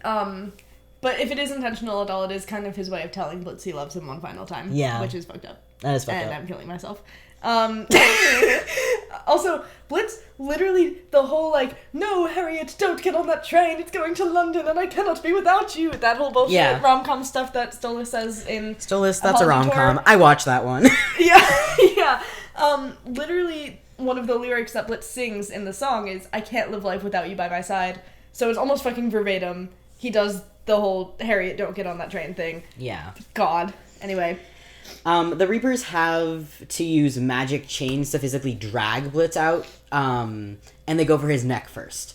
But if it is intentional at all, it is kind of his way of telling Blitz he loves him one final time. Yeah. Which is fucked up. That is fucked up. And I'm killing myself. Also, Blitz, literally, the whole, like, no, Harriet, don't get on that train, it's going to London, and I cannot be without you, that whole bullshit rom-com stuff that Stola says in... Stolas, that's a rom-com. I watched that one. Yeah. Literally, one of the lyrics that Blitz sings in the song is, I can't live life without you by my side, so it's almost fucking verbatim. He does the whole Harriet, don't get on that train thing. Yeah. God. Anyway... The Reapers have to use magic chains to physically drag Blitz out, and they go for his neck first.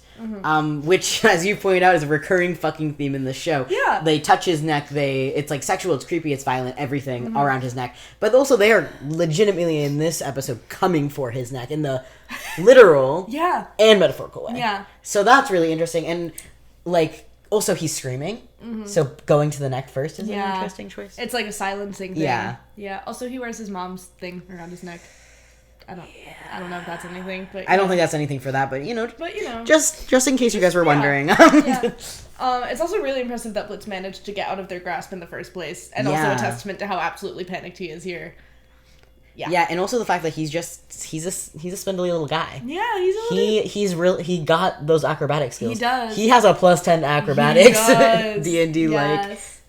Which, as you pointed out, is a recurring fucking theme in the show. Yeah. They touch his neck, it's like sexual, it's creepy, it's violent, everything around his neck. But also they are legitimately in this episode coming for his neck in the literal and metaphorical way. Yeah. So that's really interesting. And, like, also he's screaming. So going to the neck first is an interesting choice. It's like a silencing thing. Yeah. Yeah. Also, he wears his mom's thing around his neck. I don't know if that's anything, but... I don't think that's anything for that, but, you know... But, you know... Just in case you guys were wondering. It's also really impressive that Blitz managed to get out of their grasp in the first place, and also a testament to how absolutely panicked he is here. Yeah, and also the fact that he's a spindly little guy. Yeah, he got those acrobatic skills. He does. He has a +10 acrobatics. D&D yes.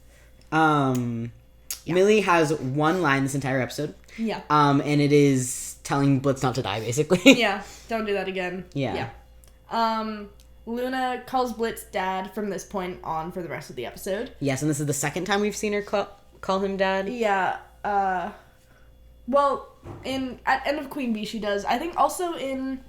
Millie has one line this entire episode. Yeah. And it is telling Blitz not to die, basically. Yeah, don't do that again. Yeah. Luna calls Blitz dad from this point on for the rest of the episode. Yes, and this is the second time we've seen her call him dad. Yeah. Well, at End of Queen Bee she does. I think also in...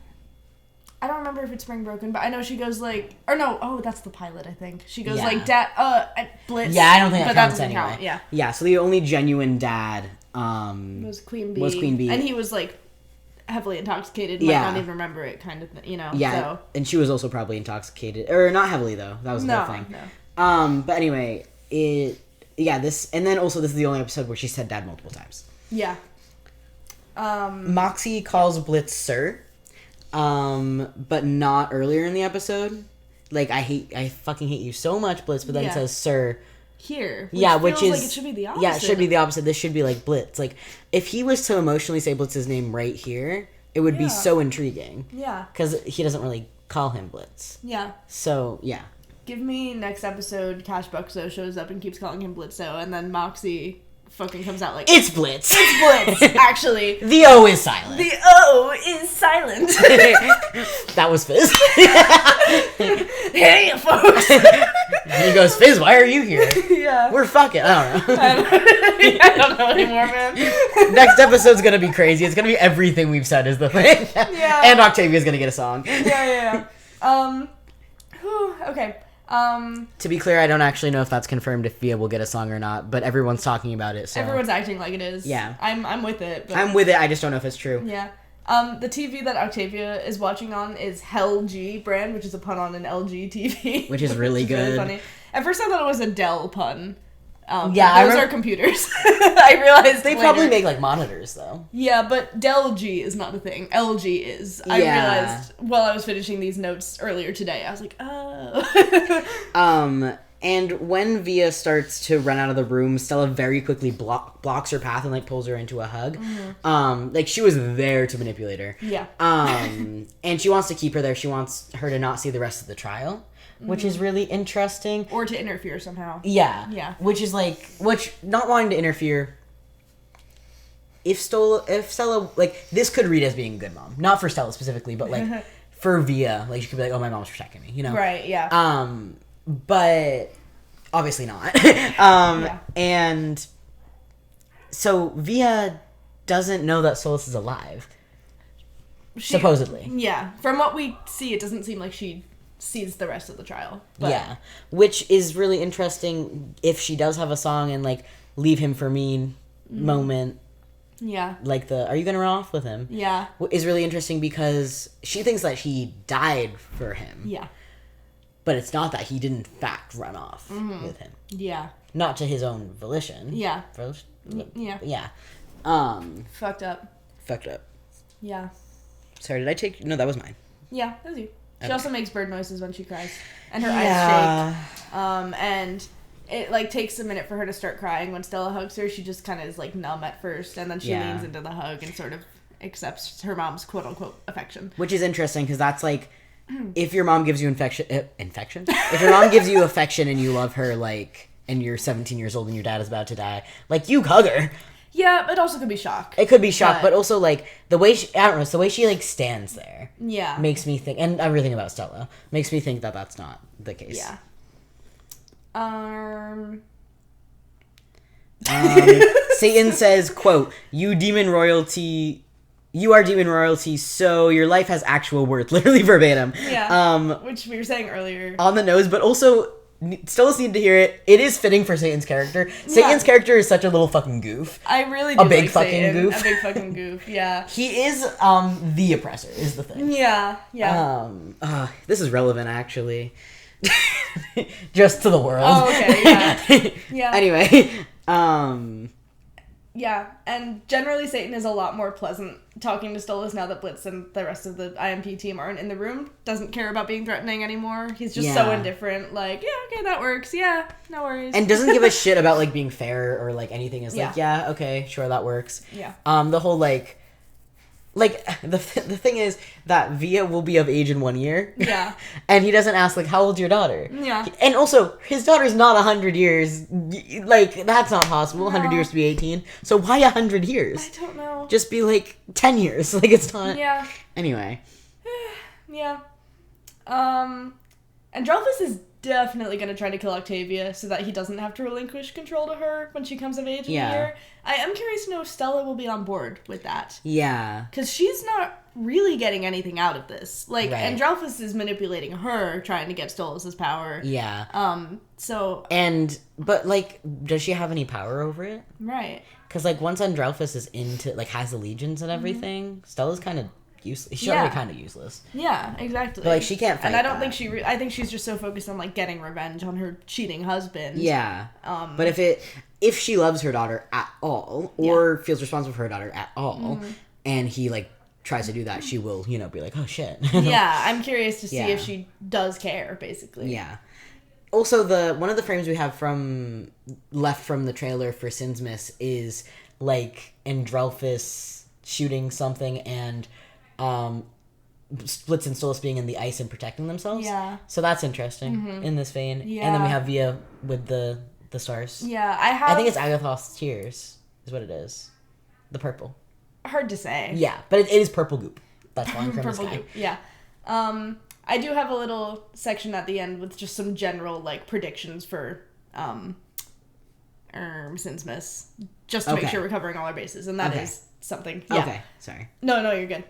I don't remember if it's Spring Broken, but I know she goes like... Or no, that's the pilot, I think. She goes like, dad, at Blitz. Yeah, I don't think that counts anyway. Count. Yeah. Yeah, so the only genuine dad... was Queen Bee. And he was like heavily intoxicated, might not even remember it, kind of, you know. Yeah, so. And she was also probably intoxicated, or not heavily though. That was the whole thing. No. But anyway, this, and then also this is the only episode where she said dad multiple times. Yeah. Moxie calls Blitz sir, but not earlier in the episode. Like I fucking hate you so much, Blitz, but then says sir. Here. Which is like it should be the opposite. Yeah, it should be the opposite. This should be like Blitz. Like if he was to emotionally say Blitz's name right here, it would be so intriguing. Yeah. Because he doesn't really call him Blitz. Yeah. So yeah. Give me next episode Cash Buxo shows up and keeps calling him Blitzo, and then Moxie fucking comes out like, it's Blitz. It's Blitz, actually. The O is silent. The O is silent. That was Fizz. Hey, folks. He goes, Fizz, why are you here? Yeah. We're fucking. I don't know. I don't know anymore, man. Next episode's gonna be crazy. It's gonna be everything we've said is the thing. Yeah. And Octavia's gonna get a song. Yeah. Okay. To be clear, I don't actually know if that's confirmed if Via will get a song or not, but everyone's talking about it, so... Everyone's acting like it is. Yeah. I'm with it. But... I'm with it, I just don't know if it's true. Yeah. The TV that Octavia is watching on is Hell G brand, which is a pun on an LG TV. Which is really good. Really funny. At first I thought it was a Dell pun. Yeah, those are computers. I realized they later. probably make like monitors though. Yeah, but Dell G is not a thing. LG is. I realized while I was finishing these notes earlier today. I was like, oh. And when Via starts to run out of the room, Stella very quickly blocks her path and like pulls her into a hug. Mm-hmm. Like she was there to manipulate her. Yeah. And she wants to keep her there. She wants her to not see the rest of the trial. Which is really interesting. Or to interfere somehow. Yeah. Yeah. Not wanting to interfere. If Stella, like, this could read as being a good mom. Not for Stella specifically, but, like, for Via. Like, she could be like, oh, my mom's protecting me, you know? Right, yeah. But obviously not. And so Via doesn't know that Solus is alive. Supposedly. Yeah. From what we see, it doesn't seem like she sees the rest of the trial. But. Yeah. Which is really interesting if she does have a song and, like, leave him for me moment. Yeah. Like are you gonna run off with him? Yeah. Is really interesting because she thinks that he died for him. Yeah. But it's not that he did in fact run off with him. Yeah. Not to his own volition. Yeah. Yeah. Yeah. Fucked up. Fucked up. Yeah. Sorry, did I take... No, that was mine. Yeah, that was you. She Okay. also makes bird noises when she cries. And her eyes shake. And it, like, takes a minute for her to start crying. When Stella hugs her, she just kind of is, like, numb at first. And then she leans into the hug and sort of accepts her mom's quote-unquote affection. Which is interesting, because that's, like... If your mom gives you infection? If your mom gives you affection and you love her, like... And you're 17 years old and your dad is about to die, like, you hug her. Yeah, it also could be shock. It could be shock, but also, like, the way she... I don't know, it's the way she, like, stands there. Yeah. Makes me think... And everything about Stella. Makes me think that that's not the case. Yeah. Satan says, quote, You are demon royalty, so your life has actual worth. Literally verbatim. Yeah. Which we were saying earlier. On the nose, but also... Still need to hear it. It is fitting for Satan's character. Satan's character is such a little fucking goof. I really do a big like fucking Satan. goof. A big fucking goof. Yeah. He is the oppressor. Is the thing. Yeah. Yeah. This is relevant actually. Just to the world. Oh, okay. Yeah. Yeah. Anyway. Yeah, and generally Satan is a lot more pleasant talking to Stolas now that Blitz and the rest of the IMP team aren't in the room. Doesn't care about being threatening anymore. He's just so indifferent. Like, yeah, okay, that works. Yeah, no worries. And doesn't give a shit about, like, being fair or, like, anything. Is like, yeah, okay, sure, that works. Yeah. The whole, like, the thing is that Via will be of age in 1 year. Yeah. And he doesn't ask, like, how old's your daughter? Yeah. And also, his daughter's not 100 years. Like, that's not possible. 100 years to be 18. So why 100 years? I don't know. Just be, like, 10 years. Like, it's not... Yeah. Anyway. Yeah. Androphis is definitely going to try to kill Octavia so that he doesn't have to relinquish control to her when she comes of age in the year. I am curious to know if Stella will be on board with that. Yeah. Because she's not really getting anything out of this. Like, Androphis is manipulating her, trying to get Stolas' power. Yeah. So... But, like, does she have any power over it? Right. Because, like, once Androphis is into, like, has the legions and everything, Stella's kind of useless. She's already kind of useless. Yeah, exactly. But, like, she can't fight And I don't think I think she's just so focused on, like, getting revenge on her cheating husband. Yeah. But if she loves her daughter at all, or feels responsible for her daughter at all, and he, like, tries to do that, she will, you know, be like, oh, shit. Yeah, I'm curious to see if she does care, basically. Yeah. Also, one of the frames we have left from the trailer for Sinsmas is, like, Andrelphis shooting something and Splits and Stolas being in the ice and protecting themselves. Yeah. So that's interesting in this vein. Yeah. And then we have Via with the stars. Yeah, I think it's Agathos Tears is what it is. The purple. Hard to say. Yeah, but it is purple goop. That's falling from the sky. Goop. Yeah. I do have a little section at the end with just some general, like, predictions for Sinsmas, just to make sure we're covering all our bases, and that is something. Yeah. Okay, sorry. No, you're good.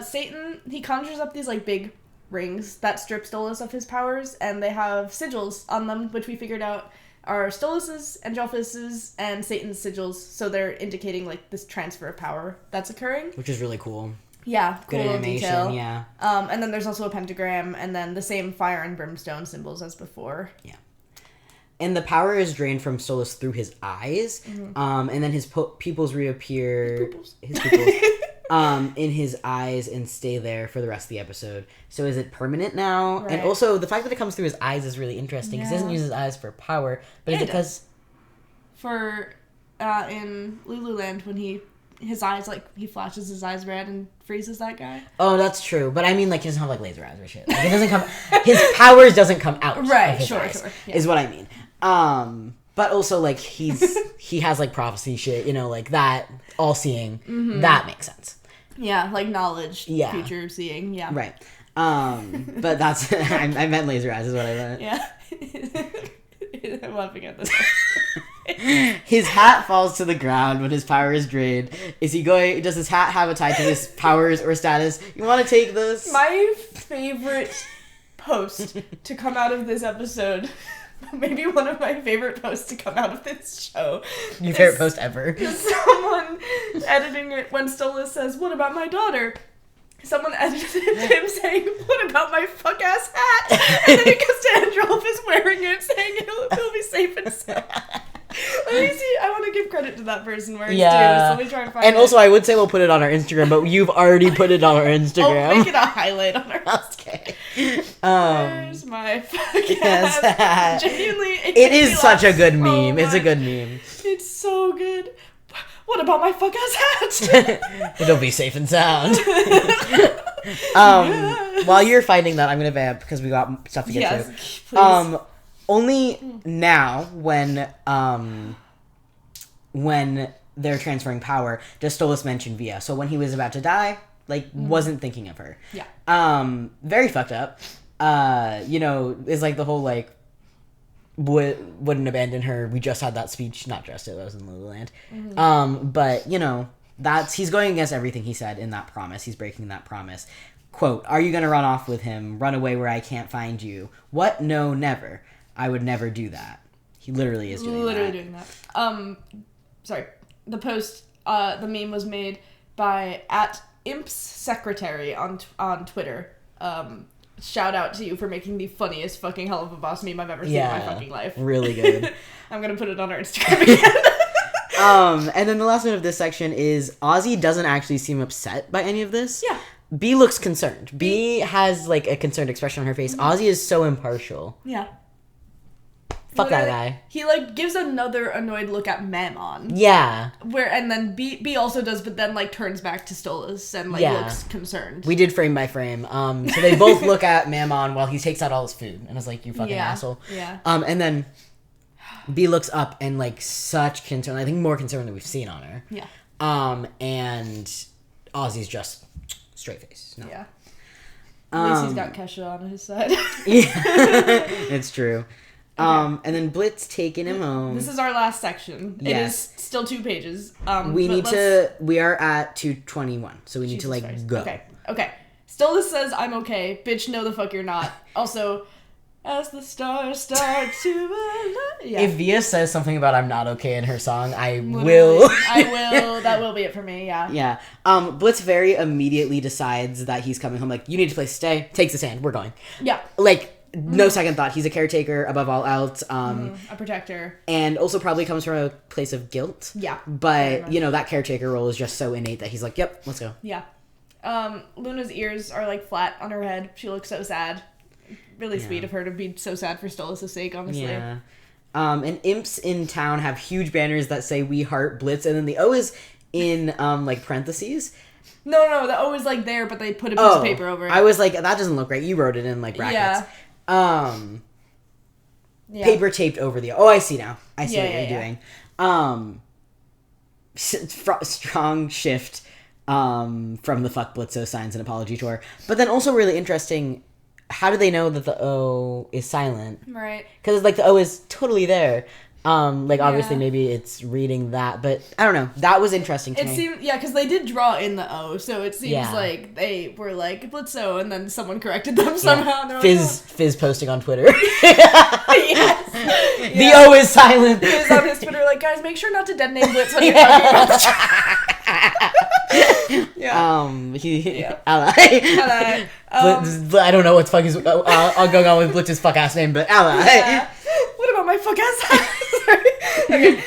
Satan, he conjures up these, like, big rings that strip Stolas of his powers, and they have sigils on them, which we figured out are Stolas's, Androphis's, and Satan's sigils, so they're indicating, like, this transfer of power that's occurring. Which is really cool. Yeah, good cool animation, detail. Yeah. And then there's also a pentagram, and then the same fire and brimstone symbols as before. Yeah. And the power is drained from Stolas through his eyes, and then his pupils reappear. His pupils. In his eyes and stay there for the rest of the episode. So is it permanent now? Right. And also, the fact that it comes through his eyes is really interesting, because he doesn't use his eyes for power, but is it because... For, in Lululand, when his eyes, like, he flashes his eyes red and freezes that guy. Oh, that's true. But I mean, like, he doesn't have, like, laser eyes or shit. Like, it doesn't come... His powers doesn't come out of his eyes, yeah. is what I mean. But also, like, he has, like, prophecy shit, you know, like, that, all-seeing, that makes sense. Yeah, like, knowledge, future seeing, yeah. Right. But that's... I meant laser eyes is what I meant. Yeah. I'm laughing at this. His hat falls to the ground when his power is drained. Does his hat have a tie to his powers or status? You want to take this? My favorite post to come out of this episode maybe one of my favorite posts to come out of this show. Your favorite post ever. Is someone editing it when Stolas says, "What about my daughter?" Someone edited him saying, "What about my fuck-ass hat?" And then it goes to Androlf is wearing it, saying he'll be safe and sound. Let me see. I want to give credit to that person where it's due. So let me try and find it. And also, I would say we'll put it on our Instagram, but you've already put it on our Instagram. I'll make it a highlight on our Okay. Where's my fuck-ass hat? Genuinely, it is such a good meme. It's a good meme. It's so good. What about my fuck-ass hat? It'll be safe and sound. While you're finding that, I'm gonna vamp because we got stuff to get to. Please. Only now when they're transferring power does Stolas mention Via. So when he was about to die, wasn't thinking of her. Yeah. Very fucked up. Is like the whole wouldn't abandon her. We just had that speech, not just it was in Lululand. But he's going against everything he said in that promise. He's breaking that promise. Quote, "Are you gonna run off with him? Run away where I can't find you? What? No, never. I would never do that." He literally is doing that. Sorry. The post, the meme was made by @ImpsSecretary on Twitter. Shout out to you for making the funniest fucking Helluva Boss meme I've ever seen in my fucking life. Really good. I'm gonna put it on our Instagram again. And then the last note of this section is Ozzy doesn't actually seem upset by any of this. Yeah. B looks concerned. B has a concerned expression on her face. Ozzy is so impartial. Yeah. Fuck that guy. He gives another annoyed look at Mammon. Yeah. And then B also does, but then turns back to Stolas and looks concerned. We did frame by frame. So they both look at Mammon while he takes out all his food and is like, "You fucking asshole." Yeah. And then B looks up and such concern. I think more concern than we've seen on her. Yeah. And Ozzy's just straight face. No. Yeah. At least he's got Kesha on his side. Yeah. It's true. Okay. And then Blitz taking him home. This is our last section. Yes. It is still 2 pages. We are at 221, so we need to go. Okay. Stolas says, "I'm okay. Bitch, no the fuck you're not." Also, as the stars start to align. Yeah. If Via says something about "I'm not okay" in her song, I will. That will be it for me, yeah. Yeah. Blitz very immediately decides that he's coming home. You need a place to stay. Takes his hand. We're going. Yeah. No second thought. He's a caretaker above all else. A protector. And also probably comes from a place of guilt. Yeah. But, that caretaker role is just so innate that he's like, "Yep, let's go." Yeah. Luna's ears are flat on her head. She looks so sad. Really sweet of her to be so sad for Stolas' sake, honestly. Yeah. And imps in town have huge banners that say "We Heart Blitz," and then the O is in parentheses. No, the O is there, but they put a piece of paper over it. I was like, that doesn't look right. You wrote it in brackets. Yeah. Paper taped over the O. Oh, I see now. I see what you're doing. Strong shift from the Fuck Blitzo signs and apology tour. But then also really interesting, how do they know that the O is silent? Right. Because the O is totally there. Obviously maybe it's reading that, but I don't know. That was interesting to me. It seemed, because they did draw in the O, so it seems like they were Blitzo, and then someone corrected them somehow. Yeah. Fizz posting on Twitter. Yes. The O is silent. Fizz on his Twitter guys, make sure not to dead name Blitz when you're talking about the track. Ally. I don't know what's going on with Blitz's fuck ass name, but ally. Yeah. What about my fuck ass? Okay.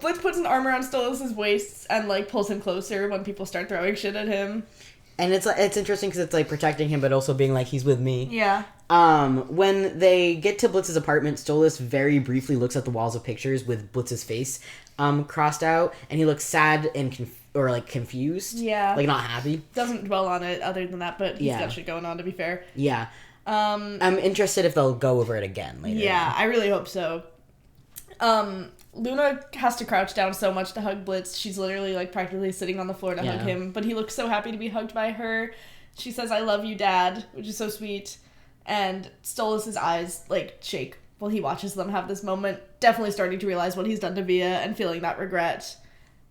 Blitz puts an arm around Stolas' waist and pulls him closer when people start throwing shit at him. And it's interesting because it's protecting him, but also being he's with me. Yeah. When they get to Blitz's apartment, Stolas very briefly looks at the walls of pictures with Blitz's face crossed out, and he looks sad and confused. Yeah. Not happy. Doesn't dwell on it other than that, but he's got shit going on, to be fair. Yeah. I'm interested if they'll go over it again later. Yeah, I really hope so. Luna has to crouch down so much to hug Blitz. She's literally practically sitting on the floor to hug him, but he looks so happy to be hugged by her. She says, "I love you, Dad," which is so sweet. And Stolas' eyes shake while he watches them have this moment, definitely starting to realize what he's done to Via and feeling that regret.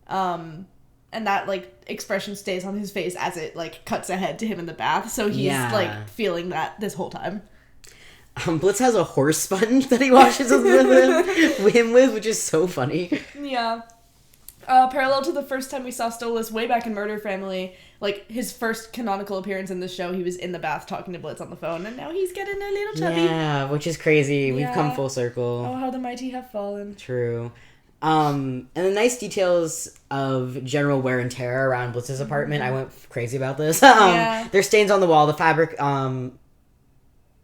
And that expression stays on his face as it cuts ahead to him in the bath, so he's feeling that this whole time. Blitz has a horse sponge that he washes with him with, which is so funny. Yeah. Parallel to the first time we saw Stolas way back in Murder Family, like, his first canonical appearance in the show, he was in the bath talking to Blitz on the phone, and now he's getting a little chubby. Yeah, which is crazy. We've come full circle. Oh, how the mighty have fallen. True. And the nice details of general wear and tear around Blitz's apartment. I went crazy about this. There's stains on the wall. The fabric,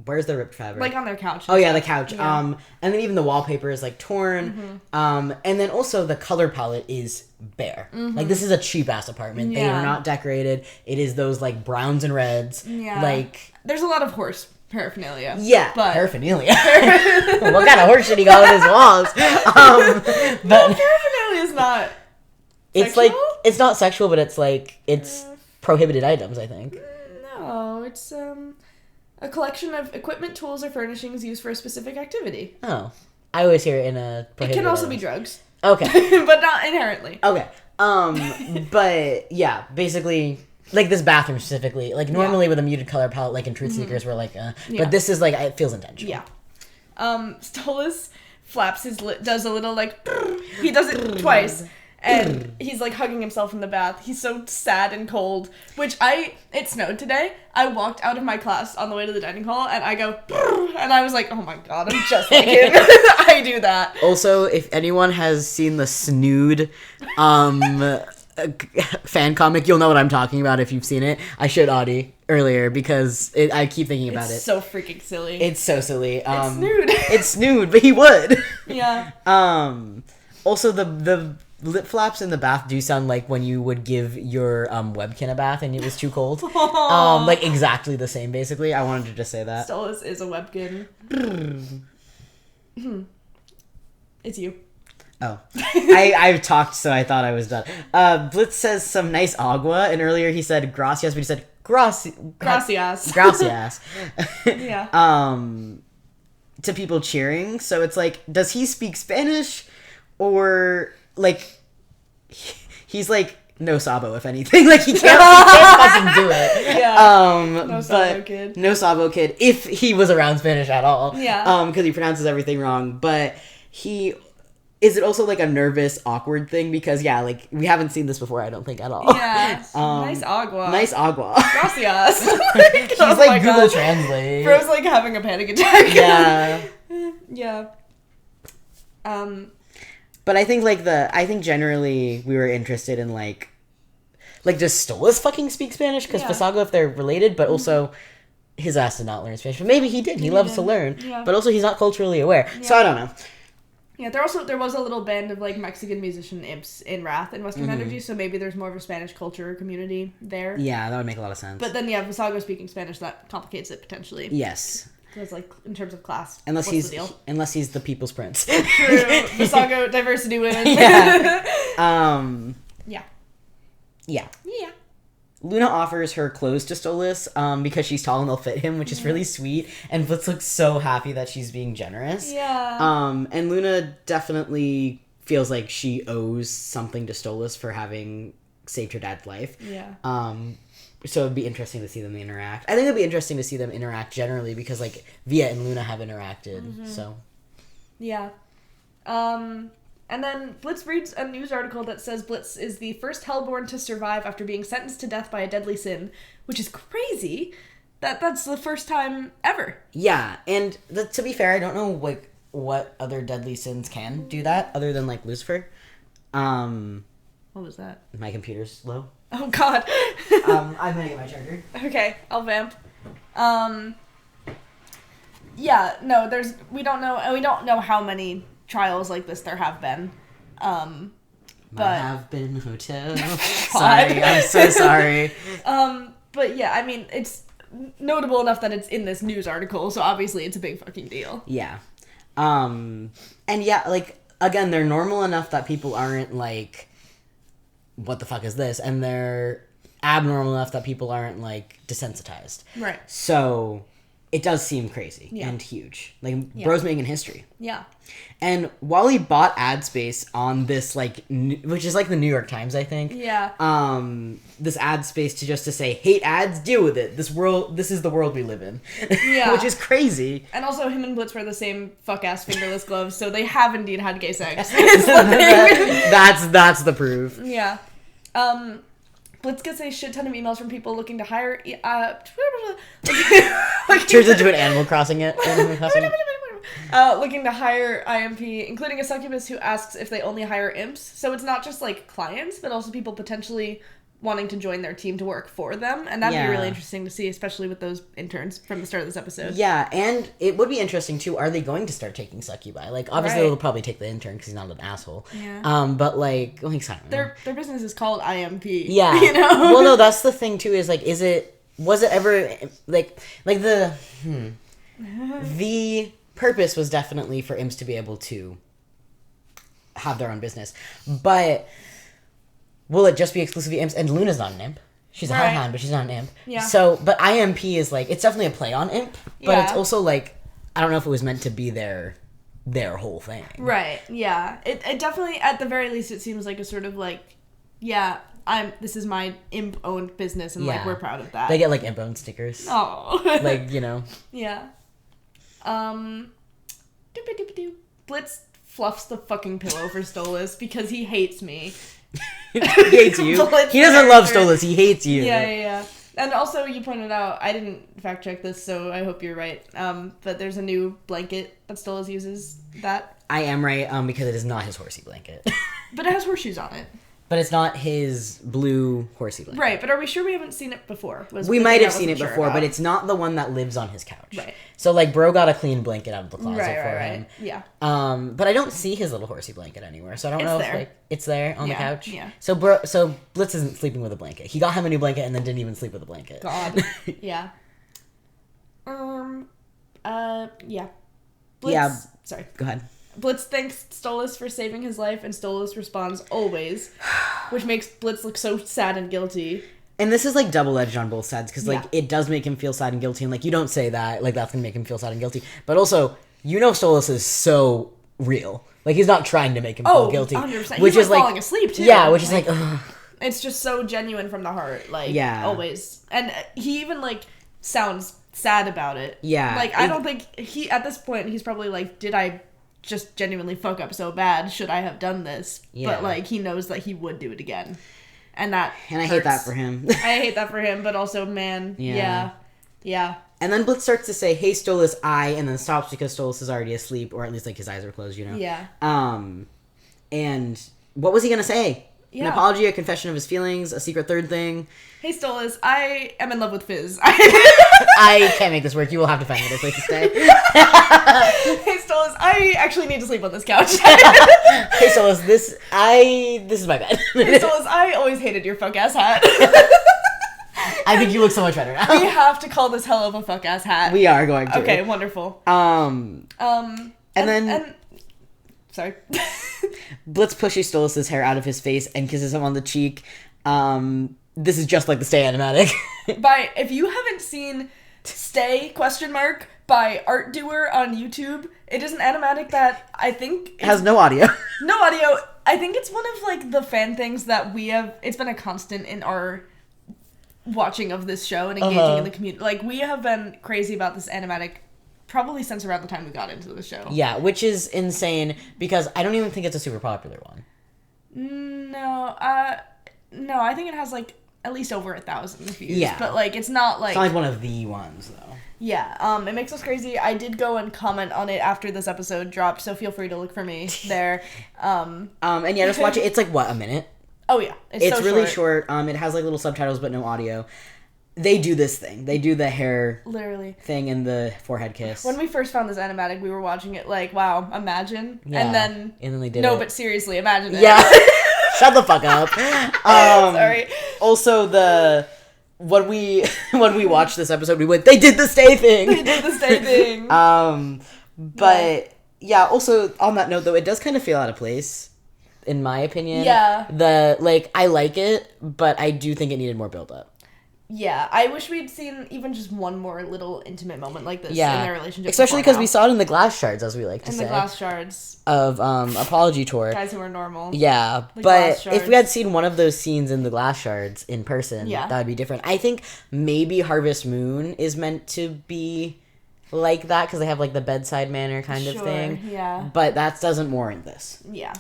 where's the ripped fabric? Like on their couch. Oh yeah, the couch. Yeah. And then even the wallpaper is like torn. And then also the color palette is bare. Like, this is a cheap ass apartment. Yeah. They are not decorated. It is those like browns and reds. Yeah. Like, there's a lot of horse paraphernalia. Yeah, but paraphernalia. What kind of horse should he got on his walls? But paraphernalia is not. It's sexual? Like, it's not sexual, but it's like it's prohibited items, I think. No, it's a collection of equipment, tools, or furnishings used for a specific activity. Oh, I always hear it in a. It can also be drugs. Okay, but not inherently. Okay. But yeah, basically. Like, this bathroom specifically. Like, normally with a muted color palette, like in Truth Seekers, we're like, But this is, like, it feels intentional. Yeah. Stolas flaps his does a little, like, he does it twice. And he's, like, hugging himself in the bath. He's so sad and cold. Which it snowed today. I walked out of my class on the way to the dining hall, and I go, and I was like, oh my god, I'm just like him. I do that. Also, if anyone has seen the Snood, fan comic, you'll know what I'm talking about if you've seen it. I showed Audie earlier because I keep thinking about it. It's so freaking silly. It's so silly. It's Snood. It's Snood, but he would. Yeah. Also, the lip flaps in the bath do sound like when you would give your webkin a bath and it was too cold. Like, exactly the same, basically. I wanted to just say that. Stolas is a webkin. It's you. Oh. I've talked, so I thought I was done. Blitz says some nice agua, and earlier he said gracias, but he said gracias. Gracias. Yeah. To people cheering, so it's like, does he speak Spanish? Or, like, he's like, no sabo, if anything. Like, he can't fucking do it. Yeah. No sabo kid. No sabo kid, if he was around Spanish at all. Yeah. Because he pronounces everything wrong, but is it also, like, a nervous, awkward thing? Because, yeah, like, we haven't seen this before, I don't think, at all. Yeah. Nice agua. Nice agua. Gracias. He's like Google Translate. Bro's, like, having a panic attack. Yeah. Yeah. But I think generally we were interested in, like, does Stolas fucking speak Spanish? Because Fasago, if they're related, but also his ass did not learn Spanish. But maybe he did. He loves to learn. Yeah. But also he's not culturally aware. Yeah. So I don't know. Yeah, there was a little band of, like, Mexican musician imps in Wrath and Western Energy, so maybe there's more of a Spanish culture community there. Yeah, that would make a lot of sense. But then, yeah, Fasago speaking Spanish, that complicates it, potentially. Yes. Because, like, in terms of class, unless what's the deal? Unless he's the people's prince. True. Fasago, diversity wins. Yeah. Yeah. Yeah. Yeah. Luna offers her clothes to Stolas because she's tall and they'll fit him, which is really sweet. And Blitz looks so happy that she's being generous. Yeah. And Luna definitely feels like she owes something to Stolas for having saved her dad's life. Yeah. So it'd be interesting to see them interact. I think it'd be interesting to see them interact generally because, like, Via and Luna have interacted. So. Yeah. And then Blitz reads a news article that says Blitz is the first Hellborn to survive after being sentenced to death by a deadly sin, which is crazy. That's the first time ever. Yeah, and to be fair, I don't know, like, what other deadly sins can do that other than, like, Lucifer. What was that? My computer's low. Oh, God. I'm gonna get my charger. Okay, I'll vamp. Yeah, no, we don't know how many trials like this there have been. But have been hotel. Sorry, I'm so sorry. But yeah, I mean, it's notable enough that it's in this news article, so obviously it's a big fucking deal. Yeah. And yeah, like, again, they're normal enough that people aren't like, what the fuck is this? And they're abnormal enough that people aren't, like, desensitized. Right. So, it does seem crazy and huge. Like, bro's making history. Yeah. And Wally bought ad space on this, like, which is like the New York Times, I think. Yeah. This ad space to say, hate ads, deal with it. This is the world we live in. Yeah. Which is crazy. And also, him and Blitz wear the same fuck-ass fingerless gloves, so they have indeed had gay sex. That's the proof. Yeah. Blitz gets a shit ton of emails from people looking to hire... Turns into an Animal Crossing it. Looking to hire IMP, including a succubus who asks if they only hire imps. So it's not just, like, clients, but also people potentially wanting to join their team to work for them. And that'd be really interesting to see, especially with those interns from the start of this episode. Yeah, and it would be interesting, too. Are they going to start taking succubi? Like, obviously, they'll probably take the intern because he's not an asshole. Yeah. But, like, I don't know. Their business is called IMP. Yeah. You know? Well, no, that's the thing, too, is, like, was it ever, like the purpose was definitely for imps to be able to have their own business. But will it just be exclusively imps? And Luna's not an imp. She's a hellhound, but she's not an imp. Yeah. So, but IMP is, like, it's definitely a play on imp, but it's also, like, I don't know if it was meant to be their whole thing. Right, yeah. It definitely, at the very least, it seems like a sort of, like, this is my imp-owned business, and, like, we're proud of that. They get, like, imp-owned stickers. Oh. Like, you know. Yeah. Blitz fluffs the fucking pillow for Stolas because he hates me. He hates you. He doesn't love Stolas. He hates you. Yeah. And also, you pointed out, I didn't fact check this, so I hope you're right. But there's a new blanket that Stolas uses. That I am right. Because it is not his horsey blanket. But it has horseshoes on it. But it's not his blue horsey blanket. Right, but are we sure we haven't seen it before? We might have seen it before, but it's not the one that lives on his couch. Right. So, like, bro got a clean blanket out of the closet for him. Yeah. But I don't see his little horsey blanket anywhere, so I don't know if, like, it's there on the couch. Yeah. So Blitz isn't sleeping with a blanket. He got him a new blanket and then didn't even sleep with a blanket. God. Yeah. Yeah. Blitz, sorry. Go ahead. Blitz thanks Stolas for saving his life, and Stolas responds, always, which makes Blitz look so sad and guilty. And this is, like, double-edged on both sides, because, like, it does make him feel sad and guilty, and, like, you don't say that, like, that's gonna make him feel sad and guilty. But also, you know Stolas is so real. Like, he's not trying to make him feel guilty. 100%. Which he's, is, like, falling asleep, too. Yeah, which is, like, ugh. It's just so genuine from the heart, like, always. And he even, like, sounds sad about it. Yeah. Like, I don't think at this point, he's probably like, did I just genuinely fuck up so bad? Should I have done this? Yeah. But, like, he knows that he would do it again. And I hate that for him. I hate that for him, but also, man, yeah. And then Blitz starts to say, hey, Stolas, and then stops because Stolas is already asleep, or at least, like, his eyes are closed, you know? Yeah. And what was he gonna say? Yeah. An apology, a confession of his feelings, a secret third thing. Hey, Stolas, I am in love with Fizz. I can't make this work. You will have to find another place to stay. Hey, Stolas, I actually need to sleep on this couch. Hey, Stolas, this is my bed. Hey, Stolas, I always hated your fuck-ass hat. I think you look so much better now. We have to call this Helluva fuck-ass hat. We are going to. Okay, wonderful. And then... Sorry. Blitz pushes Stolas' hair out of his face and kisses him on the cheek. This is just like the Stay animatic. If you haven't seen Stay, by Art Doer on YouTube, it is an animatic that I think... has no audio. No audio. I think it's one of, like, the fan things that we have... It's been a constant in our watching of this show and engaging in the community. Like, we have been crazy about this animatic probably since around the time we got into the show. Yeah, which is insane because I don't even think it's a super popular one. No, I think it has, like, at least over 1,000 views. Yeah. But, like, it's not, like... It's not, like, one of the ones, though. Yeah, it makes us crazy. I did go and comment on it after this episode dropped, so feel free to look for me there. And yeah, just watch it. It's, like, what, a minute? Oh, yeah. It's so really short. It has, like, little subtitles but no audio. They do this thing. They do the hair thing and the forehead kiss. When we first found this animatic, we were watching it like, wow, imagine. Yeah. And then they did but seriously, imagine it. Yeah. Shut the fuck up. Sorry. Also, when we watched this episode, we went, they did the Stay thing. They did the Stay thing. But yeah, also on that note though, it does kind of feel out of place, in my opinion. Yeah. I like it, but I do think it needed more build up. Yeah, I wish we'd seen even just one more little intimate moment like this in their relationship. Especially because we saw it in the glass shards, as we like to say. In the glass shards. Of Apology Tour. Guys who are normal. Yeah, but if we had seen one of those scenes in the glass shards in person, that would be different. I think maybe Harvest Moon is meant to be like that because they have like the bedside manner kind of thing. Yeah. But that doesn't warrant this. Yeah.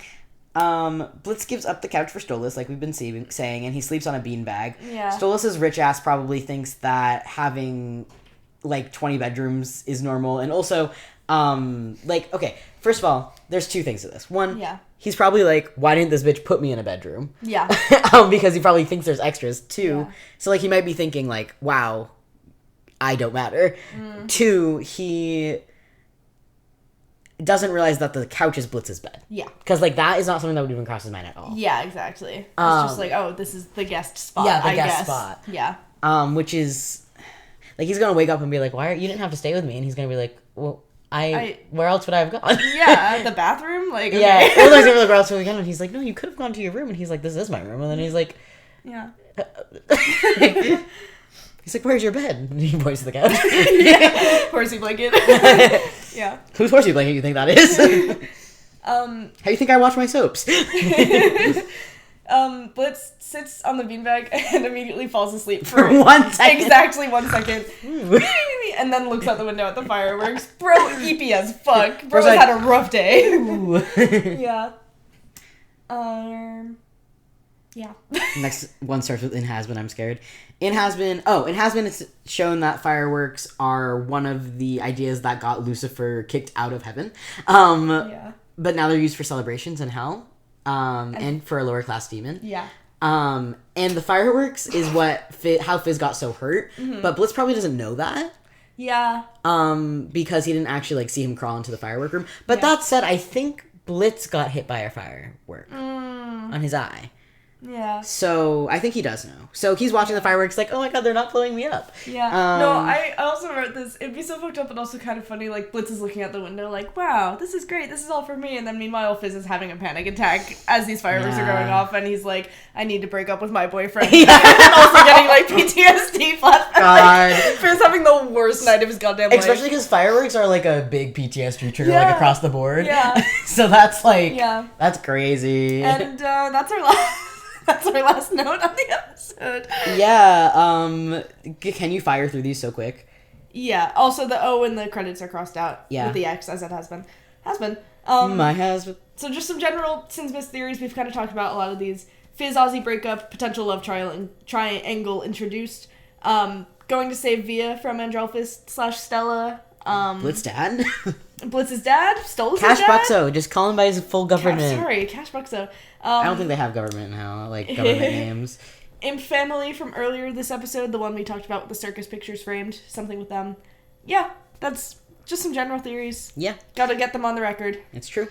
Blitz gives up the couch for Stolas, like we've been saying, and he sleeps on a beanbag. Yeah. Stolas' rich ass probably thinks that having, like, 20 bedrooms is normal. And also, okay, first of all, there's two things to this. One, he's probably like, why didn't this bitch put me in a bedroom? Yeah. Because he probably thinks there's extras. Two, so, like, he might be thinking, like, wow, I don't matter. Two, he doesn't realize that the couch is Blitz's bed. Yeah. Because, like, that is not something that would even cross his mind at all. Yeah, exactly. It's just like, oh, this is the guest spot, Yeah, the guest spot. Yeah. Which is, like, he's going to wake up and be like, you didn't have to stay with me. And he's going to be like, well, where else would I have gone? Yeah, the bathroom? Like, okay. Yeah. Well, he's going to be like, where else would we go? And he's like, no, you could have gone to your room. And he's like, this is my room. And then he's like, yeah. He's like, where's your bed? And he points to the couch. Horsey blanket. Yeah. Whose horsey blanket you think that is? How do you think I watch my soaps? Blitz sits on the beanbag and immediately falls asleep for 1 second. Exactly 1 second. And then looks out the window at the fireworks. Bro, eepy as fuck. Bro has had a rough day. Yeah. Yeah. Next one starts with In Has Been, I'm scared. In Has Been, it's shown that fireworks are one of the ideas that got Lucifer kicked out of heaven. But now they're used for celebrations in hell. And for a lower class demon. Yeah. And the fireworks is how Fizz got so hurt. Mm-hmm. But Blitz probably doesn't know that. Yeah. Because he didn't actually like see him crawl into the firework room. But that said, I think Blitz got hit by a firework on his eye. Yeah. So I think he does know. So he's watching the fireworks like, oh my god, they're not blowing me up. Yeah. No, I also wrote this. It'd be so fucked up, but also kind of funny. Like Blitz is looking out the window, like, wow, this is great. This is all for me. And then meanwhile, Fizz is having a panic attack as these fireworks are going off, and he's like, I need to break up with my boyfriend. And also getting like PTSD flashbacks. God. Like, Fizz having the worst night of his goddamn life. Especially because fireworks are like a big PTSD trigger, like across the board. Yeah. So that's like, that's crazy. And that's our last. That's our last note on the episode. Yeah, can you fire through these so quick? Yeah, also the O and the credits are crossed out with the X, as it has been. My husband. So just some general Sinsmith theories. We've kind of talked about a lot of these. Fizz Ozzy breakup, potential love triangle introduced. Going to save Via from Andrelphus/Stella. Blitz dad? Blitz's dad? Stolas' Cash dad? Buxo. Just call him by his full government. Cash Buxo. I don't think they have government now, like government names. Imp Family from earlier this episode, the one we talked about with the circus pictures framed, something with them. Yeah, that's just some general theories. Yeah. Gotta get them on the record. It's true.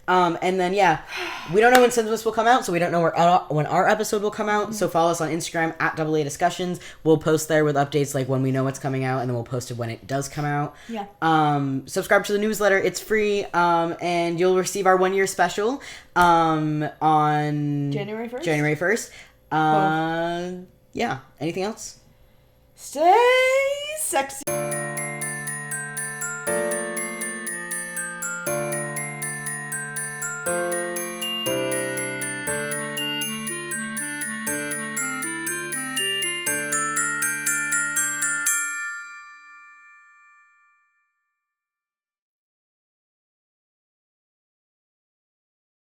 And then, we don't know when Sinsmith will come out, so we don't know when our episode will come out. Mm-hmm. So follow us on Instagram at AA Discussions. We'll post there with updates like when we know what's coming out, and then we'll post it when it does come out. Yeah. Subscribe to the newsletter. It's free. And you'll receive our 1 year special on January 1st. January 1st. Cool. Yeah. Anything else? Stay sexy.